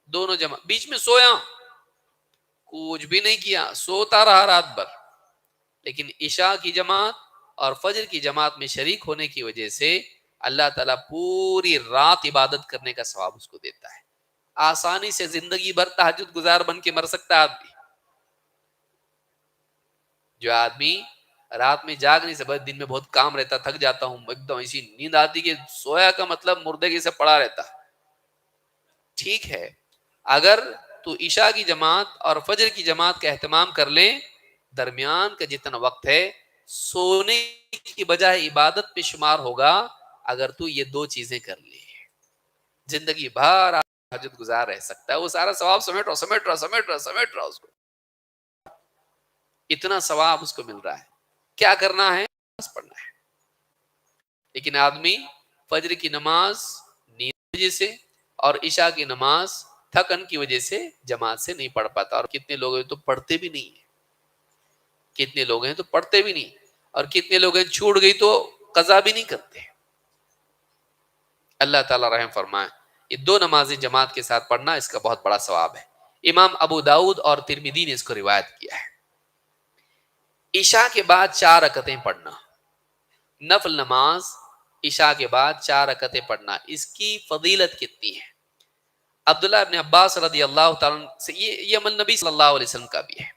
A: دونوں جماعت، بیچ میں سویا، کچھ بھی نہیں کیا، سوتا رہا رات بھر، لیکن عشاء کی جماعت اور فجر کی جماعت میں شریک ہونے کی وجہ سے اللہ تعالیٰ پوری رات عبادت کرنے کا ثواب اس کو دیتا ہے۔ آسانی سے زندگی بھر تہجد گزار بن کے مر سکتا ہے آدمی۔ جو آدمی رات میں جاگ نہیں سکتا، دن میں بہت کام رہتا، تھک جاتا ہوں، ایک دم ایسی نیند آتی کہ سویا کا مطلب مردگی سے پڑا رہتا، ٹھیک ہے، اگر تو عشاء کی جماعت اور فجر کی جماعت کا اہتمام کر لیں، درمیان کا جتنا وقت ہے سونے کی بجائے عبادت پہ شمار ہوگا، اگر تو یہ 2 چیزیں کر لے، زندگی بھر تہجد گزار رہ سکتا ہے، وہ سارا ثواب سمیٹ رہا اس کو، اتنا ثواب اس کو مل رہا ہے۔ کیا کرنا ہے؟ بس پڑھنا ہے۔ لیکن آدمی فجر کی نماز نیند کی وجہ سے اور عشاء کی نماز تھکن کی وجہ سے جماعت سے نہیں پڑھ پاتا، اور کتنے لوگ ہیں تو پڑھتے بھی نہیں ہیں، کتنے لوگ ہیں تو پڑھتے بھی نہیں، اور کتنے لوگ ہیں چھوٹ گئی تو قضا بھی نہیں کرتے۔ اللہ تعالیٰ رحم فرمائے۔ یہ 2 نمازیں جماعت کے ساتھ پڑھنا، اس کا بہت بڑا ثواب ہے۔ امام ابو داؤد اور ترمذی نے اس کو روایت کیا ہے۔ عشاء کے بعد 4 رکعتیں پڑھنا، نفل نماز عشاء کے بعد 4 رکعتیں پڑھنا، اس کی فضیلت کتنی ہے؟ عبداللہ ابن عباس رضی اللہ تعالیٰ سے، یہ عمل نبی صلی اللہ علیہ وسلم کا بھی ہے۔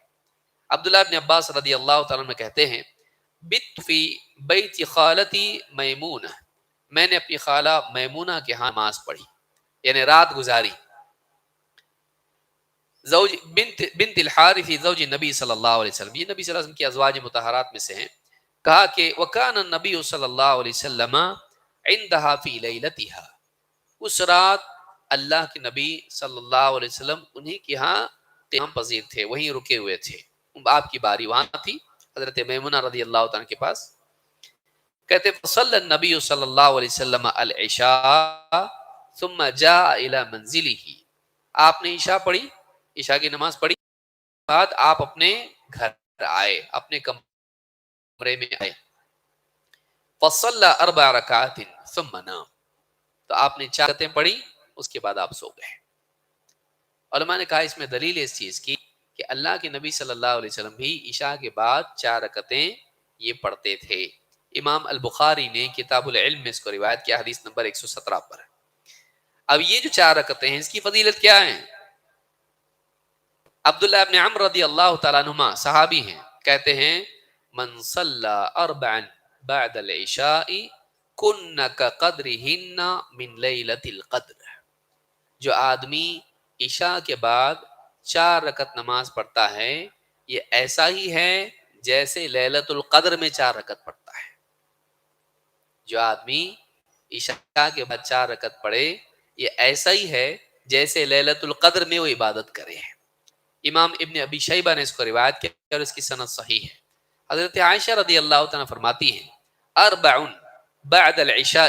A: عبداللہ ابن عباس رضی اللہ تعالیٰ میں کہتے ہیں، بت فی بیت خالتی میمونہ، میں نے اپنی خالہ میمونہ کے ہاں نماز پڑھی، یعنی رات گزاری۔ زوج بنت الحارث زوج نبی صلی اللہ علیہ وسلم، یہ نبی صلی اللہ علیہ وسلم کی ازواج مطہرات میں سے ہیں۔ کہا کہ وکان النبی صلی اللہ علیہ وسلم عندها فی لیلتها، اس رات اللہ کے نبی صلی اللہ علیہ وسلم انہی کے ہاں قیام پذیر تھے، وہیں رکے ہوئے تھے، آپ کی باری وہاں تھی حضرت میمونہ رضی اللہ تعالیٰ کے پاس۔ کہتے فصلی النبی صلی اللہ علیہ وسلم العشاء ثم جاء الى منزله، آپ نے عشاء پڑھی، عشاء کی نماز پڑھی، بعد آپ اپنے گھر آئے، اپنے کمرے میں آئے، فصلی 4 رکعات ثم نام، تو آپ نے 4 رکعتیں پڑھی، اس کے بعد آپ سو گئے۔ علماء نے کہا اس میں دلیل ہے اس چیز کی کہ اللہ کے نبی صلی اللہ علیہ وسلم بھی عشاء کے بعد 4 رکعتیں یہ پڑھتے تھے۔ امام البخاری نے کتاب العلم میں اس کو روایت کیا، حدیث نمبر 117 پر۔ اب یہ جو 4 رکعتیں ہیں اس کی فضیلت کیا ہے؟ عبداللہ ابن عمرو رضی اللہ تعالیٰ عنہما صحابی ہیں، کہتے ہیں من صلی 4 بعد العشاء کن کقدرہن من لیلۃ القدر، جو آدمی عشاء کے بعد 4 رکعت نماز پڑھتا ہے یہ ایسا ہی ہے جیسے لیلۃ القدر میں 4 رکعت پڑھتا ہے۔ جو آدمی عشاء کے بعد 4 رکعت پڑھے یہ ایسا ہی ہے جیسے لیلۃ القدر میں وہ عبادت کرے۔ امام ابن ابی شیبہ نے اس کو روایت کیا اور اس کی سند صحیح ہے۔ حضرت عائشہ رضی اللہ تعالیٰ فرماتی ہیں 4 بعد العشاء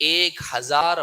A: 1000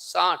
A: 60।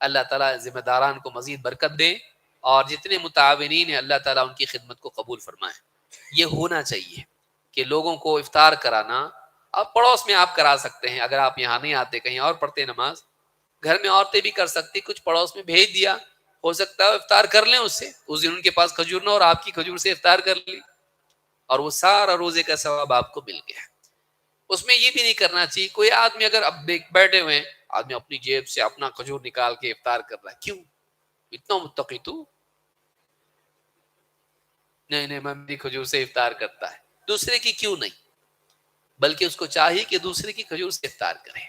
A: اللہ تعالیٰ ذمہ داران کو مزید برکت دے، اور جتنے متعاونین ہیں اللہ تعالیٰ ان کی خدمت کو قبول فرمائے۔ یہ ہونا چاہیے کہ لوگوں کو افطار کرانا، اب پڑوس میں آپ کرا سکتے ہیں، اگر آپ یہاں نہیں آتے کہیں اور پڑھتے نماز، گھر میں عورتیں بھی کر سکتی، کچھ پڑوس میں بھیج دیا، ہو سکتا ہے افطار کر لیں اس سے، اس دن ان کے پاس کھجور نہ اور آپ کی کھجور سے افطار کر لی، اور وہ سارا روزے کا ثواب آپ کو مل گیا۔ اس میں یہ بھی نہیں کرنا چاہیے کوئی آدمی اگر اب بیٹھے ہوئے ہیں، آدمی اپنی جیب سے اپنا کھجور نکال کے افطار کر رہا ہے، کیوں؟ اتنا متقی تو نہیں نہیں میں میری کھجور سے افطار کرتا ہے، دوسرے کی کیوں نہیں؟ بلکہ اس کو چاہیے کہ دوسرے کی کھجور سے افطار کرے۔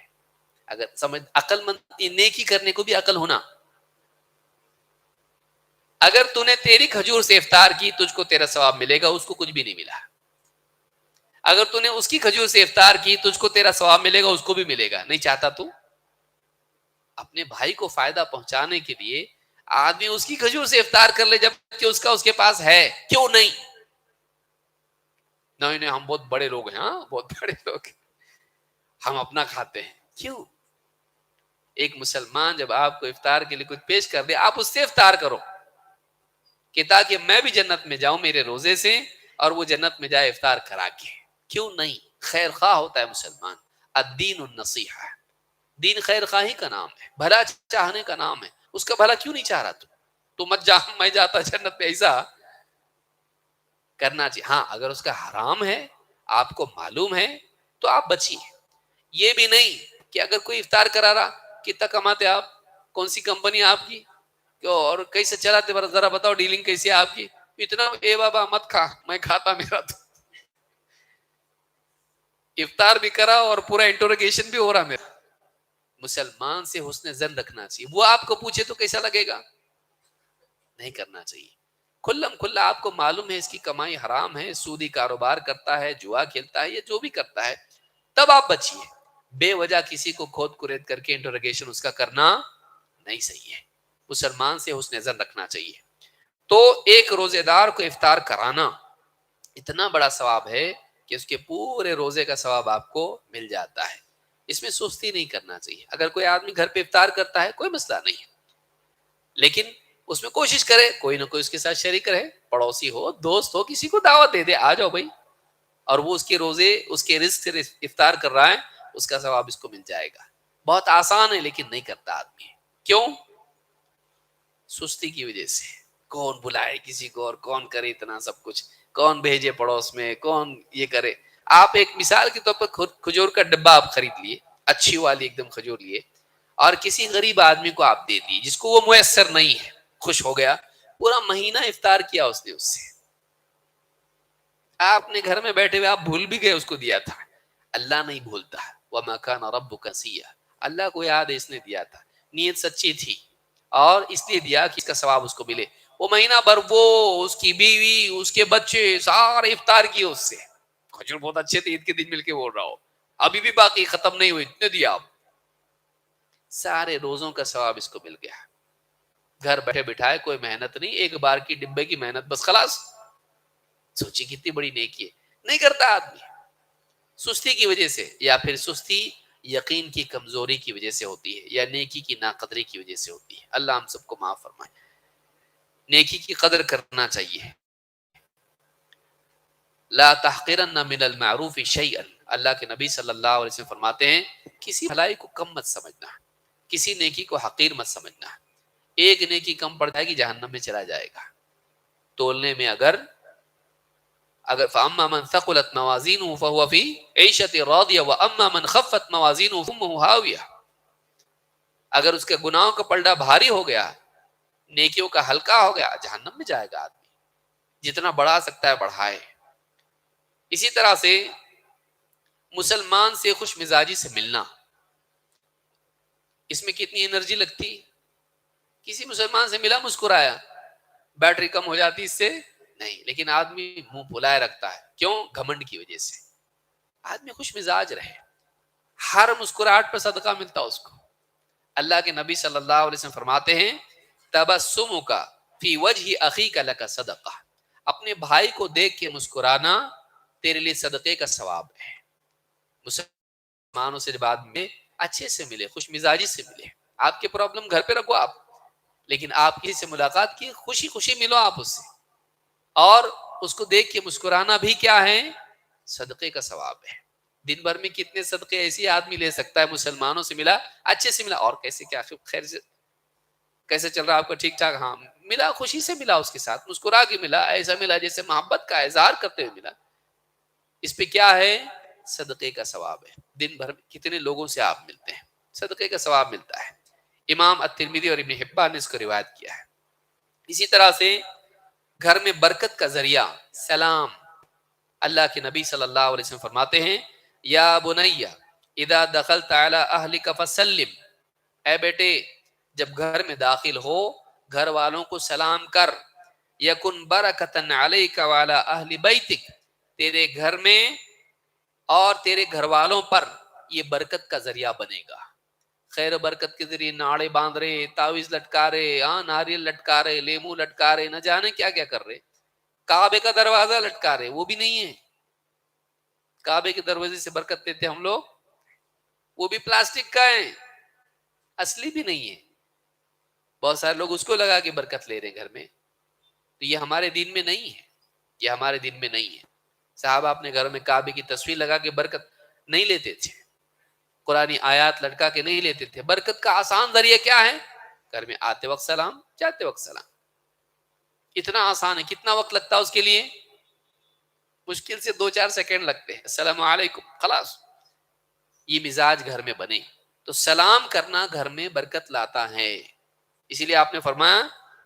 A: اگر سمجھ عقل مند، نیکی کرنے کو بھی عقل ہونا، اگر تو نے تیری کھجور سے افطار کی تجھ کو تیرا ثواب ملے گا، اس کو کچھ بھی نہیں ملا۔ اگر تو نے اس کی کھجور سے افطار کی تجھ کو تیرا ثواب ملے گا، اس کو بھی ملے گا۔ نہیں چاہتا تو اپنے بھائی کو فائدہ پہنچانے کے لیے آدمی اس کی کھجور سے افطار کر لے، جب کہ اس کے پاس ہے، کیوں نہیں؟ نہیں نہیں ہم بہت بڑے لوگ ہیں، ہاں بہت بڑے لوگ ہیں، ہم اپنا کھاتے ہیں، کیوں؟ ایک مسلمان جب آپ کو افطار کے لیے کچھ پیش کر دے، آپ اس سے افطار کرو کہ تاکہ میں بھی جنت میں جاؤں میرے روزے سے، اور وہ جنت میں جائے افطار کرا کے، کیوں نہیں؟ خیر خواہ ہوتا ہے مسلمان۔ الدین النصیحہ، دین خیر خواہی کا نام ہے، بھلا چاہنے کا نام ہے۔ اس کا بھلا کیوں نہیں چاہ رہا تو مت جا، میں جاتا جنت میں، ایسا کرنا چاہیے۔ ہاں اگر اس کا حرام ہے آپ کو معلوم ہے تو آپ بچیے۔ یہ بھی نہیں کہ اگر کوئی افطار کرا رہا، کتنا کماتے آپ، کون سی کمپنی آپ کی، اور کیسے چلاتے ذرا بتاؤ، ڈیلنگ کیسی ہے آپ کی، اتنا، اے بابا مت کھا، میں کھاتا، میرا تو افطار بھی کرا اور پورا انٹروگیشن بھی ہو رہا میرا۔ مسلمان سے حسن ظن رکھنا چاہیے، وہ آپ کو پوچھے تو کیسا لگے گا؟ نہیں کرنا چاہیے۔ کھلم کھلا آپ کو معلوم ہے اس کی کمائی حرام ہے، سودی کاروبار کرتا ہے، جوا کھیلتا ہے، یا جو بھی کرتا ہے، تب آپ بچیے۔ بے وجہ کسی کو کھود کرید کر کے انٹروگیشن اس کا کرنا نہیں صحیح ہے۔ مسلمان سے حسن ظن رکھنا چاہیے۔ تو ایک روزے دار کو افطار کرانا اتنا بڑا ثواب ہے کہ اس کے پورے روزے کا ثواب آپ کو مل جاتا ہے۔ اس میں سستی نہیں کرنا چاہیے۔ اگر کوئی آدمی گھر پہ افطار کرتا ہے کوئی مسئلہ نہیں ہے، لیکن اس میں کوشش کرے کوئی نہ کوئی اس کے ساتھ شریک رہے، پڑوسی ہو، دوست ہو، کسی کو دعوت دے دے، آ جاؤ بھائی، اور وہ اس کے روزے، اس کے رزق سے افطار کر رہا ہے، اس کا ثواب اس کو مل جائے گا۔ بہت آسان ہے لیکن نہیں کرتا آدمی، کیوں؟ سستی کی وجہ سے۔ کون بلائے کسی کو، اور کون کرے اتنا سب کچھ، کون بھیجے پڑوس میں، کون یہ کرے۔ آپ ایک مثال کے طور پر کھجور کا ڈبہ آپ خرید لیے، اچھی والی ایک دم کھجور لیے، اور کسی غریب آدمی کو آپ دے دیے جس کو وہ میسر نہیں ہے، خوش ہو گیا، پورا مہینہ افطار کیا اس نے اس سے، آپ نے گھر میں بیٹھے ہوئے آپ بھول بھی گئے اس کو دیا تھا۔ اللہ نہیں بھولتا، وَمَا كَانَ رَبُّكَ نَسِيًّا، اللہ کو یاد ہے اس نے دیا تھا، نیت سچی تھی، اور اس لیے دیا کہ اس کا ثواب اس کو ملے۔ وہ مہینہ بھر وہ، اس کی بیوی، اس کے بچے سارے افطار کیے اس سے، کھجور بہت اچھے تھے، عید کے دن مل کے بول رہا ہو، ابھی بھی باقی ختم نہیں ہوئے، اتنے دیا آپ، سارے روزوں کا ثواب اس کو مل گیا۔ گھر بیٹھے بٹھائے، کوئی محنت نہیں، ایک بار کی ڈبے کی محنت بس، خلاص۔ سوچی کتنی بڑی نیکی ہے، نہیں کرتا آدمی، سستی کی وجہ سے، یا پھر سستی یقین کی کمزوری کی وجہ سے ہوتی ہے، یا نیکی کی ناقدری کی وجہ سے ہوتی ہے۔ اللہ ہم سب کو معاف فرمائے۔ نیکی کی قدر کرنا چاہیے۔ لا تحقرن من المعروف شیئا، اللہ کے نبی صلی اللہ علیہ وسلم فرماتے ہیں کسی بھلائی کو کم مت سمجھنا، کسی نیکی کو حقیر مت سمجھنا۔ ایک نیکی کم پڑ جائے گی جہنم میں چلا جائے گا۔ تولنے میں اگر فَأَمَّا مَنْ ثَقُلَتْ مَوَازِينُهُ فَهُوَ فِي عِيشَةٍ رَاضِيَةٍ وَأَمَّا مَنْ خَفَّتْ مَوَازِينُهُ فَأُمُّهُ هَاوِيَةٌ، اگر اس کے گناہوں کا پلڑا بھاری ہو گیا، نیکیوں کا ہلکا ہو گیا، جہنم میں جائے گا آدمی۔ جتنا بڑھا سکتا ہے بڑھائے۔ اسی طرح سے مسلمان سے خوش مزاجی سے ملنا، اس میں کتنی انرجی لگتی۔ کسی مسلمان سے ملا، مسکرایا، بیٹری کم ہو جاتی اس سے؟ نہیں، لیکن آدمی منہ پھلائے رکھتا ہے، کیوں؟ گھمنڈ کی وجہ سے۔ آدمی خوش مزاج رہے، ہر مسکراہٹ پر صدقہ ملتا اس کو۔ اللہ کے نبی صلی اللہ علیہ وسلم فرماتے ہیں تبسمک فی وجہ اخیک لک صدقہ، اپنے بھائی کو دیکھ کے مسکرانا تیرے لیے صدقے کا ثواب ہے۔ مسلمانوں سے بعد میں اچھے سے ملے، خوش مزاجی سے ملے۔ آپ کی پرابلم گھر پہ رکھو آپ، لیکن آپ کسی سے ملاقات کی، خوشی خوشی ملو آپ اس سے، اور اس کو دیکھ کے مسکرانا بھی کیا ہے؟ صدقے کا ثواب ہے۔ دن بھر میں کتنے صدقے ایسی آدمی لے سکتا ہے؟ مسلمانوں سے ملا، اچھے سے ملا، اور کیسے کیا خیر سے کیسے چل رہا ہے آپ کا؟ ٹھیک ٹھاک، ہاں ملا، خوشی سے ملا، اس کے ساتھ مسکرا کے ملا، ایسا ملا جیسے محبت کا اظہار کرتے ہوئے ملا، اس پہ کیا ہے؟ صدقے کا ثواب ہے۔ دن بھر میں کتنے لوگوں سے آپ ملتے ہیں، صدقے کا ثواب ملتا ہے۔ امام الترمذی اور ابن حبان نے اس کو روایت کیا ہے۔ اسی طرح سے گھر میں برکت کا ذریعہ سلام، اللہ کے نبی صلی اللہ علیہ وسلم فرماتے ہیں یا بنی اذا دخلت علی اہلک فسلم، اے بیٹے جب گھر میں داخل ہو گھر والوں کو سلام کر، یکن برکتا علیک وعلی اہل بیتک، تیرے گھر میں اور تیرے گھر والوں پر یہ برکت کا ذریعہ بنے گا۔ خیر و برکت کے ذریعے ناڑے باندھ رہے، تعویذ لٹکا رہے، ناریل لٹکا رہے، لیمو لٹکا رہے، نہ جانے کیا کیا کر رہے، کعبے کا دروازہ لٹکا رہے، وہ بھی نہیں ہے۔ کعبے کے دروازے سے برکت لیتے ہم لوگ، وہ بھی پلاسٹک کا ہے، اصلی بھی نہیں ہے۔ بہت سارے لوگ اس کو لگا کے برکت لے رہے ہیں گھر میں، تو یہ ہمارے دین میں نہیں ہے، یہ ہمارے دین میں نہیں ہے۔ صحابہ اپنے گھر میں کعبے کی تصویر لگا کے برکت نہیں لیتے تھے، قرآنی آیات لٹکا کے نہیں لیتے تھے۔ برکت کا آسان ذریعہ کیا ہے؟ گھر میں آتے وقت سلام، جاتے وقت سلام، اتنا آسان ہے۔ کتنا وقت لگتا ہے اس کے لیے؟ مشکل سے 2-4 سیکنڈ لگتے ہیں، السلام علیکم، خلاص۔ یہ مزاج گھر میں بنے تو سلام کرنا گھر میں برکت لاتا ہے۔ اسی لیے آپ نے فرمایا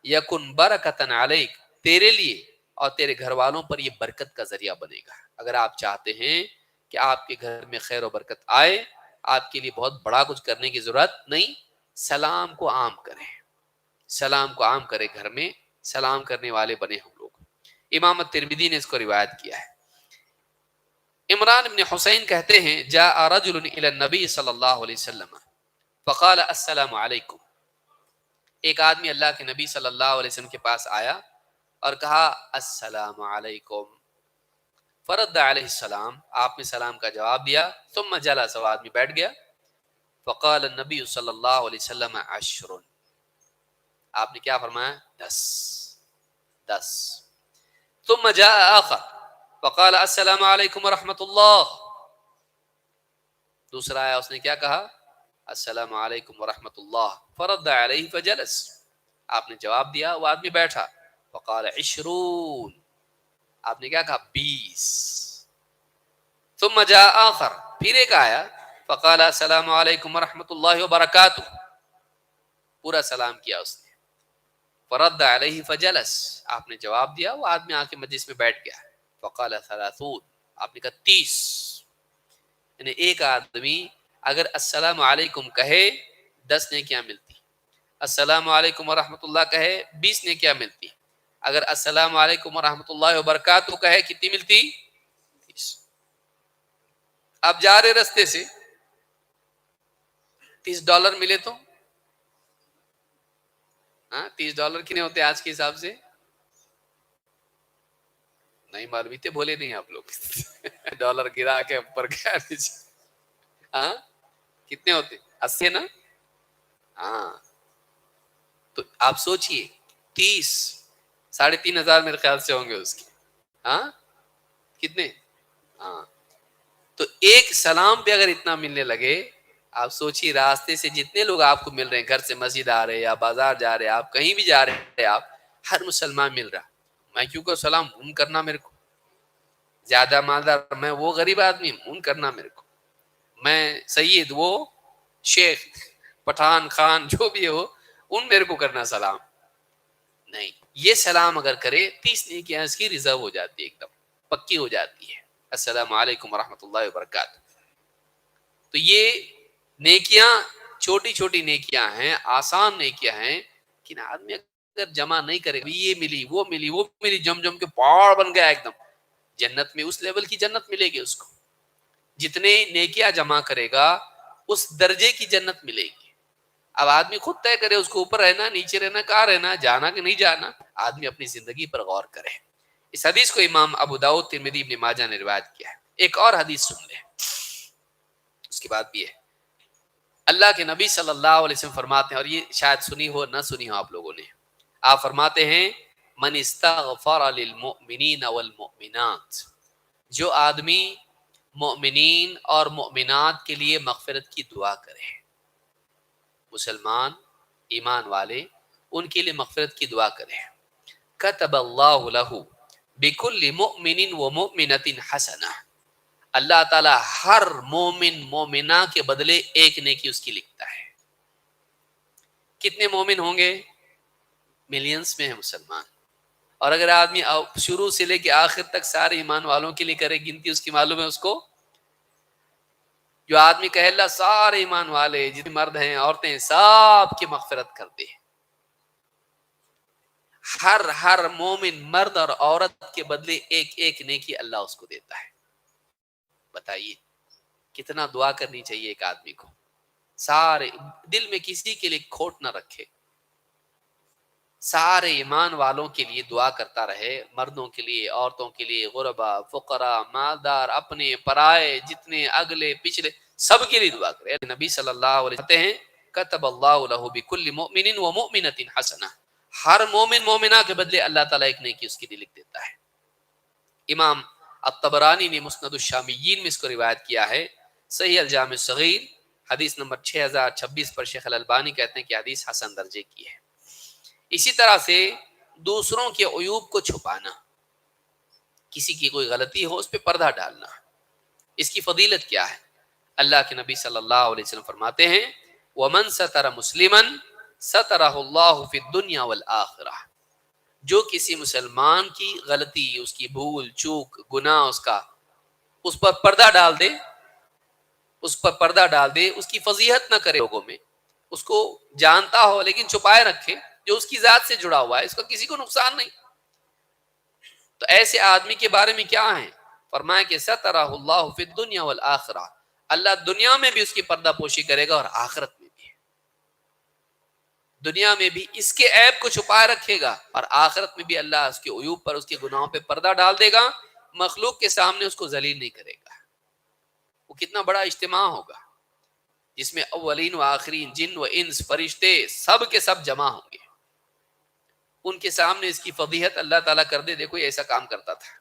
A: یکن برکتن علیک، تیرے لیے اور تیرے گھر والوں پر یہ برکت کا ذریعہ بنے گا۔ اگر آپ چاہتے ہیں کہ آپ کے گھر میں خیر و برکت آئے، آپ کے لیے بہت بڑا کچھ کرنے کی ضرورت نہیں، سلام کو عام کریں، سلام کو عام کریں، گھر میں سلام کرنے والے بنے ہم لوگ۔ امام الترمذی نے اس کو روایت کیا ہے۔ عمران بن حسین کہتے ہیں جاء رجل الی النبی صلی اللہ علیہ وسلم فقال السلام علیکم، ایک آدمی اللہ کے نبی صلی اللہ علیہ وسلم کے پاس آیا اور کہا السلام علیکم، فرد علیہ السلام، آپ نے سلام کا جواب دیا، ثم جلس، وہ آدمی بیٹھ گیا، فقال النبی صلی اللہ علیہ وسلم 10، آپ نے کیا فرمایا؟ 10۔ ثم جاء آخر فقال السلام علیکم ورحمۃ اللہ، دوسرا آیا، اس نے کیا کہا؟ السلام علیکم ورحمۃ اللہ، فرد علیہ فجلس، آپ نے جواب دیا، وہ آدمی بیٹھا، فقال 20، آپ نے کیا کہا؟ 20۔ ثم جاء آخر، پھر ایک آیا، فقال السلام علیکم ورحمۃ اللہ وبرکاتہ، پورا سلام کیا اس نے، فرد علیہ فجلس، آپ نے جواب دیا، وہ آدمی آ کے مجلس میں بیٹھ گیا، فقال 30، آپ نے کہا 30۔ یعنی ایک آدمی اگر السلام علیکم کہے 10 نیکیاں ملتی، السلام علیکم ورحمۃ اللہ کہے 20 نیکیاں ملتی، اگر السلام علیکم ورحمۃ اللہ وبرکاتہ کہے کتنی ملتی؟ 30۔ آپ جا رہے رستے سے $30 ملے تو $30 کتنے ہوتے آج کے حساب سے؟ نہیں معلوم، اتنے بولے نہیں آپ لوگ ڈالر گرا کے اوپر گیا نیچے، کتنے ہوتے؟ 80 نا؟ ہاں، تو آپ سوچئے 30، 3500 میرے خیال سے ہوں گے اس کے، کتنے؟ تو ایک سلام پہ اگر اتنا ملنے لگے، آپ سوچیے راستے سے جتنے لوگ آپ کو مل رہے ہیں، گھر سے مسجد آ رہے یا بازار جا رہے، آپ کہیں بھی جا رہے ہیں، آپ ہر مسلمان مل رہا، میں کیوں کہ سلام کرنا میرے کو، زیادہ مالدار میں وہ غریب آدمی کرنا میرے کو، میں سید وہ شیخ پٹھان خان جو بھی ہو میرے کو کرنا سلام نہیں۔ یہ سلام اگر کرے 30 نیکیاں اس کی ریزرو ہو جاتی ہے، ایک دم پکی ہو جاتی ہے، السلام علیکم ورحمۃ اللہ وبرکاتہ۔ تو یہ نیکیاں چھوٹی چھوٹی نیکیاں ہیں، آسان نیکیاں ہیں، لیکن آدمی اگر جمع نہیں کرے، یہ ملی وہ ملی وہ ملی، جم جم کے پہاڑ بن گیا ایک دم، جنت میں اس لیول کی جنت ملے گی اس کو، جتنے نیکیاں جمع کرے گا اس درجے کی جنت ملے گی۔ اب آدمی خود طے کرے اس کو اوپر رہنا، نیچے رہنا، کہاں رہنا، جانا کہ نہیں جانا، آدمی اپنی زندگی پر غور کرے۔ اس حدیث کو امام ابو داؤد، ترمذی، ابن ماجہ نے روایت کیا ہے۔ ایک اور حدیث سن لیں، اس کے بعد بھی ہے۔ اللہ کے نبی صلی اللہ علیہ وسلم فرماتے ہیں، اور یہ شاید سنی ہو نہ سنی ہو آپ لوگوں نے، آپ فرماتے ہیں من استغفر للمؤمنین والمؤمنات، جو آدمی مؤمنین اور مؤمنات کے لیے مغفرت کی دعا کرے، مسلمان ایمان والے ان کے لیے مغفرت کی دعا کرے، کتب اللہ لہ بکل مؤمن ومؤمنۃ حسنہ، اللہ تعالی ہر مومن مومنہ کے بدلے ایک نیکی اس کی لکھتا ہے۔ کتنے مومن ہوں گے؟ ملینز میں ہیں مسلمان، اور اگر آدمی شروع سے لے کے آخر تک سارے ایمان والوں کے لیے کرے گنتی، اس کی معلوم ہے اس کو، جو آدمی کہے اللہ سارے ایمان والے جتنے مرد ہیں عورتیں سب کی مغفرت کر دے، ہر مومن مرد اور عورت کے بدلے ایک ایک نیکی اللہ اس کو دیتا ہے۔ بتائیے کتنا دعا کرنی چاہیے ایک آدمی کو، سارے دل میں کسی کے لیے کھوٹ نہ رکھے، سارے ایمان والوں کے لیے دعا کرتا رہے، مردوں کے لیے، عورتوں کے لیے، غربا، فقراء، مالدار، اپنے پرائے، جتنے اگلے پچھلے، سب کے لیے دعا کرے۔ نبی صلی اللہ علیہ وسلم کہتے ہیں کتب اللہ لہ بکل مؤمن ومؤمنۃ حسنہ، ہر مومن مومنہ کے بدلے اللہ تعالیٰ ایک نیکی اس کے لیے لکھ دیتا ہے۔ امام الطبرانی نے مسند الشامیین میں اس کو روایت کیا ہے، صحیح الجامع الصغیر حدیث نمبر 6026 پر شیخ الالبانی کہتے ہیں کہ حدیث حسن درجے کی ہے۔ اسی طرح سے دوسروں کے عیوب کو چھپانا، کسی کی کوئی غلطی ہو اس پہ پردہ ڈالنا، اس کی فضیلت کیا ہے؟ اللہ کے نبی صلی اللہ علیہ وسلم فرماتے ہیں وَمَن سَتَرَ مُسْلِمًا سَتَرَهُ اللَّهُ فِي الدُّنْيَا وَالْآخِرَةِ، جو کسی مسلمان کی غلطی، اس کی بھول چوک گناہ، اس پر پردہ ڈال دے، اس کی فضیحت نہ کرے لوگوں میں، اس کو جانتا ہو لیکن چھپائے رکھے، جو اس کی ذات سے جڑا ہوا ہے، اس کا کسی کو نقصان نہیں، تو ایسے آدمی کے بارے میں کیا ہے؟ فرمایا کہ سترہ اللہ فی الدنیا والآخرہ، اللہ دنیا میں بھی اس کی پردہ پوشی کرے گا اور آخرت میں بھی، دنیا میں بھی اس کے عیب کو چھپائے رکھے گا اور آخرت میں بھی اللہ اس کے عیوب پر، اس کے گناہوں پہ پردہ ڈال دے گا، مخلوق کے سامنے اس کو ذلیل نہیں کرے گا۔ وہ کتنا بڑا اجتماع ہوگا جس میں اولین و آخرین، جن و انس، فرشتے سب کے سب جمع ہوں گے، ان کے سامنے اس کی فضیحت اللہ تعالیٰ کر دے، دیکھو یہ ایسا کام کرتا تھا،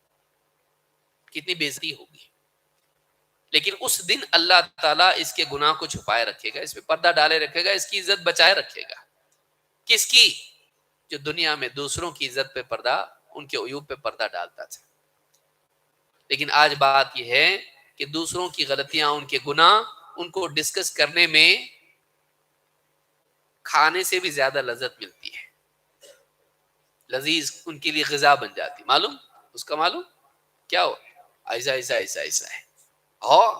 A: کتنی بے عزتی ہوگی۔ لیکن اس دن اللہ تعالیٰ اس کے گناہ کو چھپائے رکھے گا، اس پہ پردہ ڈالے رکھے گا، اس کی عزت بچائے رکھے گا۔ کس کی؟ جو دنیا میں دوسروں کی عزت پہ پردہ، ان کے عیوب پہ پردہ ڈالتا تھا۔ لیکن آج بات یہ ہے کہ دوسروں کی غلطیاں، ان کے گناہ، ان کو ڈسکس کرنے میں کھانے سے بھی زیادہ لذت ملتی ہے، لذیذ ان کے لیے غذا بن جاتی، معلوم اس کا معلوم کیا ہو، ایسا ایسا ایسا ایسا ہے، اور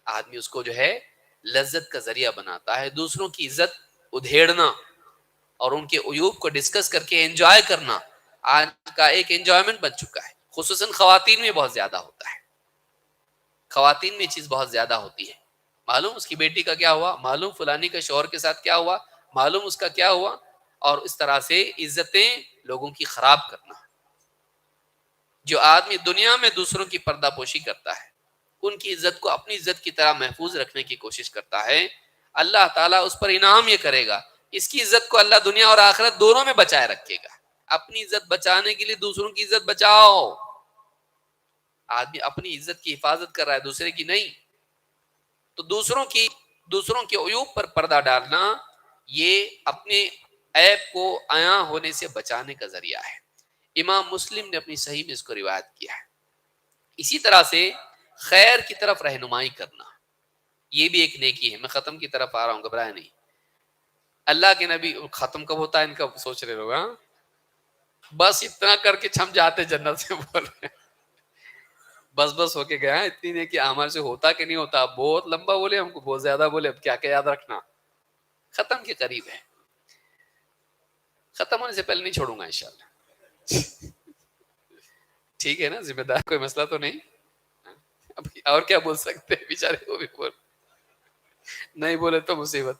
A: آدمی اس کو جو ہے لذت کا ذریعہ بناتا ہے، دوسروں کی عزت ادھیڑنا اور ان کے عیوب کو ڈسکس کر کے انجوائے کرنا آج کا ایک انجوائمنٹ بن چکا ہے، خصوصاً خواتین میں بہت زیادہ ہوتا ہے، خواتین میں چیز بہت زیادہ ہوتی ہے، معلوم اس کی بیٹی کا کیا ہوا، معلوم فلانی کا شوہر کے ساتھ کیا ہوا، معلوم اس کا کیا ہوا، اور اس طرح سے عزتیں لوگوں کی خراب کرنا۔ جو آدمی دنیا میں دوسروں کی پردہ پوشی کرتا ہے، ان کی عزت کو اپنی عزت کی طرح محفوظ رکھنے کی کوشش کرتا ہے، اللہ تعالیٰ اس پر انعام یہ کرے گا، اس کی عزت کو اللہ دنیا اور آخرت دونوں میں بچائے رکھے گا۔ اپنی عزت بچانے کے لیے دوسروں کی عزت بچاؤ، آدمی اپنی عزت کی حفاظت کر رہا ہے، دوسرے کی نہیں، تو دوسروں کے عیوب پر پردہ ڈالنا یہ اپنے عیب کو عیاں ہونے سے بچانے کا ذریعہ ہے۔ امام مسلم نے اپنی صحیح میں اس کو روایت کیا ہے۔ اسی طرح سے خیر کی طرف رہنمائی کرنا، یہ بھی ایک نیکی ہے۔ میں ختم کی طرف آ رہا ہوں، گھبرائے نہیں۔ اللہ کے نبی، ختم کب ہوتا ہے ان کا سوچ رہے لوگ، ہاں بس اتنا کر کے چھم جاتے جنت سے، بول رہے ہیں بس ہو کے گیا، اتنی نیکی اعمال سے ہوتا کہ نہیں ہوتا، بہت لمبا بولے ہم کو، بہت زیادہ بولے، اب کیا کیا یاد رکھنا، ختم کے قریب ہے، ختم ہونے سے پہلے نہیں چھوڑوں گا انشاءاللہ۔ ٹھیک ہے نا، ذمہ دار کوئی مسئلہ تو نہیں، اب اور کیا بول سکتے ہیں، بیچارے کو بھی بول، نہیں بولے تو مصیبت۔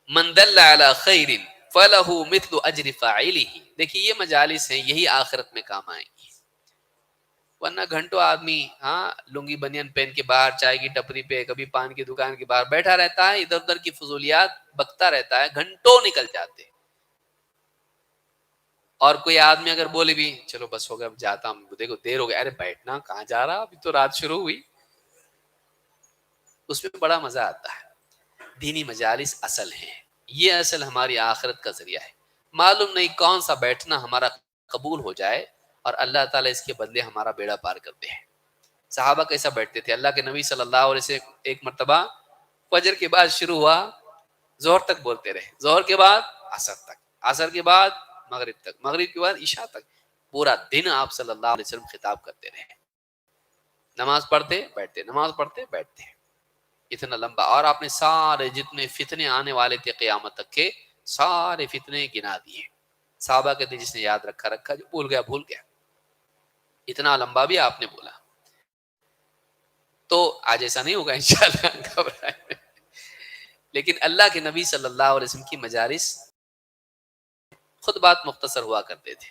A: من دل علی خیر فلہ مثل اجر فاعلہ، دیکھیے یہ مجالس ہیں، یہی آخرت میں کام آئیں گی۔ ورنہ گھنٹوں آدمی لنگی بنیان پہن کے باہر چائے کی ٹپری پہ، کبھی پان کی دکان کے باہر بیٹھا رہتا ہے، ادھر ادھر کی فضولیات بکتا رہتا ہے، گھنٹوں نکل جاتے. اور کوئی آدمی اگر بولے بھی چلو بس ہو گیا اب جاتا ہوں، دیکھو دیر ہو گیا، ارے بیٹھنا کہاں جا رہا، ابھی تو رات شروع ہوئی. اس میں بڑا مزہ آتا ہے. دینی مجالس اصل ہیں، یہ اصل ہماری آخرت کا ذریعہ ہے. معلوم نہیں کون سا بیٹھنا ہمارا قبول ہو جائے اور اللہ تعالیٰ اس کے بدلے ہمارا بیڑا پار کرتے ہیں. صحابہ کیسا بیٹھتے تھے؟ اللہ کے نبی صلی اللہ علیہ وسلم ایک مرتبہ فجر کے بعد شروع ہوا، ظہر تک بولتے رہے، ظہر کے بعد عصر تک، عصر کے بعد مغرب تک، مغرب کے بعد عشاء تک، پورا دن آپ صلی اللہ علیہ وسلم خطاب کرتے رہے. نماز پڑھتے بیٹھتے، نماز پڑھتے بیٹھتے، اتنا لمبا. اور آپ نے سارے جتنے فتنے آنے والے تھے قیامت تک کے سارے فتنے گنا دیے. صحابہ کہتے جس نے یاد رکھا رکھا، جو بھول گیا بھول گیا. اتنا لمبا بھی آپ نے بولا. تو آج ایسا نہیں ہوگا انشاءاللہ، گھبرائیں. لیکن اللہ کے نبی صلی اللہ علیہ وسلم کی مجالس خود بات مختصر ہوا کرتے تھے.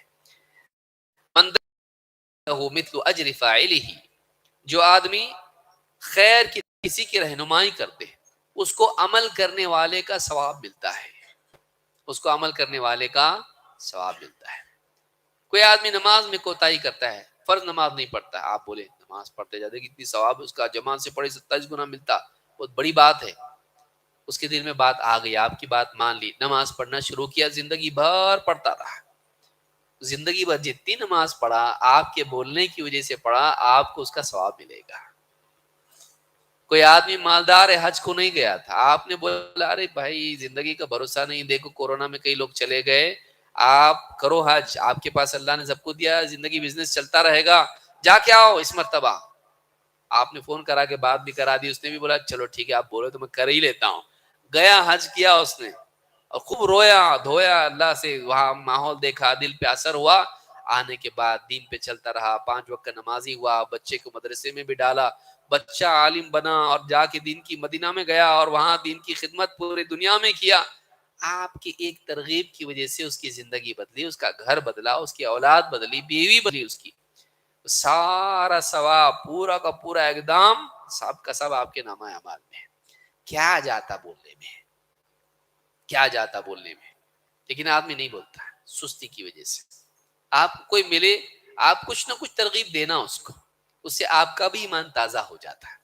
A: من له مثل اجر فاعله، جو آدمی خیر کی کسی کی رہنمائی کرتے اس کو عمل کرنے والے کا ثواب ملتا ہے، اس کو عمل کرنے والے کا ثواب ملتا ہے. کوئی آدمی نماز میں کوتاہی کرتا ہے، فرض نماز نہیں پڑھتا، آپ بولے نماز پڑھتے جاتے کتنی ثواب اس کا، جماعت سے پڑھے 27 گنا ملتا، بہت بڑی بات ہے. اس کے دل میں بات آ گئی، آپ کی بات مان لی، نماز پڑھنا شروع کیا، زندگی بھر پڑھتا رہا. زندگی بھر جتنی نماز پڑھا آپ کے بولنے کی وجہ سے پڑھا، آپ کو اس کا ثواب ملے گا. کوئی آدمی مالدار ہے، حج کو نہیں گیا تھا، آپ نے بولا ارے بھائی زندگی کا بھروسہ نہیں، دیکھو کورونا میں کئی لوگ چلے گئے، آپ کرو حج، آپ کے پاس اللہ نے سب کو دیا، زندگی بزنس چلتا رہے گا، جا کے آؤ اس مرتبہ. آپ نے فون کرا کے بات بھی کرا دی، اس نے بھی بولا چلو ٹھیک ہے آپ بولو تو میں کر ہی لیتا ہوں. گیا حج کیا اس نے، اور خوب رویا دھویا اللہ سے، وہاں ماحول دیکھا، دل پہ اثر ہوا. آنے کے بعد دین پہ چلتا رہا، 5 وقت کا نمازی ہوا، بچے کو مدرسے میں بھی ڈالا، بچہ عالم بنا اور جا کے دین کی مدینہ میں گیا اور وہاں دین کی خدمت پوری دنیا میں کیا. آپ کی ایک ترغیب کی وجہ سے اس کی زندگی بدلی، اس کا گھر بدلا، اس کی اولاد بدلی، بیوی بدلی اس کی. سارا ثواب پورا کا پورا اقدام سب کا سب آپ کے نامہ اعمال میں ہے. کیا جاتا بولنے میں، کیا جاتا بولنے میں. لیکن آدمی نہیں بولتا سستی کی وجہ سے. آپ کوئی ملے، آپ کچھ نہ کچھ ترغیب دینا اس کو، اس سے آپ کا بھی ایمان تازہ ہو جاتا ہے.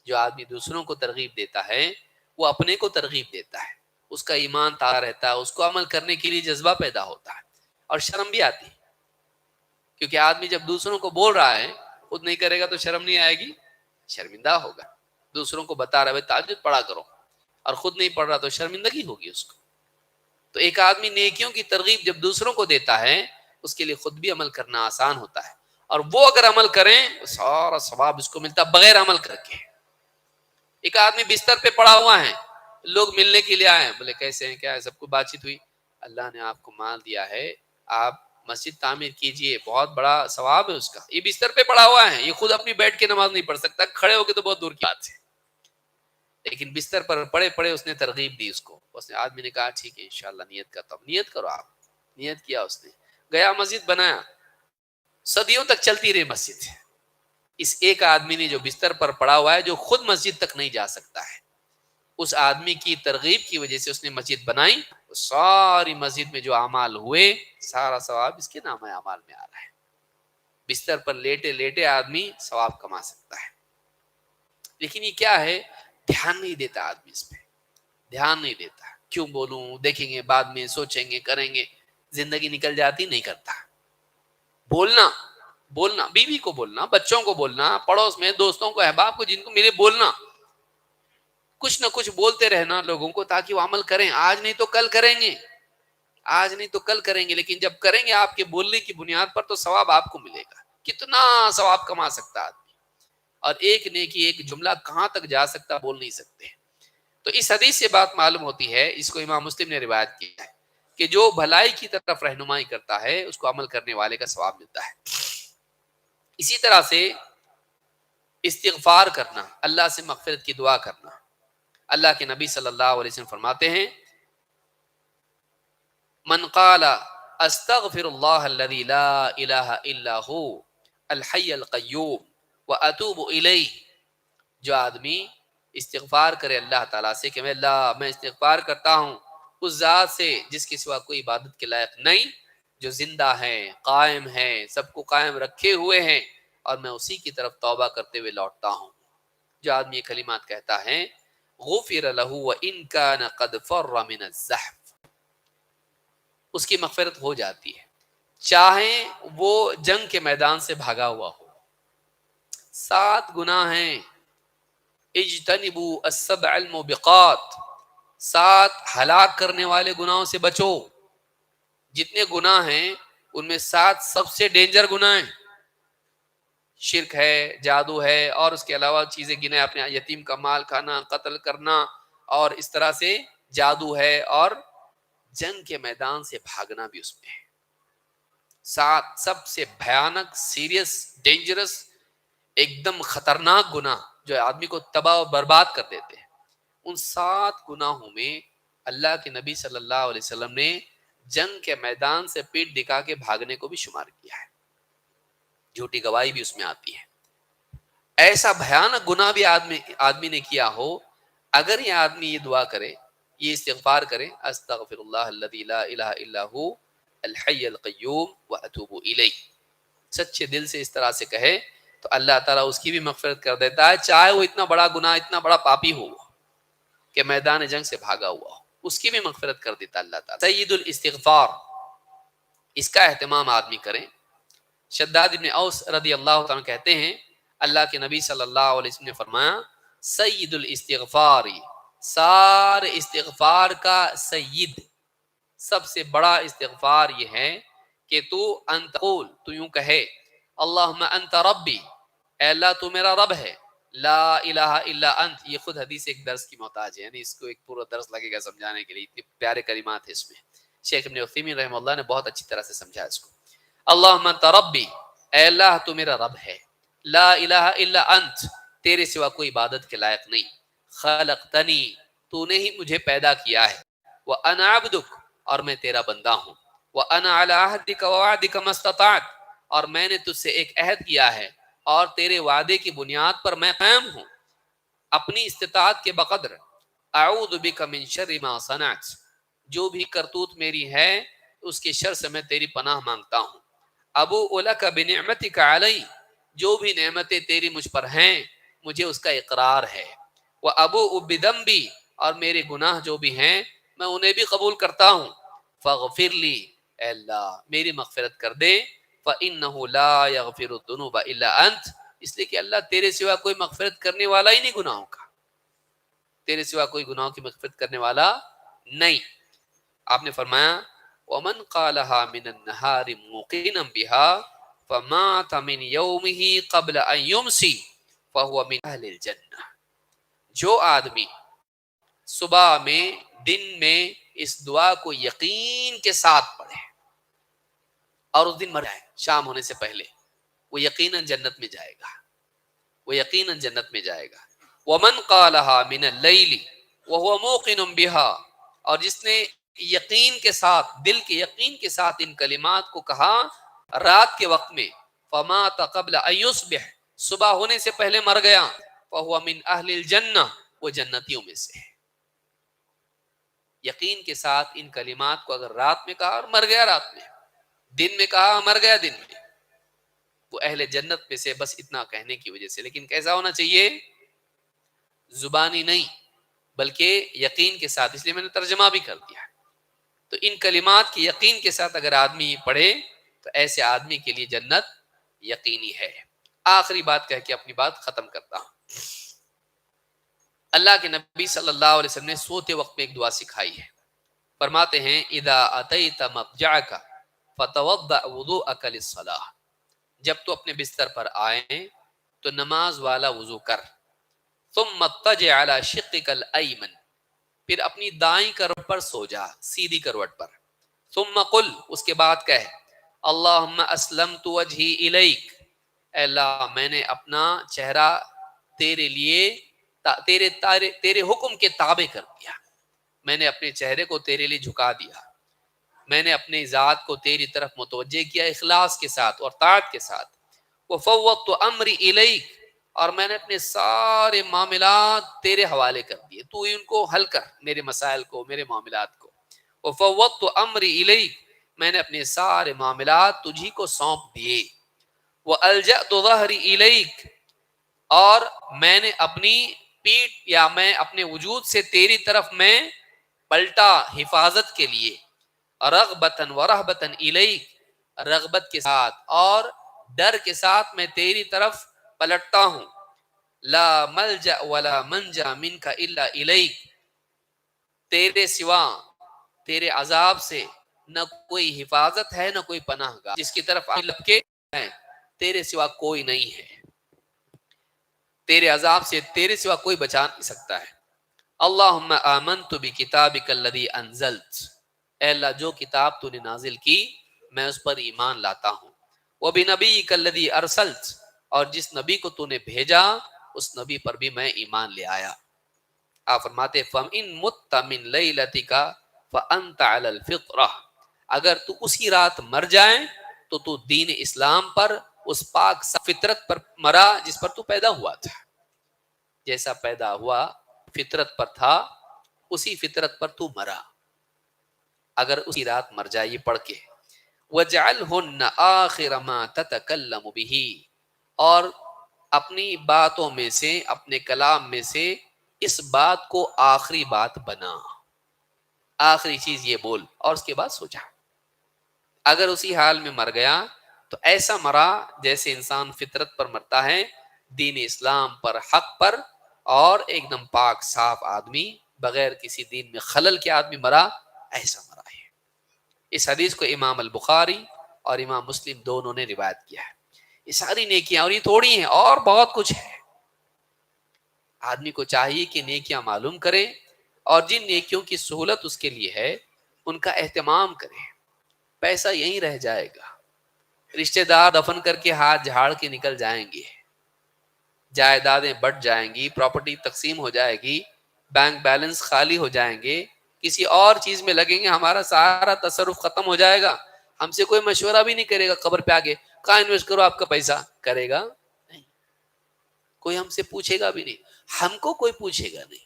A: جو آدمی دوسروں کو ترغیب دیتا ہے وہ اپنے کو ترغیب دیتا ہے، اس کا ایمان تازہ رہتا ہے، اس کو عمل کرنے کے لیے جذبہ پیدا ہوتا ہے اور شرم بھی آتی ہے. کیونکہ آدمی جب دوسروں کو بول رہا ہے خود نہیں کرے گا تو شرم نہیں آئے گی، شرمندہ ہوگا. دوسروں کو بتا رہا ہے تہجد پڑھا کرو اور خود نہیں پڑھ رہا تو شرمندگی ہوگی اس کو. تو ایک آدمی نیکیوں کی ترغیب جب دوسروں کو دیتا ہے اس کے لیے خود بھی عمل کرنا آسان ہوتا ہے، اور وہ اگر عمل کریں سارا ثواب اس کو ملتا بغیر عمل کر کے. ایک آدمی بستر پہ پڑا ہوا ہے، لوگ ملنے کے لیے آئے، بولے کیسے ہیں کیا ہے، سب کو بات چیت ہوئی، اللہ نے آپ کو مال دیا ہے، آپ مسجد تعمیر کیجئے، بہت بڑا ثواب ہے اس کا. یہ بستر پہ پڑا ہوا ہے، یہ خود اپنی بیٹھ کے نماز نہیں پڑھ سکتا، کھڑے ہو کے تو بہت دور کی بات ہے. لیکن بستر پر پڑے پڑے اس نے ترغیب دی اس کو. اس نے آدمی نے کہا ٹھیک ہے انشاءاللہ نیت کرتا ہوں. نیت کرو آپ. نیت کیا اس نے، گیا مسجد بنایا، صدیوں تک چلتی رہی مسجد. اس ایک آدمی نے جو بستر پر پڑا ہوا ہے، جو خود مسجد تک نہیں جا سکتا ہے، اس آدمی کی ترغیب کی وجہ سے اس نے مسجد بنائی. ساری مسجد میں جو اعمال ہوئے سارا ثواب اس کے نامہ اعمال میں آ رہا ہے. بستر پر لیٹے لیٹے آدمی ثواب کما سکتا ہے. لیکن یہ کیا ہے، دھیان نہیں دیتا آدمی اس پہ، دھیان نہیں دیتا. کیوں بولوں، دیکھیں گے بعد میں، سوچیں گے کریں گے، زندگی نکل جاتی نہیں کرتا. بولنا بولنا، بیوی کو بولنا، بچوں کو بولنا، پڑوس میں دوستوں کو احباب کو جن کو میرے بولنا، کچھ نہ کچھ بولتے رہنا لوگوں کو تاکہ وہ عمل کریں. آج نہیں تو کل کریں گے، آج نہیں تو کل کریں گے، لیکن جب کریں گے آپ کے بولنے کی بنیاد پر تو ثواب آپ کو ملے گا. کتنا ثواب کما سکتا آدمی، اور ایک نیکی ایک جملہ کہاں تک جا سکتا بول نہیں سکتے. تو اس حدیث سے بات معلوم ہوتی ہے، اس کو امام مسلم نے روایت کیا ہے، کہ جو بھلائی کی طرف رہنمائی کرتا ہے اس کو عمل کرنے والے کا ثواب ملتا ہے. اسی طرح سے استغفار کرنا، اللہ سے مغفرت کی دعا کرنا. اللہ کے نبی صلی اللہ علیہ وسلم فرماتے ہیں من قال استغفر اللہ الذي لا الہ الا هو الحی القیوم واتوب الیہ. جو آدمی استغفار کرے اللہ تعالیٰ سے کہ میں اللہ میں استغفار کرتا ہوں اس ذات سے جس کے سوا کوئی عبادت کے لائق نہیں، جو زندہ ہیں، قائم ہیں، سب کو قائم رکھے ہوئے ہیں، اور میں اسی کی طرف توبہ کرتے ہوئے لوٹتا ہوں. جو آدمی یہ کلمات کہتا ہے غفر له وان كان قد فر من الزحف، اس کی مغفرت ہو جاتی ہے چاہے وہ جنگ کے میدان سے بھاگا ہوا ہو. 7 گناہ ہیں، اجتنبوا السبع الموبقات، 7 ہلاک کرنے والے گناہوں سے بچو. جتنے گناہ ہیں ان میں 7 سب سے ڈینجر گناہ ہیں. شرک ہے، جادو ہے، اور اس کے علاوہ چیزیں گنے اپنے یتیم کا مال کھانا، قتل کرنا، اور اس طرح سے جادو ہے، اور جنگ کے میدان سے بھاگنا بھی اس میں ہے. 7 سب سے بھیانک، سیریس، ڈینجرس، ایک دم خطرناک گناہ جو آدمی کو تباہ و برباد کر دیتے ہیں. ان 7 گناہوں میں اللہ کے نبی صلی اللہ علیہ وسلم نے جنگ کے میدان سے پیٹ دکھا کے بھاگنے کو بھی شمار کیا ہے. جھوٹی گواہی بھی اس میں آتی ہے. ایسا بھیانک گناہ بھی آدمی نے کیا ہو، اگر یہ آدمی یہ دعا کرے، یہ استغفار کرے، استغفر اللہ الذی لا الہ الا هو الحی القیوم واتوب الیہ، سچے دل سے اس طرح سے کہے تو اللہ تعالیٰ اس کی بھی مغفرت کر دیتا ہے، چاہے وہ اتنا بڑا گناہ، اتنا بڑا پاپی ہو کہ میدان جنگ سے بھاگا ہوا ہو، اس کی بھی مغفرت کر دیتا اللہ تعالیٰ. سید الاستغفار، اس کا اہتمام آدمی کریں. شداد بن اوس رضی اللہ عنہ کہتے ہیں اللہ کے نبی صلی اللہ علیہ وسلم نے فرمایا سید الاستغفار، سارے استغفار کا سید، سب سے بڑا استغفار یہ ہے کہ تو یوں کہے اللہم انت ربی، اے اللہ تو میرا رب ہے، لا الہ الا انت. یہ خود حدیث ایک درس کی محتاج ہے، یعنی اس کو ایک پورا درس لگے گا سمجھانے کے لیے، اتنے پیارے کلمات ہیں اس میں. شیخ ابن عثیمین رحمہ اللہ نے بہت اچھی طرح سے سمجھا اس کو. اللہم انت ربی، اے اللہ تو میرا رب ہے، لا الہ الا انت، تیرے سوا کوئی عبادت کے لائق نہیں، خلقتنی، تو نے ہی مجھے پیدا کیا ہے، وانا عبدک، اور میں تیرا بندہ ہوں، وانا علی عہدک ووعدک ما استطعت، اور میں نے تجھ سے ایک عہد کیا ہے اور تیرے وعدے کی بنیاد پر میں قائم ہوں، اپنی استطاعت کے بقدر. اعوذ بک من شر ما صنعت، جو بھی کرتوت میری ہے اس کے شر سے میں تیری پناہ مانگتا ہوں. ابوء لک بنعمتک علی، جو بھی نعمتیں تیری مجھ پر ہیں مجھے اس کا اقرار ہے. وابوء بذنبی، اور میرے گناہ جو بھی ہیں میں انہیں بھی قبول کرتا ہوں. فاغفر لی، اے اللہ میری مغفرت کر دے. فإنہ لا یغفر الذنوب الا انت، اس لیے کہ اللہ تیرے سوا کوئی مغفرت کرنے والا ہی نہیں گناہوں کا، تیرے سوا کوئی گناہوں کی مغفرت کرنے والا نہیں. آپ نے فرمایا ومن قالها من النهار موقنا بها فمات من يومه قبل ان يمسي فهو من اهل الجنہ. جو آدمی صبح میں، دن میں اس دعا کو یقین کے ساتھ پڑھے اور اس دن مر جائے شام ہونے سے پہلے، وہ یقیناً جنت میں جائے گا، وہ یقیناً جنت میں جائے گا. ومن قالها من الليل وهو موقن بها، اور جس نے یقین کے ساتھ، دل کے یقین کے ساتھ ان کلمات کو کہا رات کے وقت میں، فمات قبل ان يصبح، صبح ہونے سے پہلے مر گیا، فهو من اهل الجنہ، وہ جنتیوں میں سے ہے. یقین کے ساتھ ان کلمات کو اگر رات میں کہا اور مر گیا رات میں، دن میں کہا مر گیا دن میں، وہ اہل جنت میں سے، بس اتنا کہنے کی وجہ سے. لیکن کیسا ہونا چاہیے؟ زبانی نہیں بلکہ یقین کے ساتھ، اس لیے میں نے ترجمہ بھی کر دیا. تو ان کلمات کی یقین کے ساتھ اگر آدمی پڑھے تو ایسے آدمی کے لیے جنت یقینی ہے. آخری بات کہہ کے اپنی بات ختم کرتا ہوں. اللہ کے نبی صلی اللہ علیہ وسلم نے سوتے وقت میں ایک دعا سکھائی ہے. فرماتے ہیں اذا اتیت مضجعک فتوضأ وضوءک للصلاۃ، جب تو اپنے بستر پر آئے تو نماز والا وضو کر. ثم اضطجع على شقك الایمن، پھر اپنی دائیں کروٹ پر سو جا، سیدھی کروٹ پر. ثم قل، اس کے بعد کہہ اللہم اسلمت وجہی الیک، اے اللہ میں نے اپنا چہرہ تیرے لیے، تیرے حکم کے تابع کر دیا، میں نے اپنے چہرے کو تیرے لیے جھکا دیا، میں نے اپنی ذات کو تیری طرف متوجہ کیا اخلاص کے ساتھ اور طاعت کے ساتھ. وفوضت امری الیک، اور میں نے اپنے سارے معاملات تیرے حوالے کر دیے، تو ان کو حل کر، میرے مسائل کو، میرے معاملات کو۔ وفوضت امری الیک، میں نے اپنے سارے معاملات تجھی کو سونپ دیے۔ والجأت ظہری الیک، اور میں نے اپنی پیٹھ یا میں اپنے وجود سے تیری طرف میں پلٹا حفاظت کے لیے۔ رغبتاً ورہبتاً الیک، رغبت کے ساتھ اور ڈر کے ساتھ میں تیری طرف پلٹتا ہوں۔ لا ملجأ ولا منجا منک الا الیک، تیرے سوا، تیرے عذاب سے نہ کوئی حفاظت ہے، نہ کوئی پناہ گاہ، جس کی طرف لپکے ہیں، تیرے سوا کوئی نہیں ہے، تیرے عذاب سے تیرے سوا کوئی بچا نہیں سکتا ہے۔ اللہم آمنت بکتابک الذی انزلت، اے اللہ جو کتاب تو نے نازل کی میں اس پر ایمان لاتا ہوں۔ وبنبیک الذی ارسلت، اور جس نبی کو تو نے بھیجا اس نبی پر بھی میں ایمان لے آیا۔ آپ فرماتے فَإِن مُتَّ مِن لَيْلَتِكَ فَأَنْتَ عَلَى الْفِطْرَةِ، اگر تو اسی رات مر جائے تو تو دین اسلام پر، اس پاک فطرت پر مرا جس پر تو پیدا ہوا تھا، جیسا پیدا ہوا فطرت پر تھا اسی فطرت پر تو مرا، اگر اسی رات مر جائے۔ یہ پڑھ کے وَجْعَلْهُنَّ آخِرَ مَا تَتَكَلَّمُ بِهِ، اور اپنی باتوں میں سے، اپنے کلام میں سے اس بات کو آخری بات بنا، آخری چیز یہ بول، اور اس کے بعد سوچا۔ اگر اسی حال میں مر گیا تو ایسا مرا جیسے انسان فطرت پر مرتا ہے، دین اسلام پر، حق پر، اور ایک دم پاک صاف آدمی، بغیر کسی دین میں خلل کے آدمی مرا، ایسا مرا ہے۔ اس حدیث کو امام البخاری اور امام مسلم دونوں نے روایت کیا ہے۔ یہ ساری نیکیاں، اور یہ تھوڑی ہیں، اور بہت کچھ ہے۔ آدمی کو چاہیے کہ نیکیاں معلوم کرے، اور جن نیکیوں کی سہولت اس کے لیے ہے ان کا اہتمام کرے۔ پیسہ یہیں رہ جائے گا، رشتہ دار دفن کر کے ہاتھ جھاڑ کے نکل جائیں گے، جائیدادیں بٹ جائیں گی، پراپرٹی تقسیم ہو جائے گی، بینک بیلنس خالی ہو جائیں گے، کسی اور چیز میں لگیں گے، ہمارا سارا تصرف ختم ہو جائے گا، ہم سے کوئی مشورہ بھی نہیں کرے گا قبر پہ آگے کہاں انویسٹ کرو آپ کا پیسہ، کرے گا نہیں، کوئی ہم سے پوچھے گا بھی نہیں، ہم کو کوئی پوچھے گا نہیں۔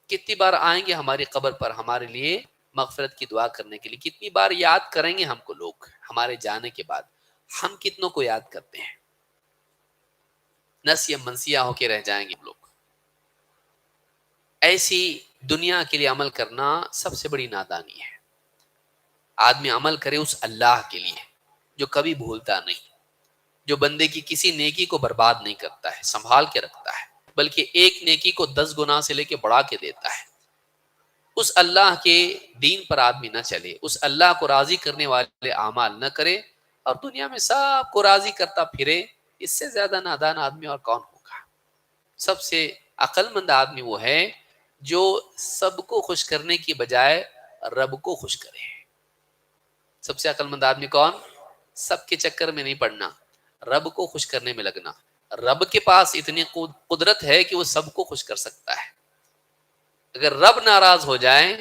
A: کتنی بار آئیں گے ہماری قبر پر ہمارے لیے مغفرت کی دعا کرنے کے لیے، کتنی بار یاد کریں گے ہم کو لوگ ہمارے جانے کے بعد، ہم کتنوں کو یاد کرتے ہیں؟ نسیہ منسیہ ہو کے رہ جائیں گے ہم لوگ۔ ایسی دنیا کے لیے عمل کرنا سب سے بڑی نادانی ہے۔ آدمی عمل کرے اس اللہ کے لیے جو کبھی بھولتا نہیں، جو بندے کی کسی نیکی کو برباد نہیں کرتا ہے، سنبھال کے رکھتا ہے، بلکہ ایک نیکی کو 10 گنا سے لے کے بڑھا کے دیتا ہے۔ اس اللہ کے دین پر آدمی نہ چلے، اس اللہ کو راضی کرنے والے اعمال نہ کرے، اور دنیا میں سب کو راضی کرتا پھرے، اس سے زیادہ نادان آدمی اور کون ہوگا؟ سب سے عقل مند آدمی وہ ہے جو سب کو خوش کرنے کی بجائے رب کو خوش کرے۔ سب سے عقل مند آدمی کون؟ سب کے چکر میں نہیں پڑنا، رب کو خوش کرنے میں لگنا۔ رب کے پاس اتنی قدرت ہے کہ وہ سب کو خوش کر سکتا ہے۔ اگر رب ناراض ہو جائے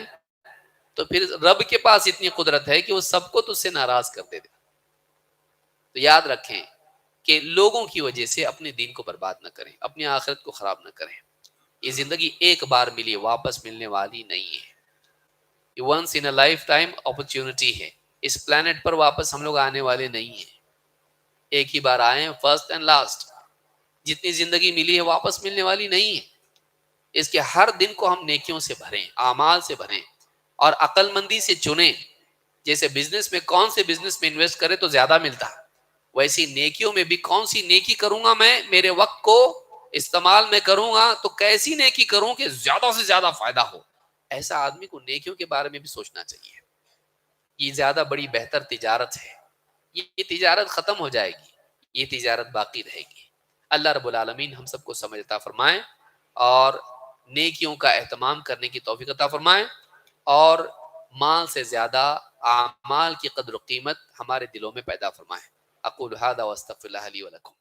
A: تو پھر رب کے پاس اتنی قدرت ہے کہ وہ سب کو تجھ سے ناراض کر دے۔ تو یاد رکھیں کہ لوگوں کی وجہ سے اپنے دین کو برباد نہ کریں، اپنی آخرت کو خراب نہ کریں۔ یہ زندگی ایک بار ملی، واپس ملنے والی نہیں ہے، یہ once in a life time opportunity ہے۔ اس پلانٹ پر واپس ہم لوگ آنے والے نہیں ہیں، ایک ہی بار آئے ہیں، فرسٹ اینڈ لاسٹ۔ جتنی زندگی ملی ہے واپس ملنے والی نہیں ہے، اس کے ہر دن کو ہم نیکیوں سے بھریں، اعمال سے بھریں، اور عقل مندی سے چنیں۔ جیسے بزنس میں کون سے بزنس میں انویسٹ کرے تو زیادہ ملتا، ویسی نیکیوں میں بھی کون سی نیکی کروں گا میں، میرے وقت کو استعمال میں کروں گا تو کیسی نیکی کروں کہ زیادہ سے زیادہ فائدہ ہو۔ ایسا آدمی کو نیکیوں کے بارے میں بھی سوچنا چاہیے۔ یہ زیادہ بڑی بہتر تجارت ہے، یہ تجارت ختم ہو جائے گی، یہ تجارت باقی رہے گی۔ اللہ رب العالمین ہم سب کو سمجھ عطا فرمائے، اور نیکیوں کا اہتمام کرنے کی توفیق عطا فرمائے، اور مال سے زیادہ اعمال کی قدر و قیمت ہمارے دلوں میں پیدا فرمائے۔ اقول ھذا واستغفر اللہ لی ولکم۔